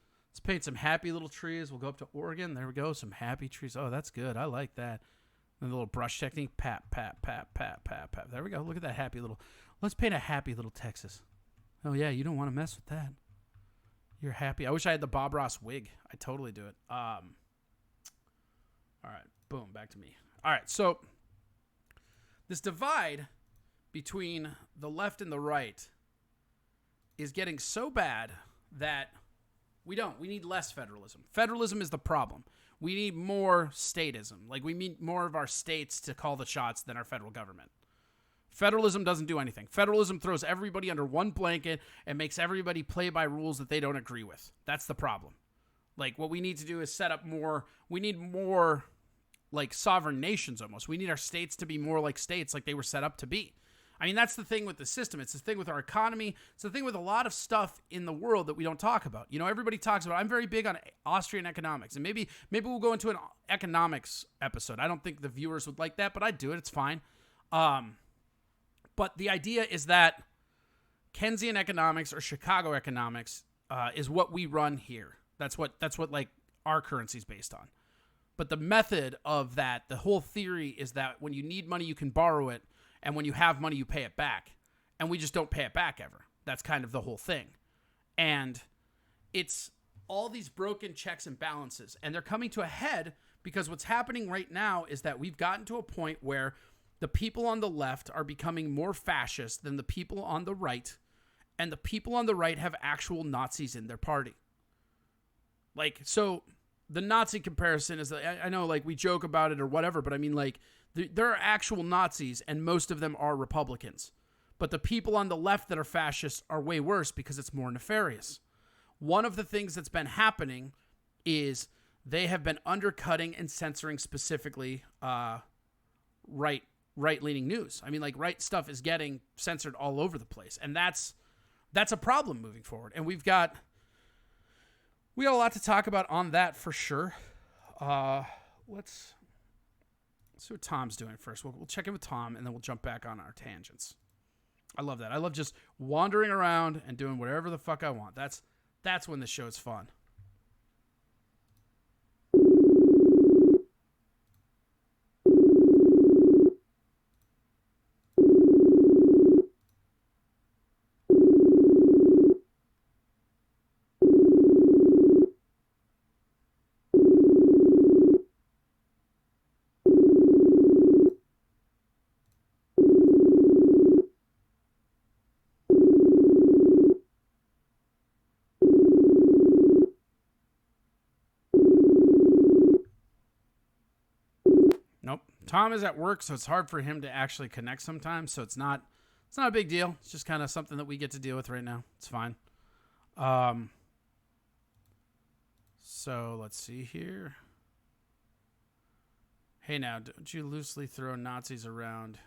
paint some happy little trees. We'll go up to Oregon. There we go, some happy trees. Oh, that's good. I like that. And the little brush technique. Pat, pat, pat, pat, pat, pat. There we go. Look at that happy little. Let's paint a happy little Texas. Oh, yeah, you don't want to mess with that. You're happy. I wish I had the Bob Ross wig. I'd totally do it. All right, boom, back to me. All right, so this divide between the left and the right is getting so bad that we need less federalism. Federalism is the problem. We need more statism. Like, we need more of our states to call the shots than our federal government. Federalism doesn't do anything. Federalism throws everybody under one blanket and makes everybody play by rules that they don't agree with. That's the problem. Like, what we need to do is set up more, we need more like sovereign nations almost. We need our states to be more like states, like they were set up to be. I mean, that's the thing with the system. It's the thing with our economy. It's the thing with a lot of stuff in the world that we don't talk about. You know, everybody talks about, I'm very big on Austrian economics, and maybe we'll go into an economics episode. I don't think the viewers would like that, but I'd do it. It's fine. But the idea is that Keynesian economics or Chicago economics is what we run here. That's what like our currency is based on. But the method of that, the whole theory is that when you need money, you can borrow it. And when you have money, you pay it back. And we just don't pay it back ever. That's kind of the whole thing. And it's all these broken checks and balances. And they're coming to a head because what's happening right now is that we've gotten to a point where the people on the left are becoming more fascist than the people on the right. And the people on the right have actual Nazis in their party. Like, so the Nazi comparison is, I know, like, we joke about it or whatever, but I mean, like, there are actual Nazis, and most of them are Republicans. But the people on the left that are fascists are way worse because it's more nefarious. One of the things that's been happening is they have been undercutting and censoring specifically right-leaning news. I mean, like, right stuff is getting censored all over the place, and that's a problem moving forward. And we got a lot to talk about on that for sure. Let's see what Tom's doing first. We'll check in with Tom, and then we'll jump back on our tangents. I love that. I love just wandering around and doing whatever the fuck I want. That's when the show's fun. Nope. Tom is at work, so it's hard for him to actually connect sometimes. So it's not a big deal. It's just kind of something that we get to deal with right now. It's fine. So let's see here. Hey, now, don't you loosely throw Nazis around?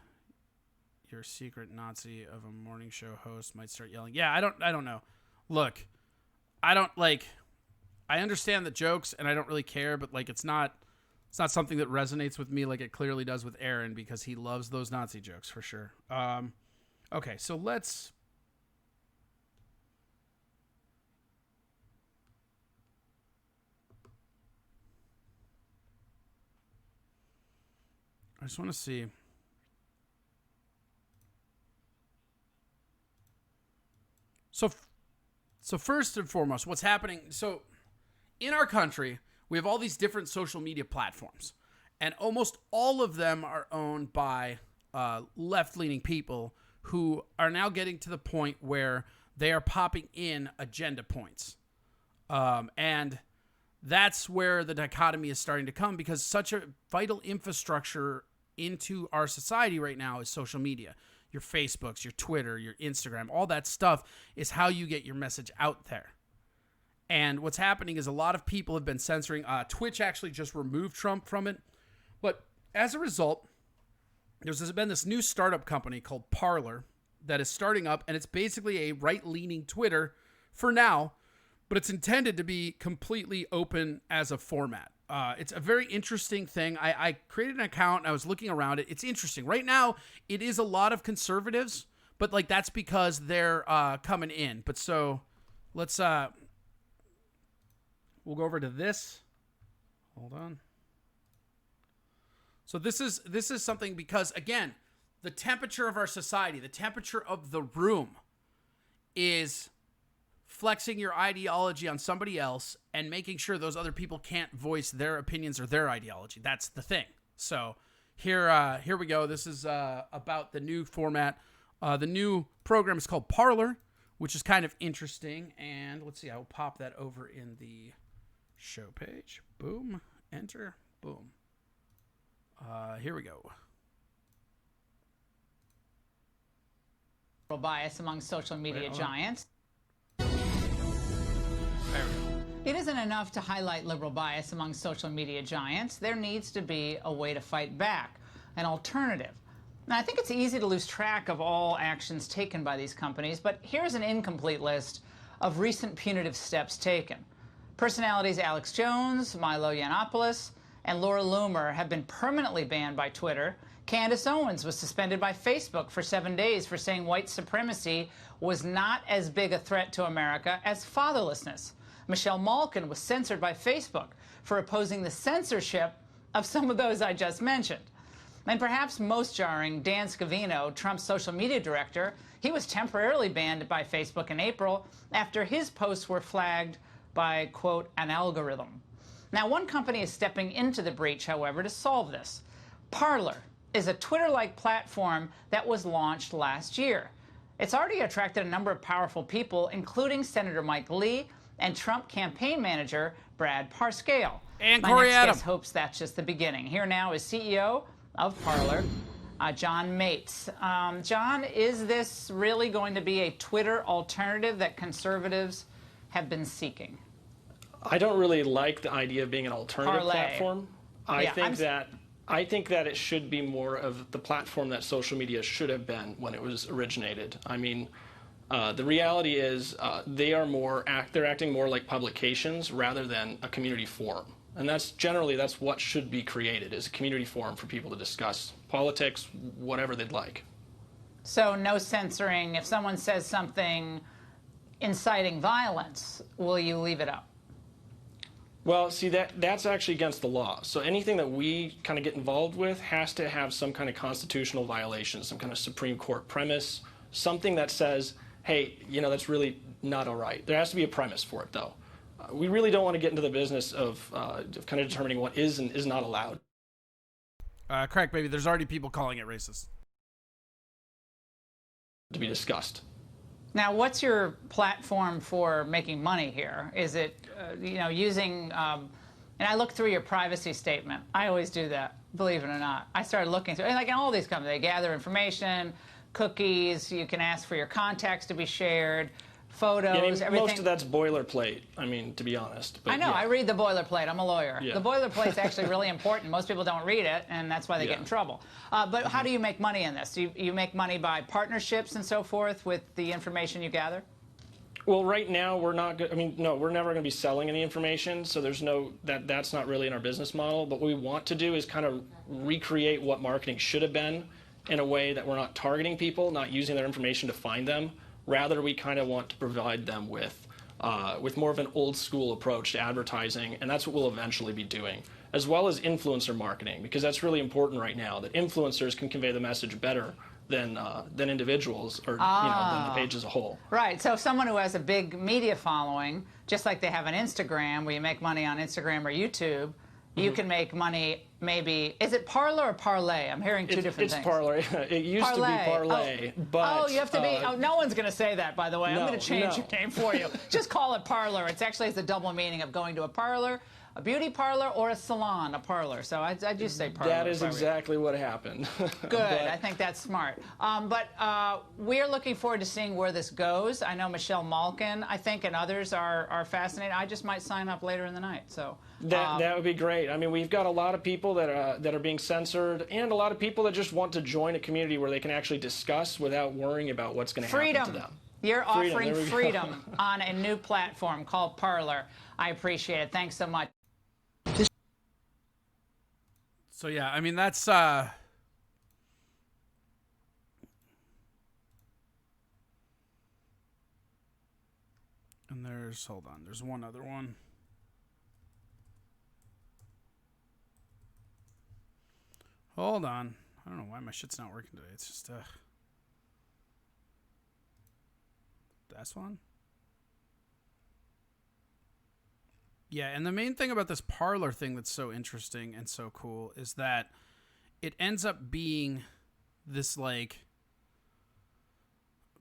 Your secret Nazi of a morning show host might start yelling. Yeah, I don't know. Look, I understand the jokes and I don't really care, but like, it's not something that resonates with me like it clearly does with Aaron because he loves those Nazi jokes for sure. Okay, so let's... I just want to see... So first and foremost, what's happening... So in our country... We have all these different social media platforms, and almost all of them are owned by left-leaning people who are now getting to the point where they are popping in agenda points. And that's where the dichotomy is starting to come because such a vital infrastructure into our society right now is social media. Your Facebooks, your Twitter, your Instagram, all that stuff is how you get your message out there. And what's happening is a lot of people have been censoring. Twitch actually just removed Trump from it. But as a result, there's been this new startup company called Parler that is starting up, and it's basically a right-leaning Twitter for now, but it's intended to be completely open as a format. It's a very interesting thing. I created an account, and I was looking around it. It's interesting. Right now, it is a lot of conservatives, but like that's because they're coming in. But so let's... We'll go over to this. Hold on. So this is something because, again, the temperature of our society, the temperature of the room is flexing your ideology on somebody else and making sure those other people can't voice their opinions or their ideology. That's the thing. So here we go. This is about the new format. The new program is called Parler, which is kind of interesting. And let's see, I will pop that over in the... show page. Boom. Enter. Boom. Here we go. bias among social media hold on. giants. It isn't enough to highlight liberal bias among social media giants. There needs to be a way to fight back, an alternative. Now, I think it's easy to lose track of all actions taken by these companies, but here's an incomplete list of recent punitive steps taken. Personalities Alex Jones, Milo Yiannopoulos, and Laura Loomer have been permanently banned by Twitter. Candace Owens was suspended by Facebook for 7 days for saying white supremacy was not as big a threat to America as fatherlessness. Michelle Malkin was censored by Facebook for opposing the censorship of some of those I just mentioned. And perhaps most jarring, Dan Scavino, Trump's social media director, he was temporarily banned by Facebook in April after his posts were flagged by, quote, an algorithm. Now, one company is stepping into the breach, however, to solve this. Parler is a Twitter-like platform that was launched last year. It's already attracted a number of powerful people, including Senator Mike Lee and Trump campaign manager Brad Parscale. And My Corey next Adam. guest hopes that's just the beginning. Here now is CEO of Parler, John Mates. John, is this really going to be a Twitter alternative that conservatives have been seeking? I don't really like the idea of being an alternative Parler. platform. I think that it should be more of the platform that social media should have been when it was originated. I mean, the reality is they're acting more like publications rather than a community forum. And that's what should be created, is a community forum for people to discuss politics, whatever they'd like. So no censoring. If someone says something inciting violence, will you leave it up? Well, see, that's actually against the law. So anything that we kind of get involved with has to have some kind of constitutional violation, some kind of Supreme Court premise, something that says, hey, that's really not all right. There has to be a premise for it, though. We really don't want to get into the business of kind of determining what is and is not allowed. Correct, baby. There's already people calling it racist. To be discussed. Now, what's your platform for making money here? Is it, using, and I looked through your privacy statement. I always do that, believe it or not. I started looking through, and like in all these companies, they gather information, cookies, you can ask for your contacts to be shared, photos, everything. Most of that's boilerplate, to be honest. But I know, yeah. I read the boilerplate. I'm a lawyer. Yeah. The boilerplate's actually really important. Most people don't read it, and that's why they get in trouble. But how do you make money in this? Do you make money by partnerships and so forth with the information you gather? Well, right now, we're not good. No, we're never going to be selling any information, so there's that's not really in our business model. But what we want to do is kind of recreate what marketing should have been in a way that we're not targeting people, not using their information to find them. Rather, we kind of want to provide them with more of an old school approach to advertising, and that's what we'll eventually be doing, as well as influencer marketing, because that's really important right now, that influencers can convey the message better than individuals or than the page as a whole. Right. So someone who has a big media following, just like they have an Instagram, where you make money on Instagram or YouTube, you can make money. Maybe, is it Parler or Parlay? I'm hearing two different things. It's Parler. It used to be Parlay, but... you have to be... no one's going to say that, by the way. I'm going to change your name for you. Just call it Parler. It's actually the double meaning of going to a parlor, a beauty parlor, or a salon, a parlor. So I just say parlor. That is exactly what happened. Good. I think that's smart. But we're looking forward to seeing where this goes. I know Michelle Malkin, I think, and others are fascinated. I just might sign up later in the night. So that would be great. We've got a lot of people that are being censored, and a lot of people that just want to join a community where they can actually discuss without worrying about what's going to happen to them. You're offering freedom on a new platform called Parler. I appreciate it. Thanks so much. So yeah, that's and there's there's one other one. Hold on. I don't know why my shit's not working today. It's just that's one. Yeah, and the main thing about this Parler thing that's so interesting and so cool is that it ends up being this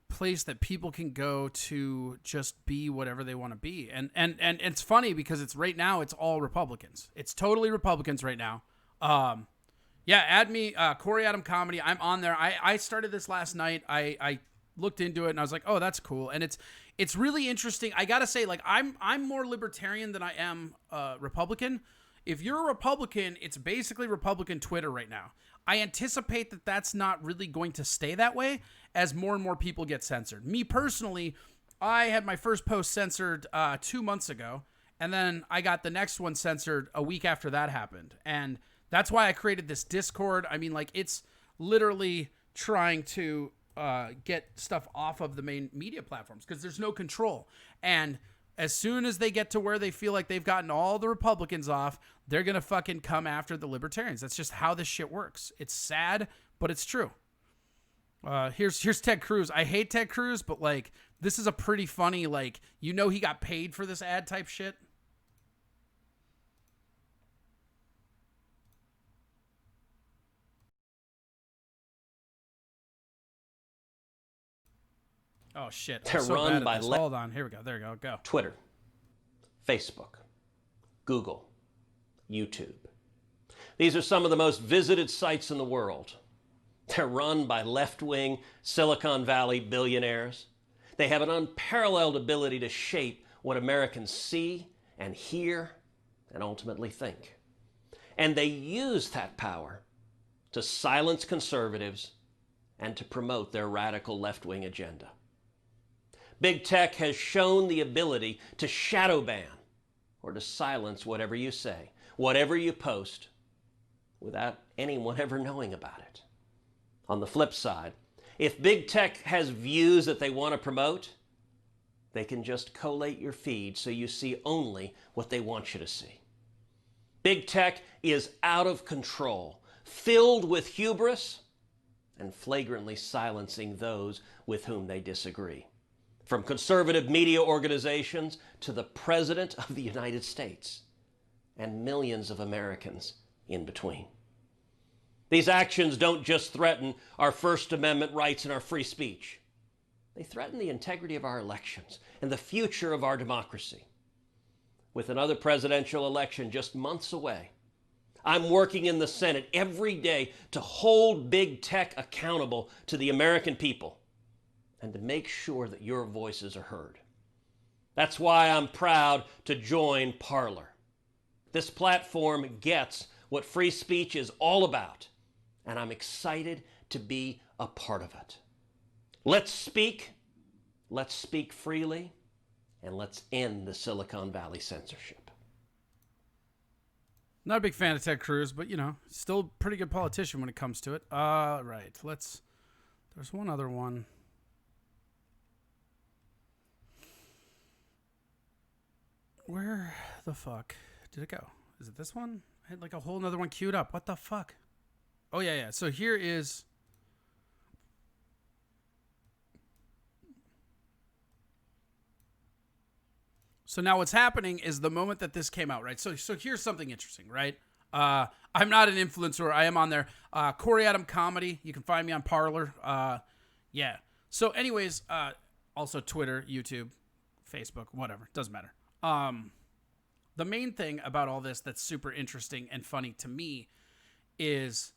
place that people can go to just be whatever they want to be. And it's funny because it's right now it's all Republicans. It's totally Republicans right now. Yeah, add me Corey Adam Comedy. I'm on there. I started this last night. I looked into it and I was like, oh, that's cool. And it's really interesting. I gotta say, like, I'm more libertarian than I am Republican. If you're a Republican, it's basically Republican Twitter right now. I anticipate that that's not really going to stay that way as more and more people get censored. Me personally, I had my first post censored 2 months ago, and then I got the next one censored a week after that happened. And that's why I created this Discord. I mean, like, it's literally trying to get stuff off of the main media platforms because there's no control. And as soon as they get to where they feel like they've gotten all the Republicans off, they're going to fucking come after the libertarians. That's just how this shit works. It's sad, but it's true. Here's Ted Cruz. I hate Ted Cruz, but, like, this is a pretty funny, like, you know, he got paid for this ad type shit. Oh, shit. They're so run by hold on. Here we go. There you go. Go. Twitter, Facebook, Google, YouTube. These are some of the most visited sites in the world. They're run by left-wing Silicon Valley billionaires. They have an unparalleled ability to shape what Americans see and hear and ultimately think. And they use that power to silence conservatives and to promote their radical left-wing agenda. Big tech has shown the ability to shadow ban or to silence whatever you say, whatever you post, without anyone ever knowing about it. On the flip side, if big tech has views that they want to promote, they can just collate your feed so you see only what they want you to see. Big tech is out of control, filled with hubris, and flagrantly silencing those with whom they disagree. From conservative media organizations to the President of the United States and millions of Americans in between. These actions don't just threaten our First Amendment rights and our free speech. They threaten the integrity of our elections and the future of our democracy. With another presidential election just months away, I'm working in the Senate every day to hold big tech accountable to the American people and to make sure that your voices are heard. That's why I'm proud to join Parler. This platform gets what free speech is all about, and I'm excited to be a part of it. Let's speak freely, and let's end the Silicon Valley censorship. Not a big fan of Ted Cruz, but, you know, still a pretty good politician when it comes to it. Right. There's one other one. Where the fuck did it go? Is it this one? I had like a whole nother one queued up. What the fuck? Oh, yeah. So here is... So now what's happening is the moment that this came out, right? So here's something interesting, right? I'm not an influencer. I am on there. Corey Adam Comedy. You can find me on Parler. Yeah. So anyways, also Twitter, YouTube, Facebook, whatever. Doesn't matter. The main thing about all this that's super interesting and funny to me is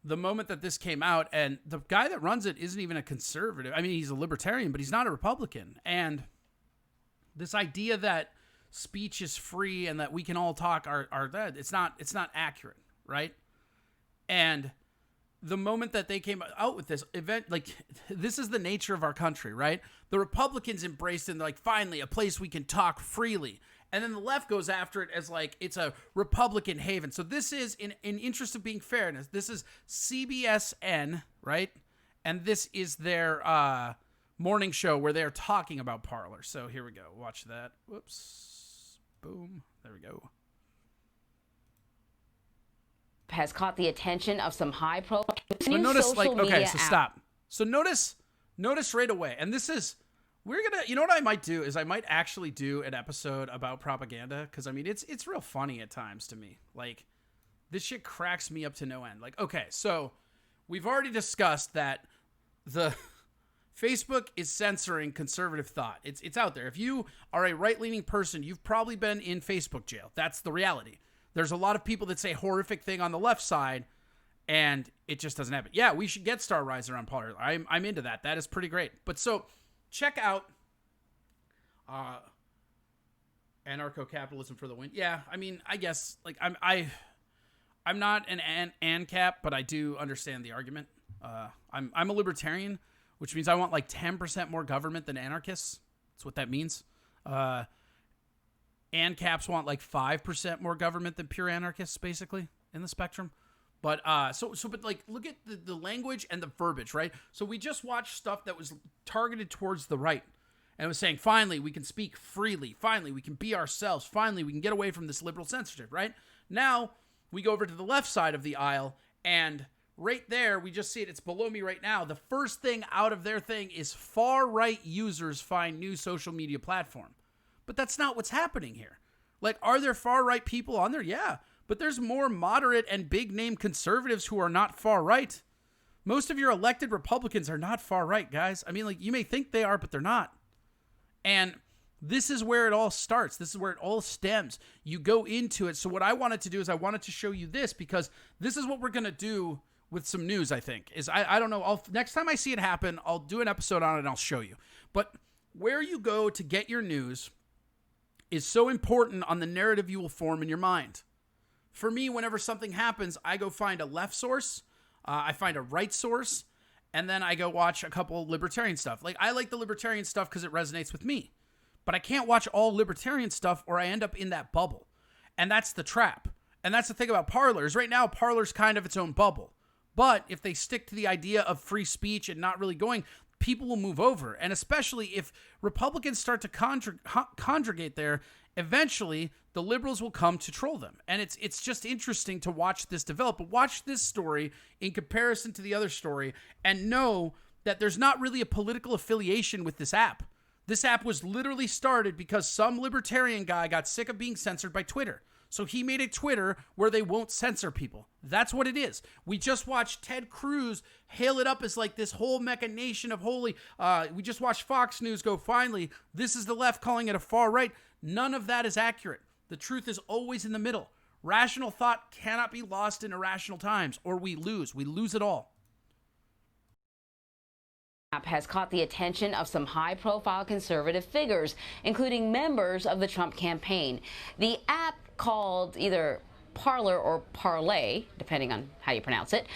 the moment that this came out, and the guy that runs it isn't even a conservative. I mean, he's a libertarian, but he's not a Republican. And this idea that speech is free and that we can all talk are that it's not accurate, right? And the moment that they came out with this event, like, this is the nature of our country, right? The Republicans embraced it and they're like, finally, a place we can talk freely. And then the left goes after it as like it's a Republican haven. So this is, in interest of being fairness, this is CBSN, right? And this is their morning show where they're talking about Parler. So here we go. Watch that. Whoops. Boom. There we go. Has caught the attention of some high-profile So notice, like, okay, so stop. So notice right away, and this is, we're gonna, you know what I might do is I might actually do an episode about propaganda, because I mean it's real funny at times to me. Like, this shit cracks me up to no end. Like, okay, so we've already discussed that the Facebook is censoring conservative thought. It's out there. If you are a right-leaning person, you've probably been in Facebook jail. That's the reality. There's a lot of people that say horrific thing on the left side, And it just doesn't happen. Yeah, we should get Star Riser on Parler. I'm into that. That is pretty great. But so check out anarcho-capitalism for the win. Yeah, I mean, I guess like I'm not an ANCAP, but I do understand the argument. I'm a libertarian, which means I want like 10% more government than anarchists. That's what that means. ANCAPs want like 5% more government than pure anarchists, basically, in the spectrum. But but like, look at the language and the verbiage, right? So we just watched stuff that was targeted towards the right, and it was saying, finally, we can speak freely. Finally, we can be ourselves. Finally, we can get away from this liberal censorship, right? Now we go over to the left side of the aisle, and right there, we just see it. It's below me right now. The first thing out of their thing is far-right users find new social media platform. But that's not what's happening here. Like, are there far-right people on there? Yeah. But there's more moderate and big-name conservatives who are not far-right. Most of your elected Republicans are not far-right, guys. I mean, like, you may think they are, but they're not. And this is where it all starts. This is where it all stems. You go into it. So what I wanted to do is I wanted to show you this, because this is what we're going to do with some news, I think. Is I don't know. Next time I see it happen, I'll do an episode on it and I'll show you. But where you go to get your news is so important on the narrative you will form in your mind. For me, whenever something happens, I go find a left source, I find a right source, and then I go watch a couple libertarian stuff. Like, I like the libertarian stuff because it resonates with me. But I can't watch all libertarian stuff or I end up in that bubble. And that's the trap. And that's the thing about Parler is right now, Parler's kind of its own bubble. But if they stick to the idea of free speech and not really going, people will move over. And especially if Republicans start to congregate there, eventually the liberals will come to troll them. And it's just interesting to watch this develop. But watch this story in comparison to the other story and know that there's not really a political affiliation with this app. This app was literally started because some libertarian guy got sick of being censored by Twitter. So he made a Twitter where they won't censor people. That's what it is. We just watched Ted Cruz hail it up as like this whole machination of holy. We just watched Fox News go, finally, this is the left calling it a far right. None of that is accurate. The truth is always in the middle. Rational thought cannot be lost in irrational times, or we lose. We lose it all. Has caught the attention of some high-profile conservative figures, including members of the Trump campaign. The app, called either Parler or Parler, depending on how you pronounce it,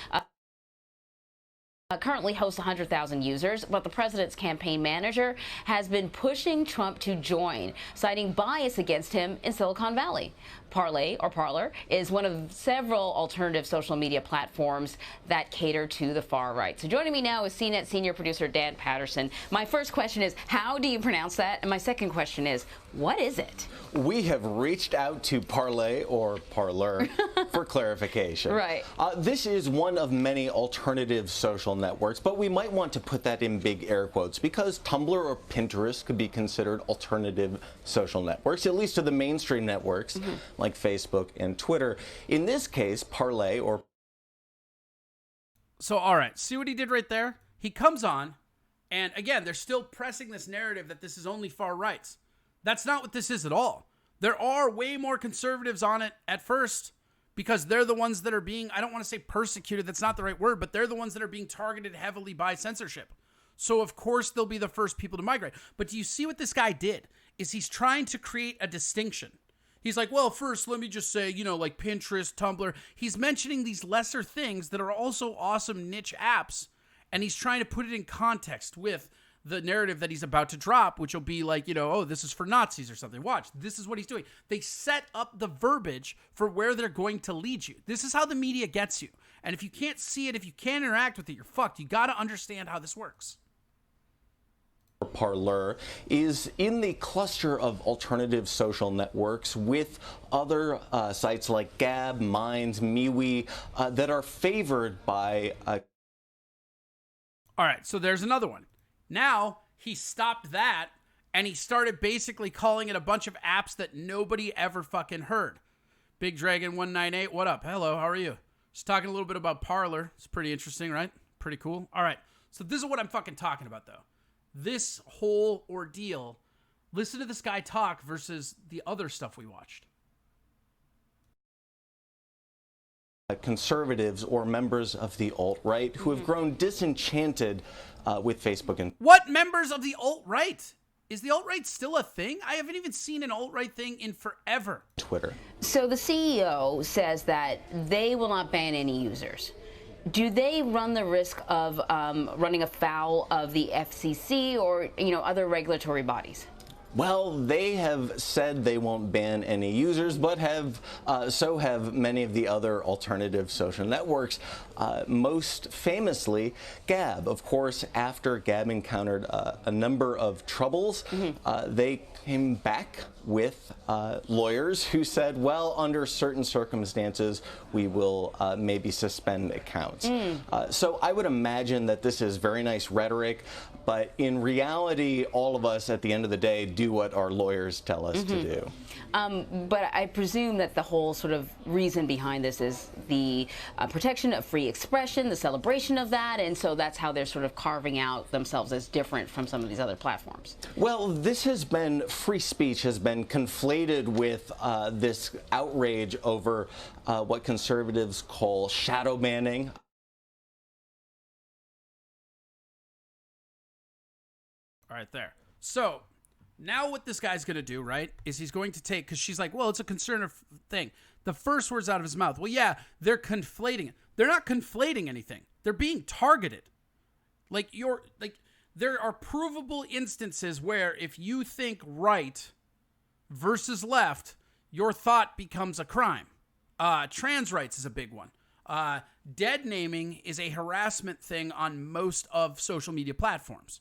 currently hosts 100,000 users, but the president's campaign manager has been pushing Trump to join, citing bias against him in Silicon Valley. Parler, or Parler, is one of several alternative social media platforms that cater to the far right. So joining me now is CNET senior producer Dan Patterson. My first question is, how do you pronounce that? And my second question is, what is it? We have reached out to Parler or Parler for clarification. Right. This is one of many alternative social networks, but we might want to put that in big air quotes because Tumblr or Pinterest could be considered alternative social networks, at least to the mainstream networks like Facebook and Twitter. In this case, Parler or... So, all right, see what he did right there? He comes on, and again, they're still pressing this narrative that this is only far rights. That's not what this is at all. There are way more conservatives on it at first because they're the ones that are being, I don't want to say persecuted, that's not the right word, but they're the ones that are being targeted heavily by censorship. So of course they'll be the first people to migrate. But do you see what this guy did? Is he's trying to create a distinction. He's like, well, first, let me just say, you know, like Pinterest, Tumblr. He's mentioning these lesser things that are also awesome niche apps, and he's trying to put it in context with the narrative that he's about to drop, which will be like, you know, oh, this is for Nazis or something. Watch, this is what he's doing. They set up the verbiage for where they're going to lead you. This is how the media gets you. And if you can't see it, if you can't interact with it, you're fucked. You got to understand how this works. Parler is in the cluster of alternative social networks with other sites like Gab, Minds, MeWe that are favored by... All right, so there's another one. Now, he stopped that, and he started basically calling it a bunch of apps that nobody ever fucking heard. Big Dragon 198, what up? Hello, how are you? Just talking a little bit about Parler. It's pretty interesting, right? Pretty cool. All right, so this is what I'm fucking talking about, though. This whole ordeal, listen to this guy talk versus the other stuff we watched. conservatives or members of the alt-right who have grown disenchanted with Facebook and What members of the alt-right? Is the alt-right still a thing? I haven't even seen an alt-right thing in forever. Twitter. So the CEO says that they will not ban any users. Do they run the risk of running afoul of the FCC or, other regulatory bodies? Well, they have said they won't ban any users, but so have many of the other alternative social networks. Most famously, Gab. Of course, after Gab encountered a number of troubles, they came back with lawyers who said, well, under certain circumstances, we will maybe suspend accounts. So I would imagine that this is very nice rhetoric, but in reality, all of us at the end of the day do what our lawyers tell us to do. But I presume that the whole sort of reason behind this is the protection of free expression, the celebration of that, and so that's how they're sort of carving out themselves as different from some of these other platforms. Well, this has been, free speech has been conflated with this outrage over what conservatives call shadow banning. All right, there. So now what this guy's going to do, right, is he's going to take, because she's like, well, it's a conservative thing. The first words out of his mouth, well, yeah, they're conflating it. They're not conflating anything. They're being targeted. There are provable instances where if you think right versus left, your thought becomes a crime. Trans rights is a big one. Dead naming is a harassment thing on most of social media platforms.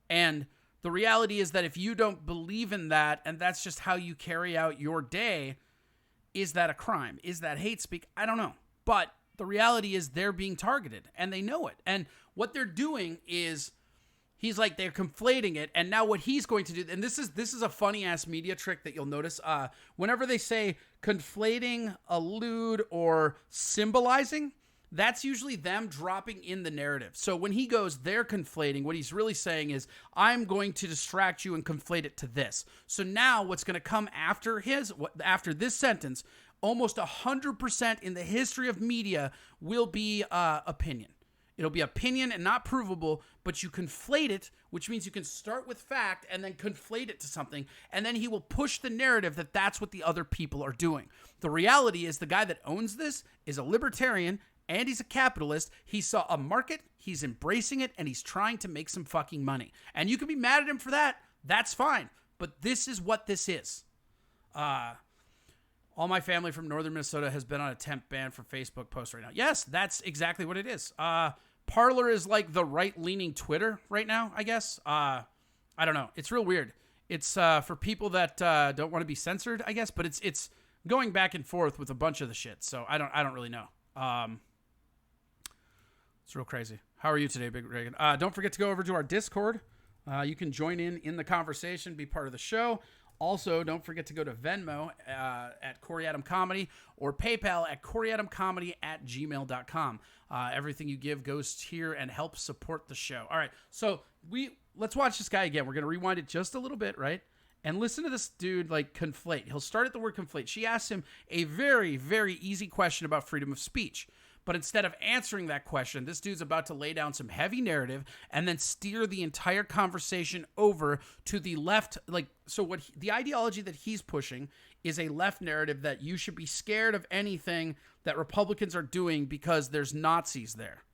And the reality is that if you don't believe in that, and that's just how you carry out your day, is that a crime? Is that hate speak? I don't know. But the reality is they're being targeted, and they know it. And what they're doing is, he's like, they're conflating it, and now what he's going to do, and this is a funny-ass media trick that you'll notice, whenever they say conflating, allude, or symbolizing, that's usually them dropping in the narrative. So when he goes, they're conflating, what he's really saying is, I'm going to distract you and conflate it to this. So now what's going to come after this sentence, almost 100% in the history of media will be opinion. It'll be opinion and not provable, but you conflate it, which means you can start with fact and then conflate it to something, and then he will push the narrative that that's what the other people are doing. The reality is the guy that owns this is a libertarian, and he's a capitalist. He saw a market, he's embracing it, and he's trying to make some fucking money. And you can be mad at him for that. That's fine. But this is what this is. All my family from northern Minnesota has been on a temp ban for Facebook posts right now. Yes, that's exactly what it is. Parler is like the right-leaning Twitter right now, I guess. I don't know. It's real weird. It's for people that don't want to be censored, I guess. But it's going back and forth with a bunch of the shit. So I don't really know. It's real crazy. How are you today, Big Reagan? Don't forget to go over to our Discord. You can join in the conversation, be part of the show. Also, don't forget to go to Venmo at Corey Adam Comedy or PayPal at CoreyAdamComedy@gmail.com. Everything you give goes here and helps support the show. All right, so let's watch this guy again. We're going to rewind it just a little bit, right? And listen to this dude, conflate. He'll start at the word conflate. She asks him a very, very easy question about freedom of speech. But instead of answering that question, this dude's about to lay down some heavy narrative and then steer the entire conversation over to the left. The ideology that he's pushing is a left narrative that you should be scared of anything that Republicans are doing because there's Nazis there,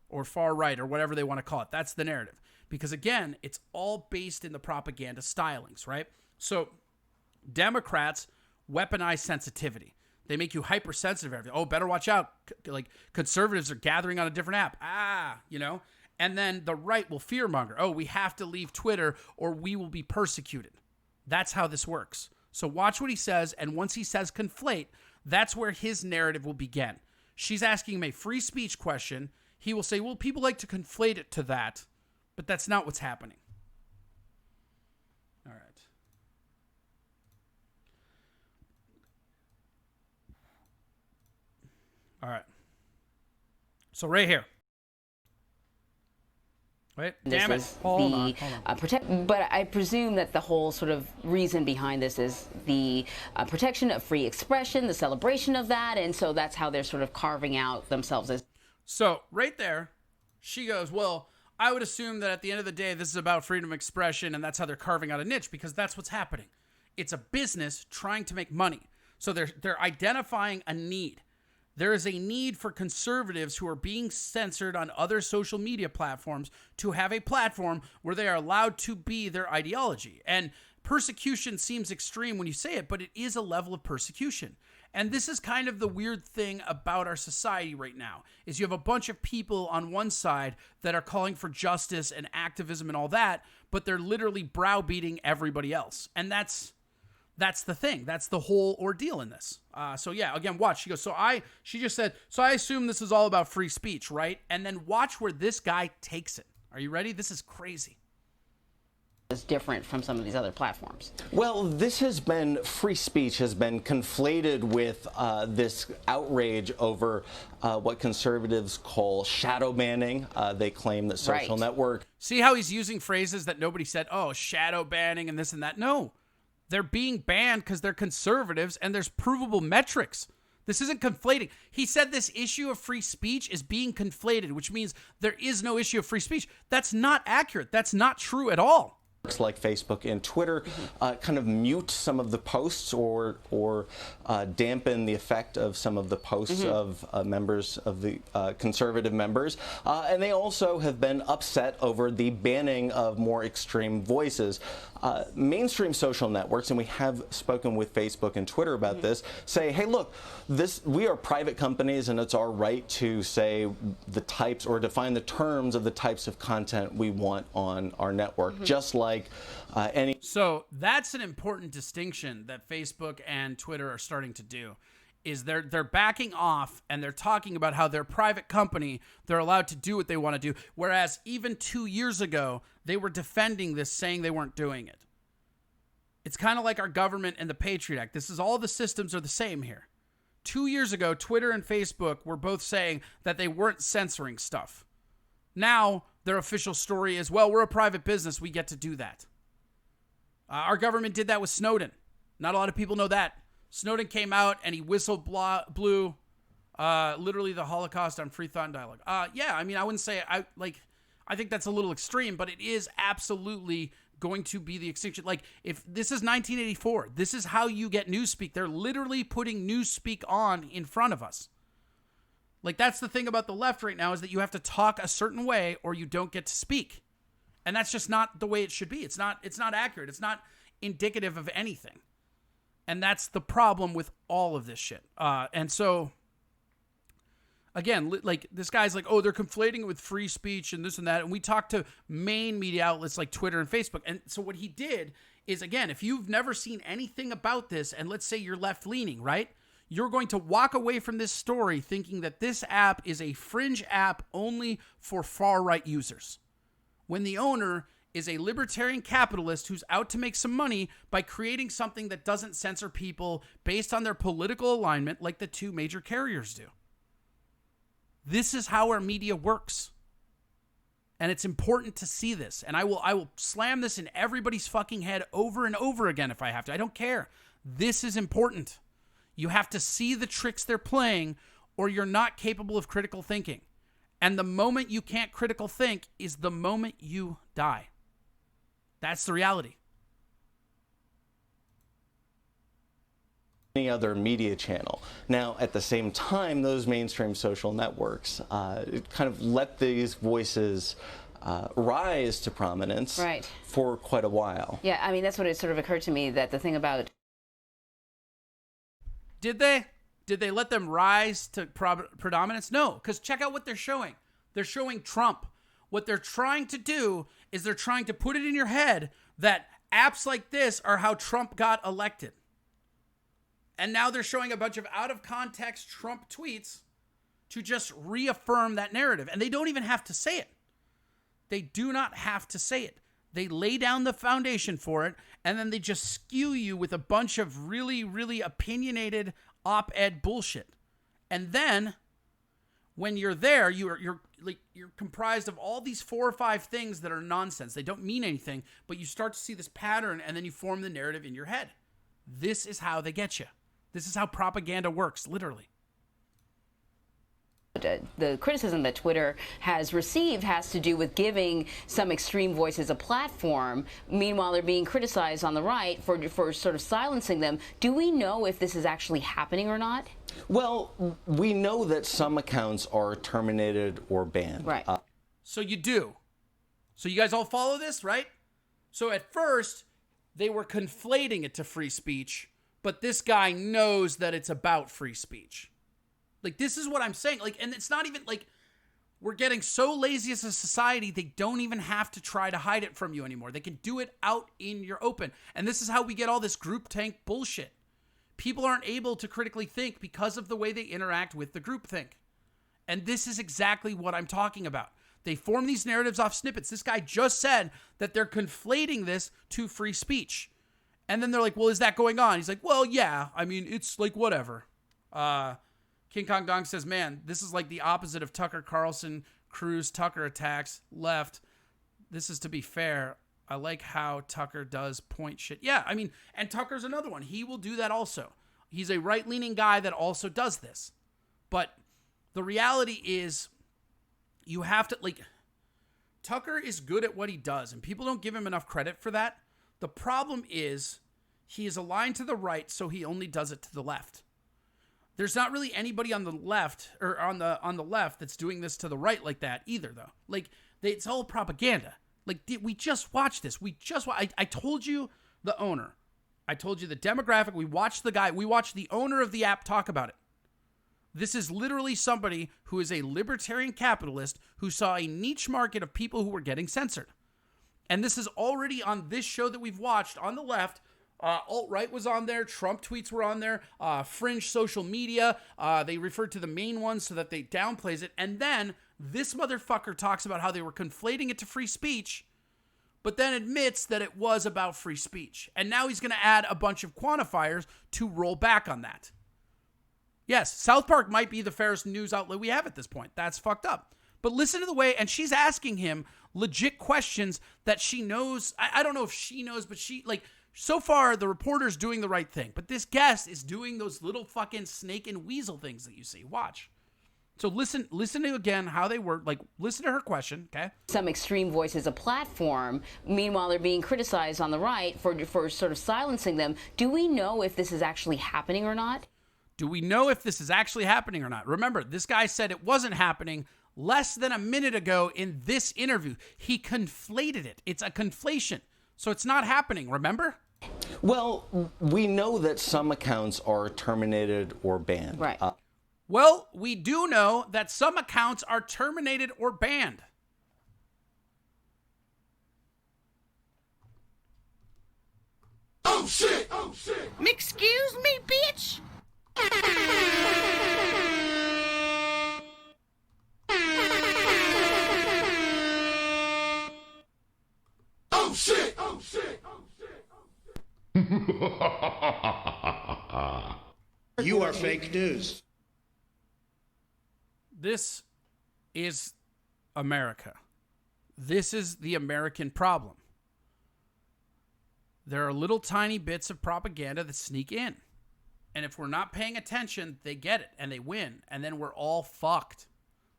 or far right, or whatever they want to call it. That's the narrative. Because again, it's all based in the propaganda stylings, right? So Democrats weaponize sensitivity. They make you hypersensitive. Everything. Oh, better watch out. Conservatives are gathering on a different app. And then the right will fearmonger. Oh, we have to leave Twitter or we will be persecuted. That's how this works. So watch what he says. And once he says conflate, that's where his narrative will begin. She's asking him a free speech question. He will say, well, people like to conflate it to that, but that's not what's happening. All right. All right. So right here. Wait, This damn it. is Hold the on. but I presume that the whole sort of reason behind this is the protection of free expression, the celebration of that, and so that's how they're sort of carving out themselves as. So right there, she goes, well, I would assume that at the end of the day, this is about freedom of expression, and that's how they're carving out a niche, because that's what's happening. It's a business trying to make money. So they're identifying a need. There is a need for conservatives who are being censored on other social media platforms to have a platform where they are allowed to be their ideology. And persecution seems extreme when you say it, but it is a level of persecution. And this is kind of the weird thing about our society right now, is you have a bunch of people on one side that are calling for justice and activism and all that, but they're literally browbeating everybody else. And that's the thing. That's the whole ordeal in this. So yeah, again, watch. She goes, she just said, so I assume this is all about free speech, right? And then watch where this guy takes it. Are you ready? This is crazy. Is different from some of these other platforms. Well, free speech has been conflated with this outrage over what conservatives call shadow banning. They claim that social network. See how he's using phrases that nobody said, oh, shadow banning and this and that. No. They're being banned because they're conservatives and there's provable metrics. This isn't conflating. He said this issue of free speech is being conflated, which means there is no issue of free speech. That's not accurate. That's not true at all. Like Facebook and Twitter kind of mute some of the posts or dampen the effect of some of the posts of members of the conservative members. And they also have been upset over the banning of more extreme voices. Mainstream social networks, and we have spoken with Facebook and Twitter about this, say, hey, look, we are private companies and it's our right to say the types or define the terms of the types of content we want on our network, just like any. So that's an important distinction that Facebook and Twitter are starting to do, is they're backing off and they're talking about how they're a private company, they're allowed to do what they want to do, whereas even 2 years ago, they were defending this, saying they weren't doing it. It's kind of like our government and the Patriot Act. This is all the systems are the same here. 2 years ago, Twitter and Facebook were both saying that they weren't censoring stuff. Now, their official story is, well, we're a private business, we get to do that. Our government did that with Snowden. Not a lot of people know that. Snowden came out and he blew literally the Holocaust on free thought and dialogue. Yeah, I mean, I wouldn't say, I think that's a little extreme, but it is absolutely going to be the extinction. Like, if this is 1984, this is how you get Newspeak. They're literally putting Newspeak on in front of us. Like, that's the thing about the left right now, is that you have to talk a certain way or you don't get to speak. And that's just not the way it should be. It's not accurate. It's not indicative of anything. And that's the problem with all of this shit. And so, again, like, this guy's like, oh, they're conflating it with free speech and this and that. And we talked to main media outlets like Twitter and Facebook. And so what he did is, again, if you've never seen anything about this, and let's say you're left-leaning, right? You're going to walk away from this story thinking that this app is a fringe app only for far-right users, when the owner is a libertarian capitalist who's out to make some money by creating something that doesn't censor people based on their political alignment like the two major carriers do. This is how our media works. And it's important to see this. And I will slam this in everybody's fucking head over and over again if I have to. I don't care. This is important. You have to see the tricks they're playing, or you're not capable of critical thinking. And the moment you can't critical think is the moment you die. That's the reality. Any other media channel. Now, at the same time, those mainstream social networks kind of let these voices rise to prominence for quite a while. Yeah, I mean, that's what it sort of occurred to me, that the thing about... Did they? Did they let them rise to predominance? No, because check out what they're showing. They're showing Trump. What they're trying to do is they're trying to put it in your head that apps like this are how Trump got elected. And now they're showing a bunch of out-of-context Trump tweets to just reaffirm that narrative. And they don't even have to say it. They do not have to say it. They lay down the foundation for it, and then they just skew you with a bunch of really, really opinionated op-ed bullshit. And then, when you're there, you're comprised of all these 4 or 5 things that are nonsense. They don't mean anything, but you start to see this pattern, and then you form the narrative in your head. This is how they get you. This is how propaganda works, literally. The criticism that Twitter has received has to do with giving some extreme voices a platform. Meanwhile, they're being criticized on the right for sort of silencing them. Do we know if this is actually happening or not? Well, we know that some accounts are terminated or banned. Right. So you do. So you guys all follow this, right? So at first, they were conflating it to free speech, but this guy knows that it's about free speech. Like, this is what I'm saying. Like, and it's not even like we're getting so lazy as a society, they don't even have to try to hide it from you anymore. They can do it out in your open. And this is how we get all this group tank bullshit. People aren't able to critically think because of the way they interact with the group think. And this is exactly what I'm talking about. They form these narratives off snippets. This guy just said that they're conflating this to free speech. And then they're like, well, is that going on? He's like, well, yeah. I mean, it's like whatever. King Kong Dong says, man, this is like the opposite of Tucker Carlson, Cruz, Tucker attacks, left. This is to be fair. I like how Tucker does point shit. Yeah, I mean, and Tucker's another one. He will do that also. He's a right-leaning guy that also does this. But the reality is, you have to, like, Tucker is good at what he does, and people don't give him enough credit for that. The problem is, he is aligned to the right, so he only does it to the left. There's not really anybody on the left or on the left that's doing this to the right like that either, though. Like, it's all propaganda. Like, we just watched this. I told you the owner. I told you the demographic. We watched the guy. We watched the owner of the app talk about it. This is literally somebody who is a libertarian capitalist who saw a niche market of people who were getting censored. And this is already on this show that we've watched on the left. Alt-right was on there. Trump tweets were on there. Fringe social media. They referred to the main ones so that they downplays it. And then this motherfucker talks about how they were conflating it to free speech, but then admits that it was about free speech. And now he's going to add a bunch of quantifiers to roll back on that. Yes, South Park might be the fairest news outlet we have at this point. That's fucked up. But listen to the way, and she's asking him legit questions that she knows. I don't know if she knows, but she, like, so far, the reporter's doing the right thing, but this guest is doing those little fucking snake and weasel things that you see. Watch. So listen to again how they work. Like, listen to her question, okay? Some extreme voices a platform. Meanwhile, they're being criticized on the right for sort of silencing them. Do we know if this is actually happening or not? Do we know if this is actually happening or not? Remember, this guy said it wasn't happening less than a minute ago in this interview. He conflated it. It's a conflation. So it's not happening, remember? Well, we know that some accounts are terminated or banned. Right. Well, we do know that some accounts are terminated or banned. Oh shit! Oh shit! Excuse me, bitch! Oh shit! Oh shit! You are fake news. This is America. This is the American problem. There are little tiny bits of propaganda that sneak in. And if we're not paying attention, they get it and they win. And then we're all fucked.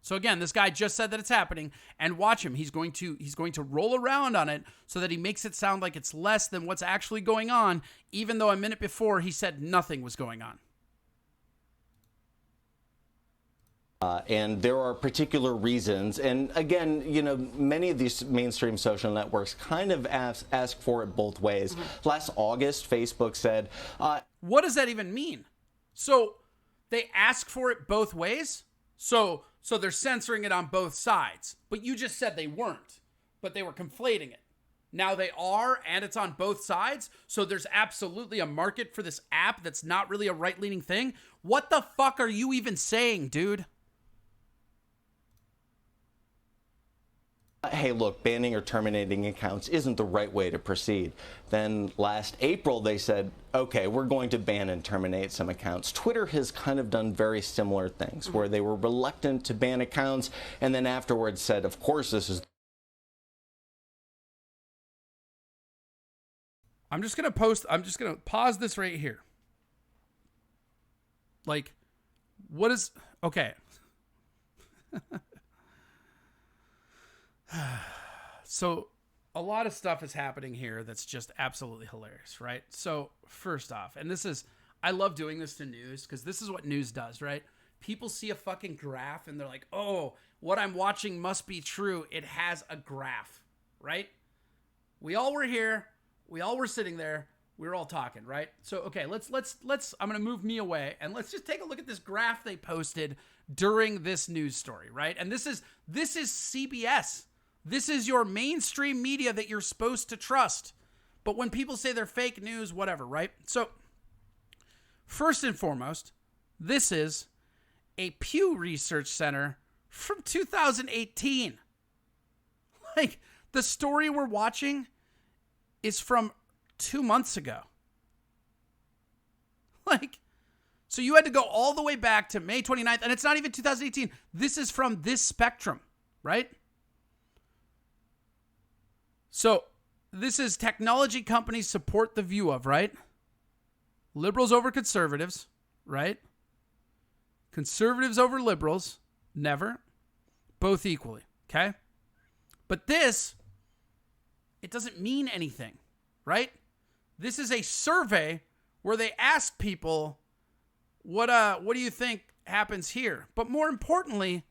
So again, this guy just said that it's happening, and watch him. He's going to roll around on it so that he makes it sound like it's less than what's actually going on, even though a minute before he said nothing was going on. And there are particular reasons. And again, you know, many of these mainstream social networks kind of ask for it both ways. Mm-hmm. Last August, Facebook said... what does that even mean? So they ask for it both ways? So they're censoring it on both sides. But you just said they weren't. But they were conflating it. Now they are, and it's on both sides. So there's absolutely a market for this app that's not really a right-leaning thing. What the fuck are you even saying, dude? hey, look, banning or terminating accounts isn't the right way to proceed. Then last April, they said, okay, we're going to ban and terminate some accounts. Twitter has kind of done very similar things, where they were reluctant to ban accounts and then afterwards said, of course, this is... I'm just going to pause this right here. Like, what is... Okay. So a lot of stuff is happening here that's just absolutely hilarious, right? So first off, and I love doing this to news because this is what news does, right? People see a fucking graph and they're like, oh, what I'm watching must be true. It has a graph, right? We all were here. We all were sitting there. We were all talking, right? So, okay, let's I'm going to move me away and let's just take a look at this graph they posted during this news story, right? And this is CBS. This is your mainstream media that you're supposed to trust. But when people say they're fake news, whatever, right? So, first and foremost, this is a Pew Research Center from 2018. Like, the story we're watching is from 2 months ago. Like, so you had to go all the way back to May 29th, and it's not even 2018. This is from this spectrum, right? So this is technology companies support the view of, right? Liberals over conservatives, right? Conservatives over liberals, never. Both equally, okay? But this, it doesn't mean anything, right? This is a survey where they ask people, what do you think happens here? But more importantly,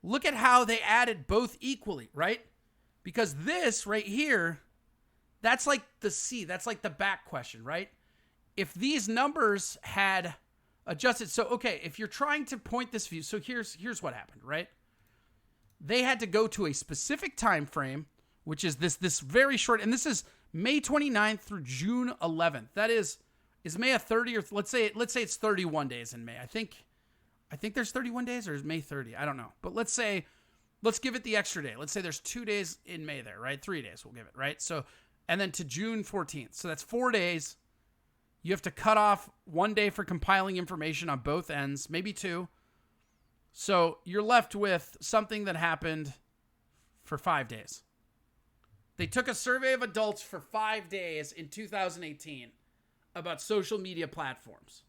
look at how they added both equally, right? Because this right here, that's like the C, that's like the back question, right? If these numbers had adjusted, so okay, if you're trying to point this view, so here's what happened, right? They had to go to a specific time frame, which is this very short, and this is May 29th through June 11th. That is May a 30 or let's say it's 31 days in May. I think there's 31 days or is May 30? I don't know. But let's give it the extra day. Let's say there's 2 days in May there, right? 3 days we'll give it, right? So, and then to June 14th. So that's 4 days. You have to cut off 1 day for compiling information on both ends, maybe 2. So you're left with something that happened for 5 days. They took a survey of adults for 5 days in 2018 about social media platforms.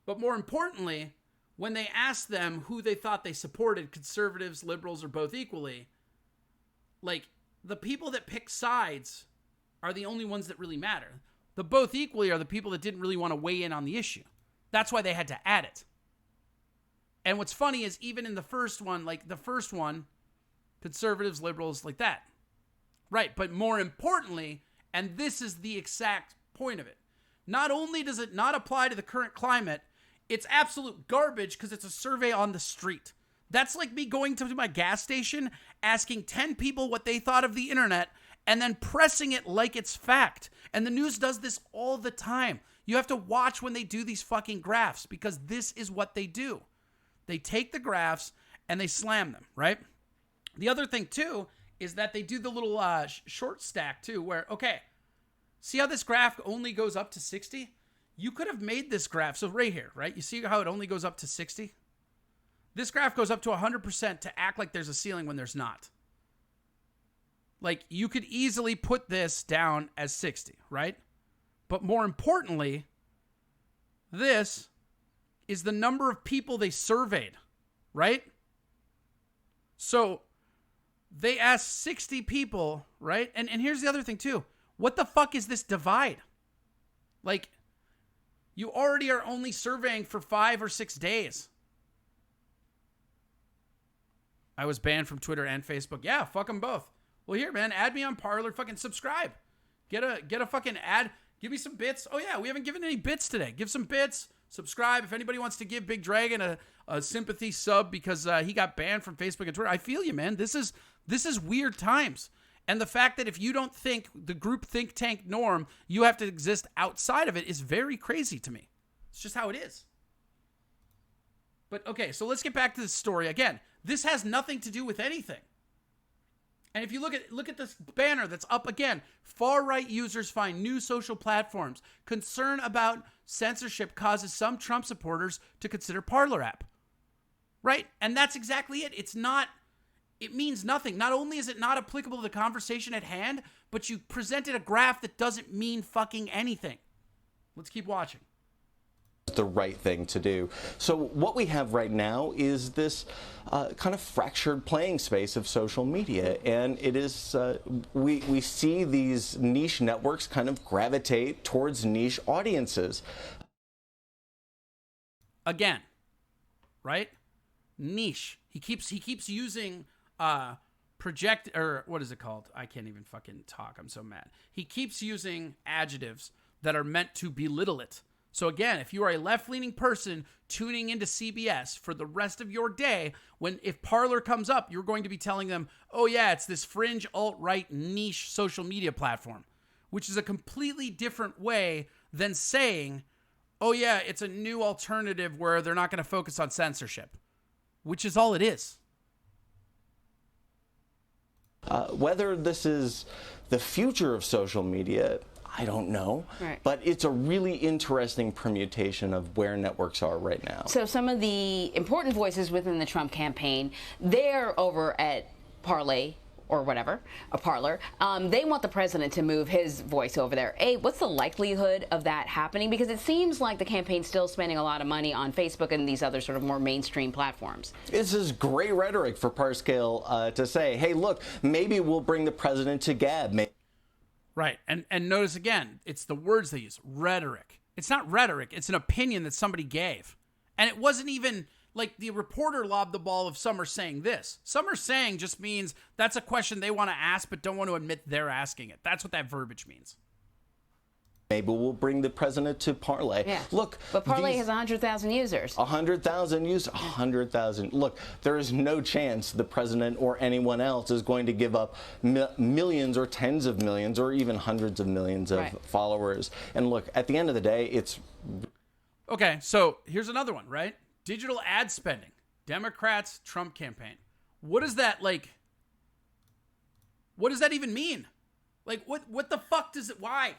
But more importantly, when they asked them who they thought they supported, conservatives, liberals, or both equally, like, the people that pick sides are the only ones that really matter. The both equally are the people that didn't really want to weigh in on the issue. That's why they had to add it. And what's funny is even in the first one, conservatives, liberals, like that. Right, but more importantly, and this is the exact point of it, not only does it not apply to the current climate, it's absolute garbage because it's a survey on the street. That's like me going to my gas station, asking 10 people what they thought of the internet, and then pressing it like it's fact. And the news does this all the time. You have to watch when they do these fucking graphs because this is what they do. They take the graphs and they slam them, right? The other thing, too, is that they do the little short stack, too, where, okay, see how this graph only goes up to 60? You could have made this graph, so right here, right? You see how it only goes up to 60? This graph goes up to 100% to act like there's a ceiling when there's not. Like, you could easily put this down as 60, right? But more importantly, this is the number of people they surveyed, right? So they asked 60 people, right? And here's the other thing, too. What the fuck is this divide? Like, you already are only surveying for 5 or 6 days. I was banned from Twitter and Facebook. Yeah, fuck them both. Well, here, man, add me on Parler. Fucking subscribe. Get a fucking ad. Give me some bits. Oh, yeah, we haven't given any bits today. Give some bits. Subscribe. If anybody wants to give Big Dragon a sympathy sub because he got banned from Facebook and Twitter, I feel you, man. This is weird times. And the fact that if you don't think the group think tank norm, you have to exist outside of it is very crazy to me. It's just how it is. But okay, so let's get back to the story. Again, this has nothing to do with anything. And if you look at this banner that's up again, far-right users find new social platforms. Concern about censorship causes some Trump supporters to consider Parler app. Right? And that's exactly it. It means nothing. Not only is it not applicable to the conversation at hand, but you presented a graph that doesn't mean fucking anything. Let's keep watching. The right thing to do. So what we have right now is this kind of fractured playing space of social media, and it is we see these niche networks kind of gravitate towards niche audiences. Again, right? Niche. He keeps using project, or what is it called? I can't even fucking talk. I'm so mad. He keeps using adjectives that are meant to belittle it. So again, if you are a left-leaning person tuning into CBS for the rest of your day, if Parler comes up, you're going to be telling them, oh yeah, it's this fringe alt-right niche social media platform, which is a completely different way than saying, oh yeah, it's a new alternative where they're not going to focus on censorship, which is all it is. Whether this is the future of social media, I don't know, right. But it's a really interesting permutation of where networks are right now. So some of the important voices within the Trump campaign, they're over at Parler or whatever, a Parler. They want the president to move his voice over there. What's the likelihood of that happening? Because it seems like the campaign's still spending a lot of money on Facebook and these other sort of more mainstream platforms. This is great rhetoric for Parscale to say, hey, look, maybe we'll bring the president to Gab. Right. And notice again, it's the words they use, rhetoric. It's not rhetoric. It's an opinion that somebody gave. And it wasn't even like the reporter lobbed the ball of some are saying this. Some are saying just means that's a question they want to ask but don't want to admit they're asking it. That's what that verbiage means. Maybe we'll bring the president to Parler. Yeah. Look, but Parler has 100,000 users. 100,000 users. 100,000. Look, there is no chance the president or anyone else is going to give up millions or tens of millions or even hundreds of millions of followers. And look, at the end of the day, it's... Okay, so here's another one, right? Digital ad spending. Democrats, Trump campaign. What is that, like... What does that even mean? Like, what the fuck does it... Why?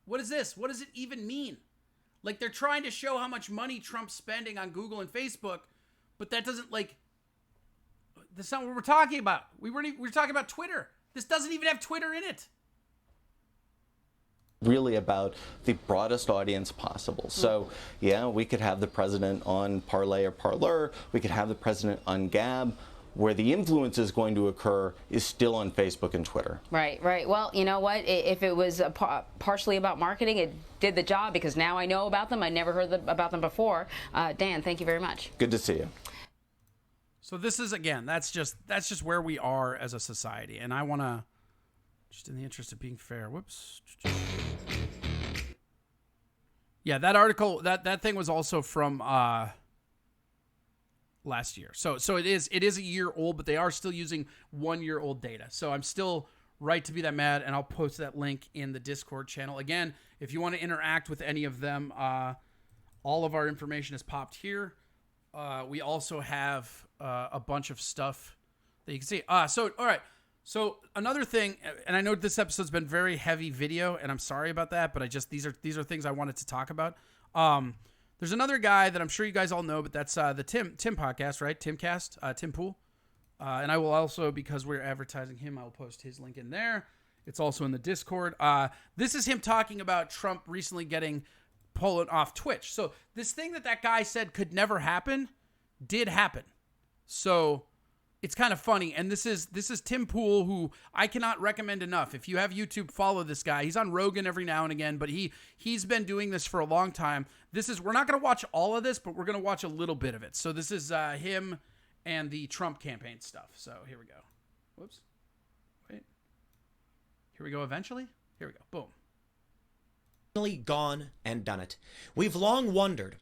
What is this? What does it even mean? Like, they're trying to show how much money Trump's spending on Google and Facebook, but that doesn't, like, that's not what we're talking about. We were talking about Twitter. This doesn't even have Twitter in it. Really about the broadest audience possible. So, yeah, we could have the president on Parler or Parler. We could have the president on Gab. Where the influence is going to occur is still on Facebook and Twitter. Right, right. Well, you know what? If it was partially about marketing, it did the job because now I know about them. I never heard about them before. Dan, thank you very much. Good to see you. So this is, again, that's just where we are as a society. And I want to, just in the interest of being fair, whoops. Yeah, that article, that thing was also from... last year. So it is a year old, but they are still using 1 year old data. So I'm still right to be that mad, and I'll post that link in the Discord channel. Again, if you want to interact with any of them, all of our information is popped here. We also have a bunch of stuff that you can see. So all right. So another thing, and I know this episode's been very heavy video, and I'm sorry about that, but these are things I wanted to talk about. There's another guy that I'm sure you guys all know, but that's the Tim podcast, right? Timcast, Tim Pool. And I will also, because we're advertising him, I will post his link in there. It's also in the Discord. This is him talking about Trump recently getting pulled off Twitch. So this thing that guy said could never happen, did happen. So it's kind of funny. And this is Tim Pool, who I cannot recommend enough. If you have YouTube, follow this guy. He's on Rogan every now and again, but he's been doing this for a long time. We're not going to watch all of this, but we're going to watch a little bit of it. So this is him and the Trump campaign stuff. So here we go. Whoops. Wait. Here we go eventually. Here we go. Boom. Finally gone and done it. We've long wondered.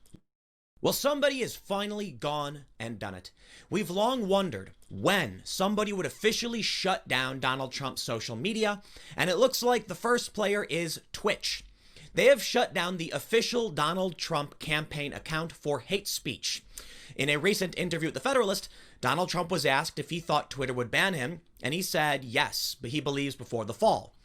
Well, somebody has finally gone and done it. We've long wondered when somebody would officially shut down Donald Trump's social media, and it looks like the first player is Twitch. They have shut down the official Donald Trump campaign account for hate speech. In a recent interview with The Federalist, Donald Trump was asked if he thought Twitter would ban him, And he said yes, but he believes before the fall.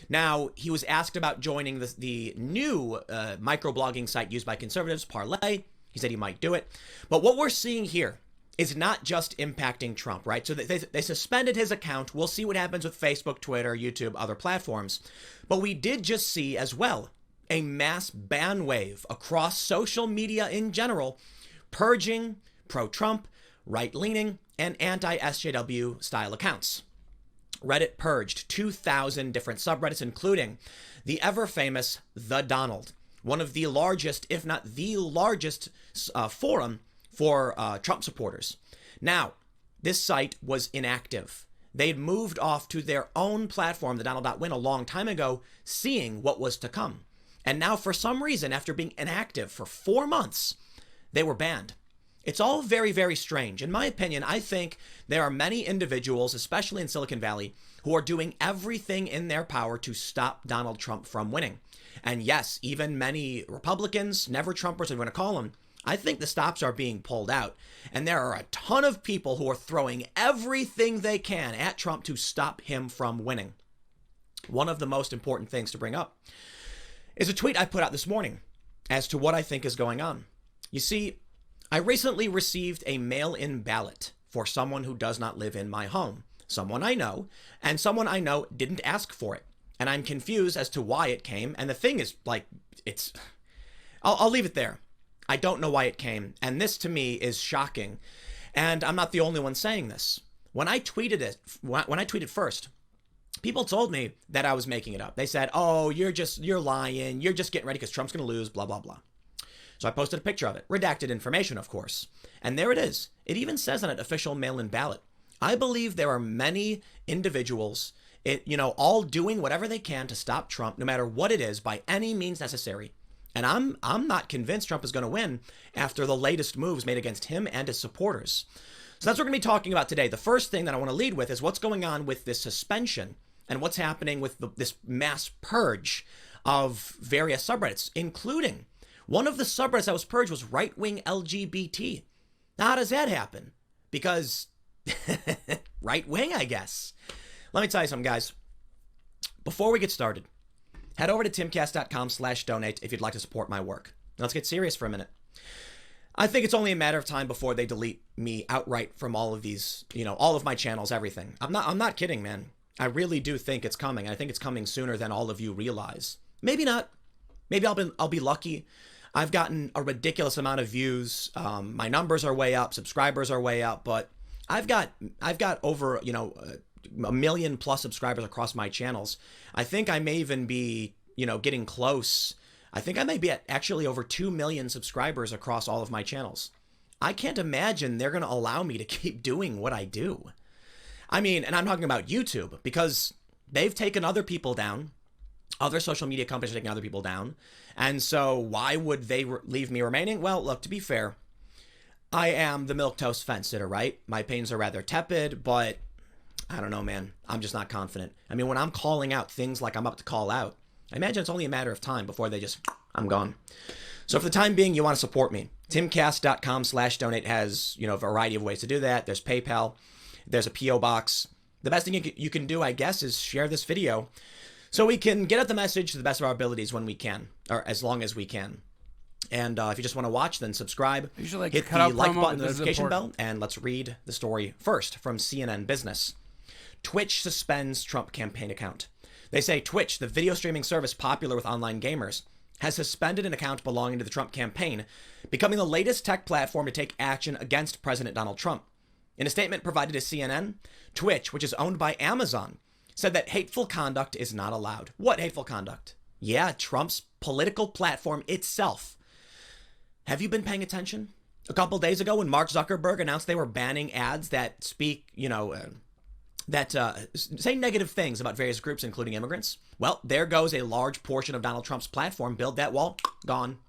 Now, he was asked about joining the new microblogging site used by conservatives, Parler. He said he might do it. But what we're seeing here is not just impacting Trump, right? So they suspended his account. We'll see what happens with Facebook, Twitter, YouTube, other platforms. But we did just see as well a mass ban wave across social media in general, purging pro-Trump, right-leaning, and anti-SJW style accounts. Reddit purged 2,000 different subreddits, including the ever-famous The Donald, one of the largest, if not the largest, forum for Trump supporters. Now, this site was inactive. They'd moved off to their own platform, the Donald.win, a long time ago, seeing what was to come. And now, for some reason, after being inactive for 4 months, they were banned. It's all very, very strange. In my opinion, I think there are many individuals, especially in Silicon Valley, who are doing everything in their power to stop Donald Trump from winning. And yes, even many Republicans, never Trumpers, I'm going to call them, I think the stops are being pulled out. And there are a ton of people who are throwing everything they can at Trump to stop him from winning. One of the most important things to bring up is a tweet I put out this morning as to what I think is going on. You see, I recently received a mail-in ballot for someone who does not live in my home, someone I know, and someone I know didn't ask for it. And I'm confused as to why it came. And the thing is, like, I'll leave it there. I don't know why it came. And this to me is shocking. And I'm not the only one saying this. When I tweeted first, people told me that I was making it up. They said, oh, you're lying. You're just getting ready because Trump's going to lose, blah, blah, blah. So I posted a picture of it. Redacted information, of course. And there it is. It even says on an official mail-in ballot. I believe there are many individuals, all doing whatever they can to stop Trump, no matter what it is, by any means necessary. And I'm not convinced Trump is going to win after the latest moves made against him and his supporters. So that's what we're going to be talking about today. The first thing that I want to lead with is what's going on with this suspension and what's happening with this mass purge of various subreddits, including one of the subreddits that was purged was right-wing LGBT. Now, how does that happen? Because right-wing, I guess. Let me tell you something, guys. Before we get started, head over to timcast.com/donate if you'd like to support my work. Now, let's get serious for a minute. I think it's only a matter of time before they delete me outright from all of these, all of my channels, everything. I'm not kidding, man. I really do think it's coming. I think it's coming sooner than all of you realize. Maybe not. Maybe I'll be lucky. I've gotten a ridiculous amount of views. My numbers are way up. Subscribers are way up. But I've got over, 1 million plus subscribers across my channels. I think I may even be, getting close. I think I may be at actually over 2 million subscribers across all of my channels. I can't imagine they're going to allow me to keep doing what I do. I mean, and I'm talking about YouTube, because they've taken other people down. Other social media companies are taking other people down. And so why would they leave me remaining? Well, look, to be fair, I am the milquetoast fence sitter, right? My opinions are rather tepid, but I don't know, man. I'm just not confident. I mean, when I'm calling out things like I'm about to call out, I imagine it's only a matter of time before I'm gone. So for the time being, you want to support me. timcast.com/donate has, a variety of ways to do that. There's PayPal. There's a P.O. box. The best thing you can do, I guess, is share this video so we can get out the message to the best of our abilities when we can, or as long as we can. And if you just want to watch, then subscribe. Hit the like button, the notification bell, and let's read the story first from CNN Business. Twitch suspends Trump campaign account. They say Twitch, the video streaming service popular with online gamers, has suspended an account belonging to the Trump campaign, becoming the latest tech platform to take action against President Donald Trump. In a statement provided to CNN, Twitch, which is owned by Amazon, said that hateful conduct is not allowed. What hateful conduct? Yeah, Trump's political platform itself. Have you been paying attention? A couple days ago when Mark Zuckerberg announced they were banning ads that speak, say negative things about various groups, including immigrants. Well, there goes a large portion of Donald Trump's platform. Build that wall, gone.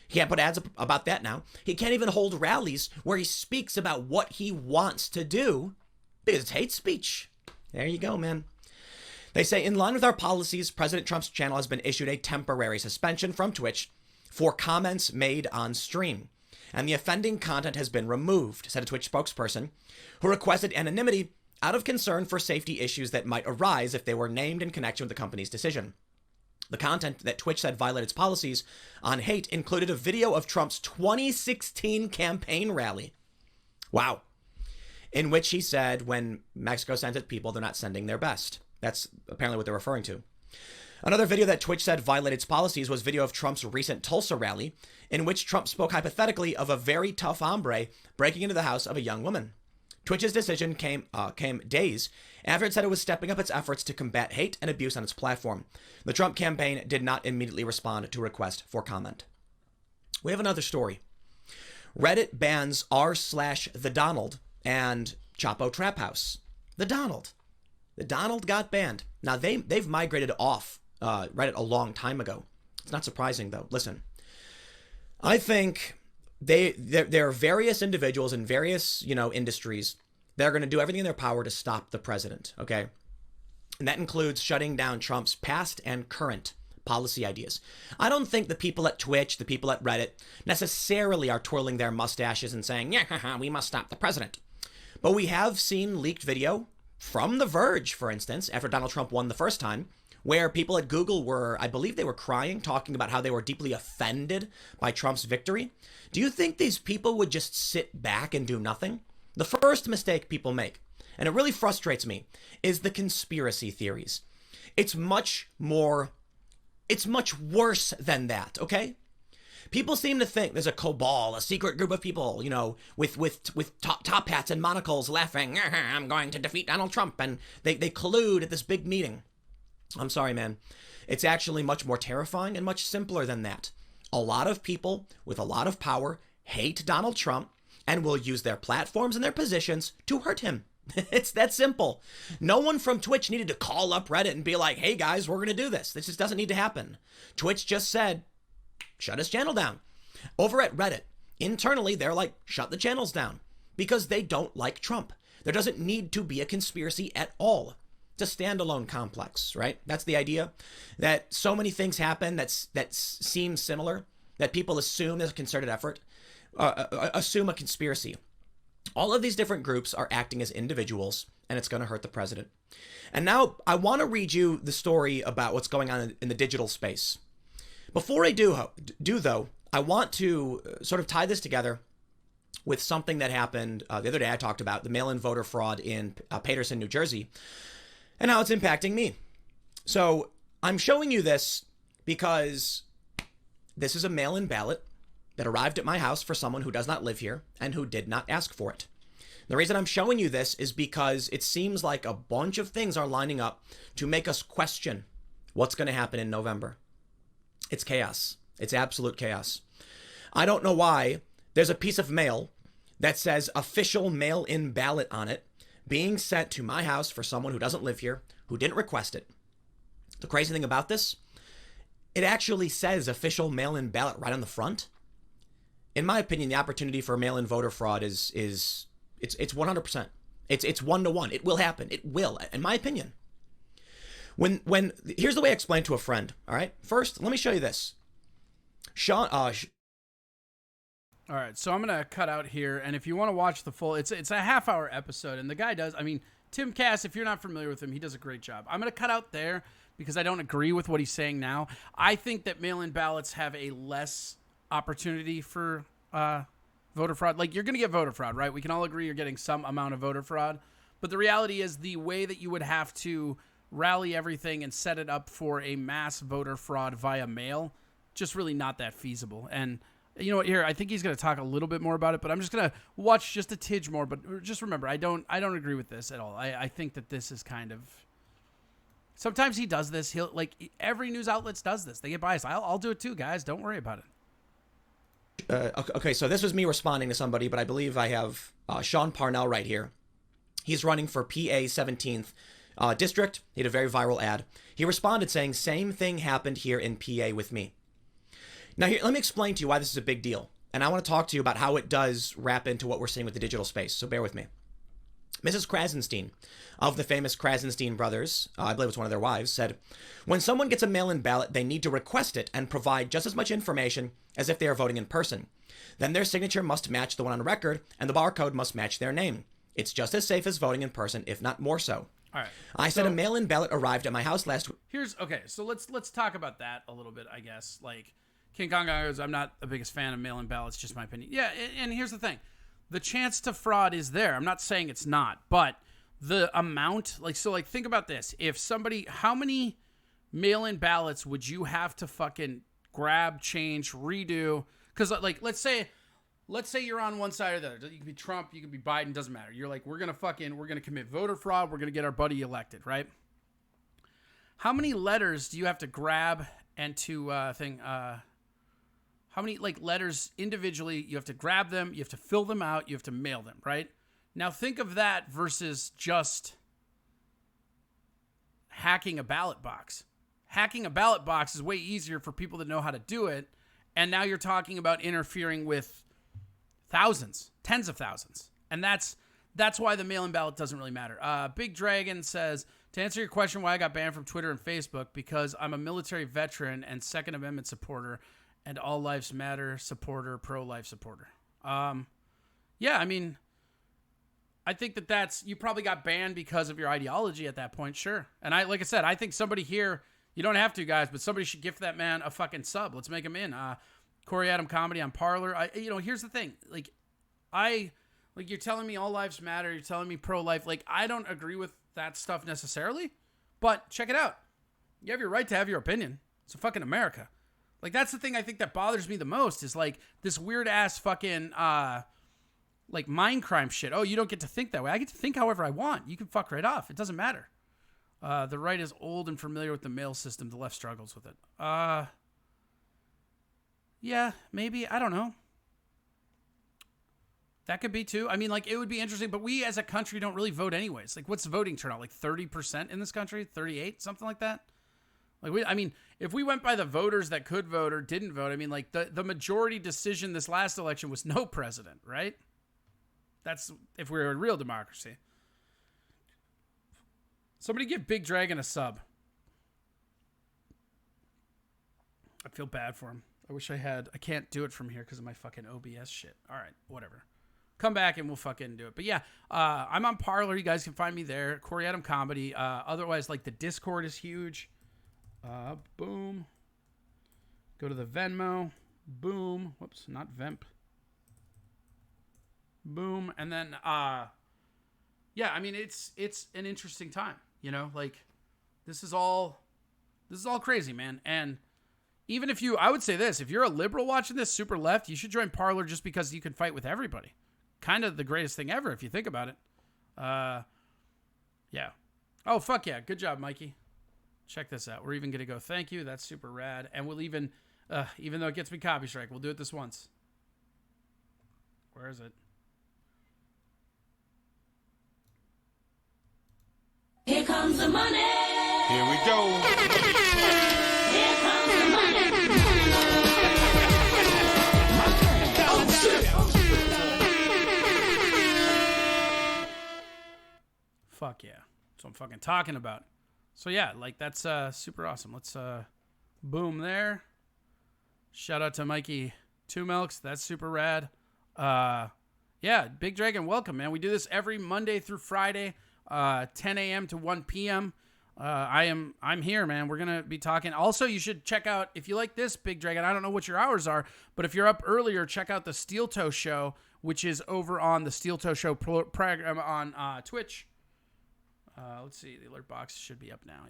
He can't put ads about that now. He can't even hold rallies where he speaks about what he wants to do because it's hate speech. There you go, man. They say, in line with our policies, President Trump's channel has been issued a temporary suspension from Twitch for comments made on stream. And the offending content has been removed, said a Twitch spokesperson who requested anonymity out of concern for safety issues that might arise if they were named in connection with the company's decision. The content that Twitch said violated its policies on hate included a video of Trump's 2016 campaign rally. Wow. In which he said when Mexico sends its people, they're not sending their best. That's apparently what they're referring to. Another video that Twitch said violated its policies was video of Trump's recent Tulsa rally, in which Trump spoke hypothetically of a very tough hombre breaking into the house of a young woman. Twitch's decision came days after it said it was stepping up its efforts to combat hate and abuse on its platform. The Trump campaign did not immediately respond to a request for comment. We have another story. Reddit bans r/the Donald and Chapo Trap House. The Donald got banned. Now they've migrated off Reddit a long time ago. It's not surprising though. Listen, I think there are various individuals in various industries that are going to do everything in their power to stop the president. Okay, and that includes shutting down Trump's past and current policy ideas. I don't think the people at Twitch, the people at Reddit, necessarily are twirling their mustaches and saying, yeah, we must stop the president. But we have seen leaked video from The Verge, for instance, after Donald Trump won the first time, where people at Google were, I believe they were crying, talking about how they were deeply offended by Trump's victory. Do you think these people would just sit back and do nothing? The first mistake people make, and it really frustrates me, is the conspiracy theories. It's much worse than that, okay? People seem to think there's a cabal, a secret group of people, with top hats and monocles laughing, I'm going to defeat Donald Trump, and they collude at this big meeting. I'm sorry, man. It's actually much more terrifying and much simpler than that. A lot of people with a lot of power hate Donald Trump and will use their platforms and their positions to hurt him. It's that simple. No one from Twitch needed to call up Reddit and be like, hey guys, we're going to do this. This just doesn't need to happen. Twitch just said, shut his channel down. Over at Reddit, internally, they're like, shut the channels down because they don't like Trump. There doesn't need to be a conspiracy at all. It's a standalone complex, right? That's the idea, that so many things happen that seem similar, that people assume there's a concerted effort, assume a conspiracy. All of these different groups are acting as individuals, and it's going to hurt the president. And now I want to read you the story about what's going on in the digital space. Before I do though, I want to sort of tie this together with something that happened the other day. I talked about the mail-in voter fraud in Paterson, New Jersey, and how it's impacting me. So I'm showing you this because this is a mail-in ballot that arrived at my house for someone who does not live here and who did not ask for it. The reason I'm showing you this is because it seems like a bunch of things are lining up to make us question what's going to happen in November. It's chaos. It's absolute chaos. I don't know why there's a piece of mail that says official mail-in ballot on it being sent to my house for someone who doesn't live here, who didn't request it. The crazy thing about this, it actually says official mail-in ballot right on the front. In my opinion, the opportunity for mail-in voter fraud is 100%. It's 1-to-1. It will happen. It will, in my opinion. When here's the way I explained to a friend. All right. First, let me show you this. Sean. All right, so I'm gonna cut out here, and if you want to watch the full, it's a half-hour episode, and the guy does. I mean, Tim Cass. If you're not familiar with him, he does a great job. I'm gonna cut out there because I don't agree with what he's saying now. I think that mail-in ballots have a less opportunity for voter fraud. Like, you're gonna get voter fraud, right? We can all agree you're getting some amount of voter fraud, but the reality is the way that you would have to rally everything and set it up for a mass voter fraud via mail, just really not that feasible. And you know what, here, I think he's going to talk a little bit more about it, but I'm just going to watch just a tidge more. But just remember, I don't agree with this at all. I think that this is kind of, sometimes he does this. He'll, like, every news outlet does this. They get biased. I'll do it too, guys. Don't worry about it. Okay, so this was me responding to somebody, but I believe I have Sean Parnell right here. He's running for PA 17th district. He had a very viral ad. He responded saying, same thing happened here in PA with me. Now, here, let me explain to you why this is a big deal. And I want to talk to you about how it does wrap into what we're seeing with the digital space. So bear with me. Mrs. Krasenstein of the famous Krasenstein brothers, I believe it's one of their wives, said, when someone gets a mail-in ballot, they need to request it and provide just as much information as if they are voting in person. Then their signature must match the one on record, and the barcode must match their name. It's just as safe as voting in person, if not more so. All right. I said a mail-in ballot arrived at my house last week. So let's talk about that a little bit, I guess. Like, King Kong goes, I'm not the biggest fan of mail-in ballots, just my opinion. Yeah, and here's the thing. The chance to fraud is there. I'm not saying it's not, but the amount, think about this. If somebody, how many mail-in ballots would you have to fucking grab, change, redo? Because, let's say you're on one side or the other. You could be Trump, you could be Biden, doesn't matter. You're like, we're going to commit voter fraud. We're going to get our buddy elected, right? How many letters do you have to grab and to, how many letters individually you have to grab them, you have to fill them out, you have to mail them, right? Now think of that versus just hacking a ballot box. Hacking a ballot box is way easier for people that know how to do it. And now you're talking about interfering with thousands, tens of thousands. And that's why the mail-in ballot doesn't really matter. Big Dragon says, to answer your question why I got banned from Twitter and Facebook, because I'm a military veteran and Second Amendment supporter and all lives matter supporter, pro-life supporter. Yeah, I mean, I think that's, you probably got banned because of your ideology at that point, sure. And like I said, I think somebody here, you don't have to, guys, but somebody should gift that man a fucking sub. Let's make him in. Corey Adam Comedy on Parler. Here's the thing. You're telling me all lives matter. You're telling me pro-life. I don't agree with that stuff necessarily, but check it out. You have your right to have your opinion. It's fucking America. That's the thing I think that bothers me the most is this weird ass fucking mind crime shit. Oh, you don't get to think that way. I get to think however I want. You can fuck right off. It doesn't matter. The right is old and familiar with the mail system. The left struggles with it. Yeah, maybe. I don't know. That could be too. I mean, it would be interesting, but we as a country don't really vote anyways. What's the voting turnout? 30% in this country? 38? Something like that? If we went by the voters that could vote or didn't vote, the majority decision this last election was no president, right? That's if we're a real democracy. Somebody give Big Dragon a sub. I feel bad for him. I wish I had. I can't do it from here because of my fucking OBS shit. All right, whatever. Come back and we'll fucking do it. But yeah, I'm on Parler. You guys can find me there. Corey Adam Comedy. Otherwise, the Discord is huge. Boom. Go to the Venmo. Boom. Whoops, not Vemp. Boom. And then, yeah, I mean, it's an interesting time, this is all crazy, man. And even if I would say this, if you're a liberal watching this, super left, you should join Parler just because you can fight with everybody. Kind of the greatest thing ever, if you think about it. Yeah. Oh, fuck yeah. Good job, Mikey. Check this out. We're even going to go, thank you. That's super rad. And we'll even though it gets me copy strike, we'll do it this once. Where is it? Here comes the money. Here we go. Here comes the money. Oh, shit. Fuck yeah. That's what I'm fucking talking about. So yeah, that's super awesome. Let's boom there. Shout out to Mikey Two Milks. That's super rad. Yeah, Big Dragon, welcome, man. We do this every Monday through Friday, 10 a.m. to 1 p.m. I'm here, man. We're gonna be talking. Also, you should check out, if you like this, Big Dragon, I don't know what your hours are, but if you're up earlier, check out the Steel Toe Show, which is over on the Steel Toe Show program on Twitch. Let's see. The alert box should be up now.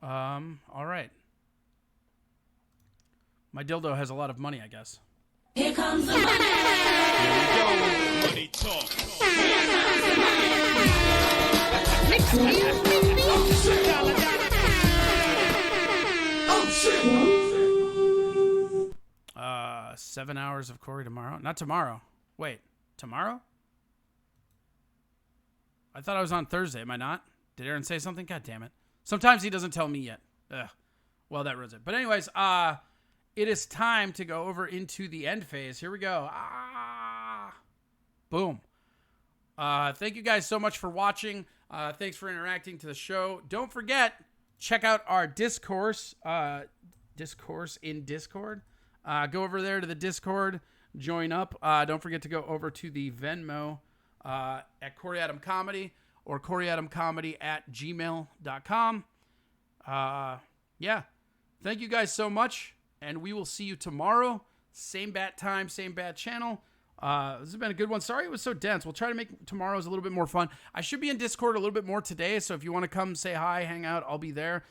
Yeah. All right. My dildo has a lot of money, I guess. Here comes the money. Here we go. Money talk. Here comes the money. Excuse me, bitch. Oh, shit. 7 hours of Corey tomorrow. Not tomorrow. Wait, tomorrow? I thought I was on Thursday. Am I not? Did Aaron say something? God damn it. Sometimes he doesn't tell me yet. Ugh. Well, that ruins it. But anyways, it is time to go over into the end phase. Here we go. Boom. Thank you guys so much for watching. Thanks for interacting to the show. Don't forget, check out our discourse in Discord. Go over there to the Discord. join up. Don't forget to go over to the Venmo at Corey Adam Comedy or CoreyAdamComedy@gmail.com. Yeah. Thank you guys so much, and we will see you tomorrow. Same bat time, same bat channel. This has been a good one. Sorry it was so dense. We'll try to make tomorrow's a little bit more fun. I should be in Discord a little bit more today, so if you want to come say hi, hang out, I'll be there.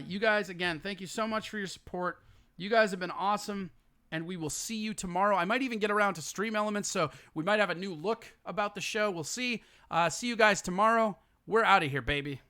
You guys, again, thank you so much for your support. You guys have been awesome, and we will see you tomorrow. I might even get around to stream elements, so we might have a new look about the show. We'll see. See you guys tomorrow. We're out of here, baby.